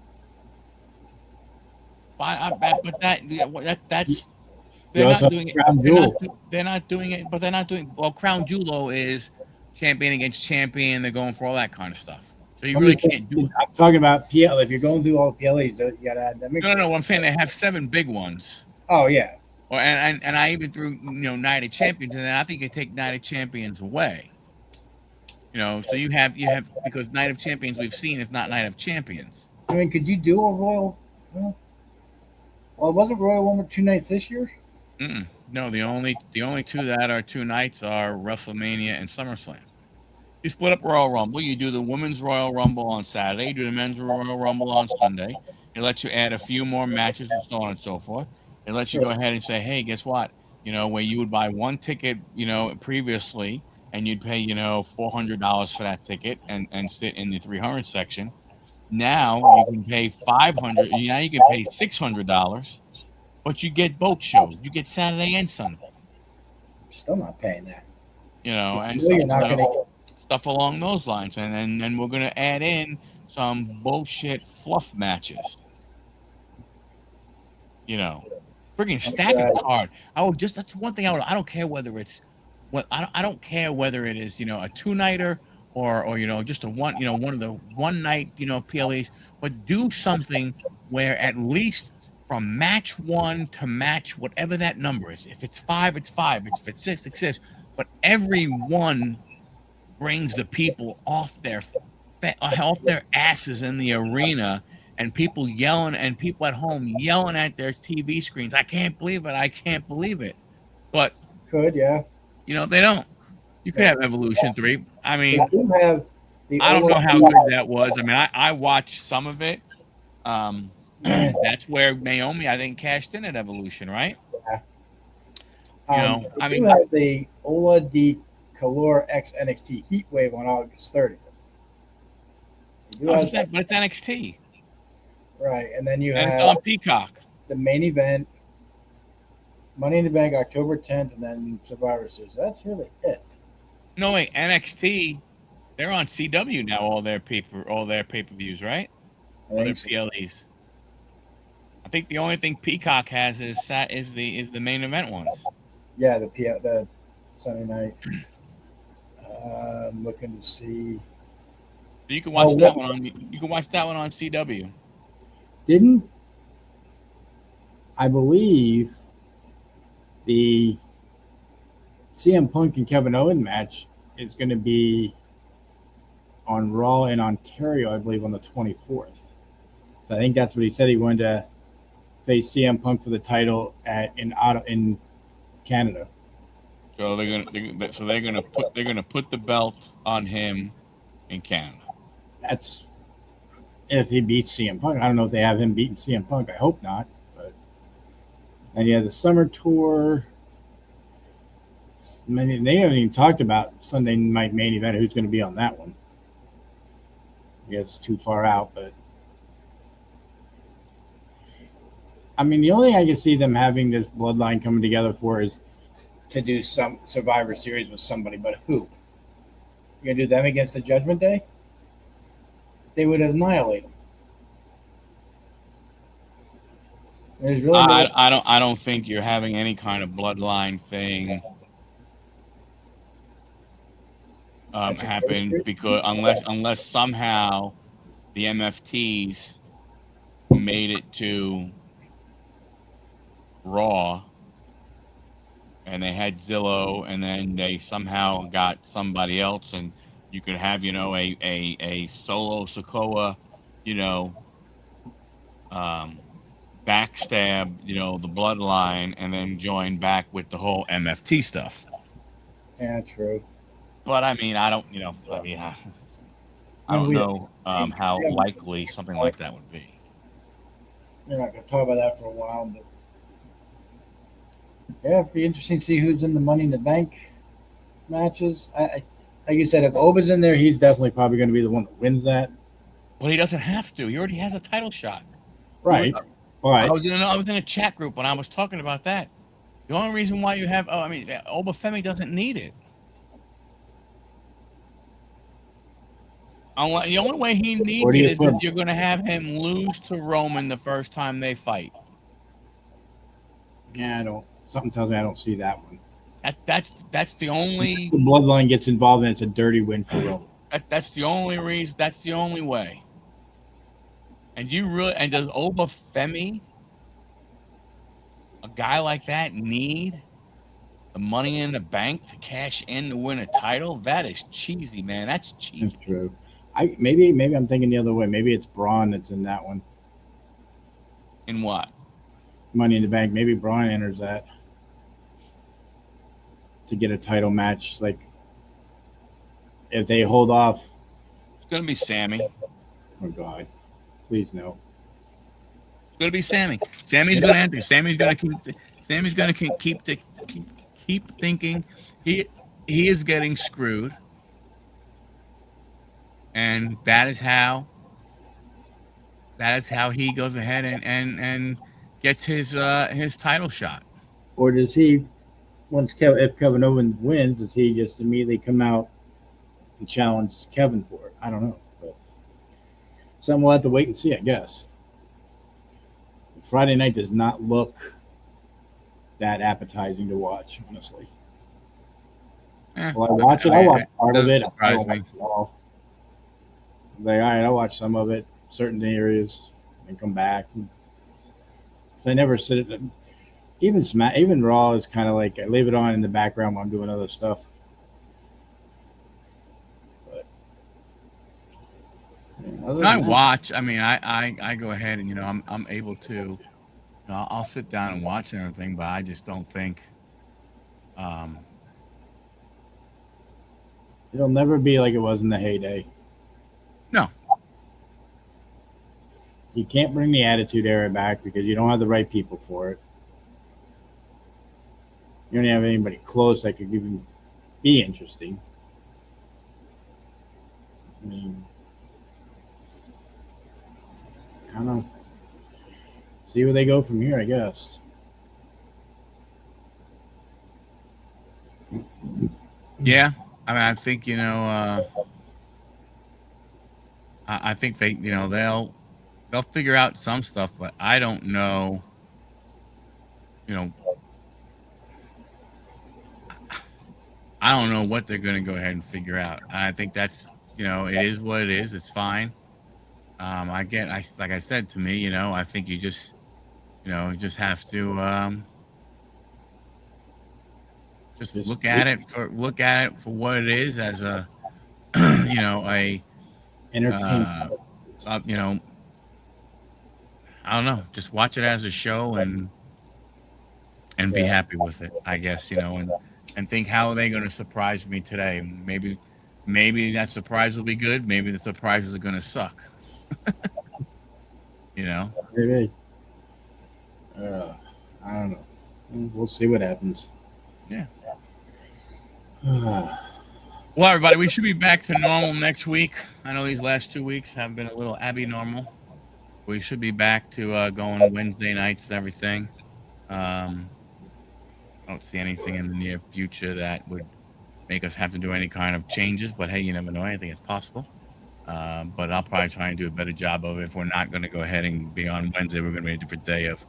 But that's You they're also not have doing it. Crown Jewel. They're not doing it. But they're not doing. Well, Crown Jewel is champion against champion. They're going for all that kind of stuff. So you really can't do it. I'm talking about PL. If you're going through all the PLAs, you gotta add them. No. I'm saying they have 7 big ones. Oh yeah. And I even threw Night of Champions, and then I think you take Night of Champions away. So you have because Night of Champions we've seen is not Night of Champions. I mean, could you do a Royal? Well, wasn't Royal Rumble 2 nights this year? No, the only 2 that are 2 nights are WrestleMania and SummerSlam. You split up Royal Rumble. You do the women's Royal Rumble on Saturday. You do the men's Royal Rumble on Sunday. It lets you add a few more matches and so on and so forth. It lets you go ahead and say, hey, guess what? Where you would buy one ticket, previously, and you'd pay, $400 for that ticket and sit in the 300 section. Now you can pay $500. Now you can pay $600, but you get both shows. You get Saturday and Sunday. Still not paying that. And stuff along those lines. And then we're gonna add in some bullshit fluff matches. Freaking stack a card. That's one thing I don't care whether it's I don't care whether it is, a 2-nighter or just a one one of the one night PLEs, but do something where at least from match one to match whatever that number is. If it's five, it's five. If it's six, it's six. But every one brings the people off their asses in the arena, and people yelling, and people at home yelling at their TV screens. I can't believe it. I can't believe it. But Yeah. they don't. You could have Evolution 3. I They mean, do have the I don't know how OLED. good that was. I mean, I watched some of it. That's where Naomi, I think, cashed in at Evolution, right? They I do mean, have the OLED Color X NXT Heatwave on August 30th. They do have but it's NXT, right, and then you and it's have on Peacock. the main event, Money in the Bank, October 10th, and then Survivor Series. That's really it. No, wait, NXT, they're on CW now. All their pay-per-views, right? I All their think so. PLEs. I think the only thing Peacock has is the main event ones. Yeah, the Sunday night. I'm looking to see. You can watch that one on. You can watch that one on CW. Didn't I believe the CM Punk and Kevin Owens match is going to be on Raw in Ontario, I believe, on the 24th. So I think that's what he said. He wanted to face CM Punk for the title in Canada. So they're gonna put the belt on him in Canada. That's if he beats CM Punk. I don't know if they have him beating CM Punk. I hope not. But and yeah, the summer tour. I mean, they haven't even talked about Sunday night main event. Who's going to be on that one? I guess it's too far out, but I mean, the only thing I can see them having this bloodline coming together for is to do some Survivor Series with somebody, but who? You're gonna do them against the Judgment Day? They would annihilate them. There's really I don't think you're having any kind of bloodline thing happen, because unless somehow the MFTs made it to Raw and they had Zillow, and then they somehow got somebody else, and you could have a solo Sokoa, backstab the bloodline, and then join back with the whole MFT stuff. Yeah, true. But I mean, I don't know how likely something like that would be. We're not going to talk about that for a while, but yeah, it'd be interesting to see who's in the Money in the Bank matches. I like you said, if Oba's in there, he's definitely probably going to be the one that wins that. Well, he doesn't have to. He already has a title shot. Right. All right. I was in a chat group when I was talking about that. The only reason why you have Obafemi doesn't need it. The only way he needs it is if you're going to have him lose to Roman the first time they fight. Yeah, I don't. Something tells me I don't see that one. That's the only. The bloodline gets involved, and it's a dirty win for Roman. That's the only reason. That's the only way. And does Obafemi, a guy like that, need the Money in the Bank to cash in to win a title? That is cheesy, man. That's cheesy. That's true. Maybe I'm thinking the other way. Maybe it's Braun that's in that one. In what? Money in the Bank. Maybe Braun enters that to get a title match. Like if they hold off. It's gonna be Sammy. Oh God, please no. It's gonna be Sammy. Sammy's gonna enter. Sammy's gonna keep thinking he is getting screwed. And that is how he goes ahead and gets his title shot. Or does he, if Kevin Owens wins, does he just immediately come out and challenge Kevin for it? I don't know. But something we'll have to wait and see, I guess. Friday night does not look that appetizing to watch, honestly. Well, I watch it. I watch part of doesn't it. I surprise don't me. watch it all. Like, all right, I watch some of it, certain areas, and come back. So I never sit. Even Raw is kind of like I leave it on in the background while I'm doing other stuff. But other When I than that, watch, I mean, I go ahead and I'm able to, I'll sit down and watch and everything, but I just don't think, um, it'll never be like it was in the heyday. no, You can't bring the Attitude Era back because you don't have the right people for it. You don't have anybody close that could even be interesting. I mean, I don't know. See where they go from here, I guess. yeah. I mean, I think I think they, they'll figure out some stuff, but I don't know, you know, I don't know what they're going to go ahead and figure out. And I think that's, it is what it is. It's fine. Like I said, to me, I think you just, you just have to, just look at it for what it is as a, a, Entertainment. you know, I don't know, just watch it as a show and be Yeah. happy with it, I guess, and think how are they going to surprise me today? Maybe that surprise will be good. Maybe the surprises are going to suck. Maybe. I don't know. We'll see what happens. Yeah. Well, everybody, we should be back to normal next week. I know these last 2 weeks have been a little abnormal. We should be back to going Wednesday nights and everything. I don't see anything in the near future that would make us have to do any kind of changes. But hey, you never know. Anything is possible. But I'll probably try and do a better job of it. If we're not going to go ahead and be on Wednesday, we're going to be a different day of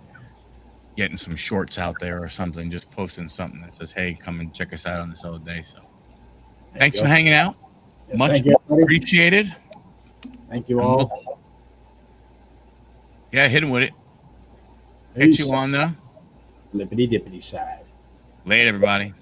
getting some shorts out there or something, just posting something that says, hey, come and check us out on this other day. So thanks for hanging out. Yes, Much thank you, everybody. appreciated. Thank you all. Yeah, hit him with it. Peace. Catch you on the Flippity dippity side. later, everybody.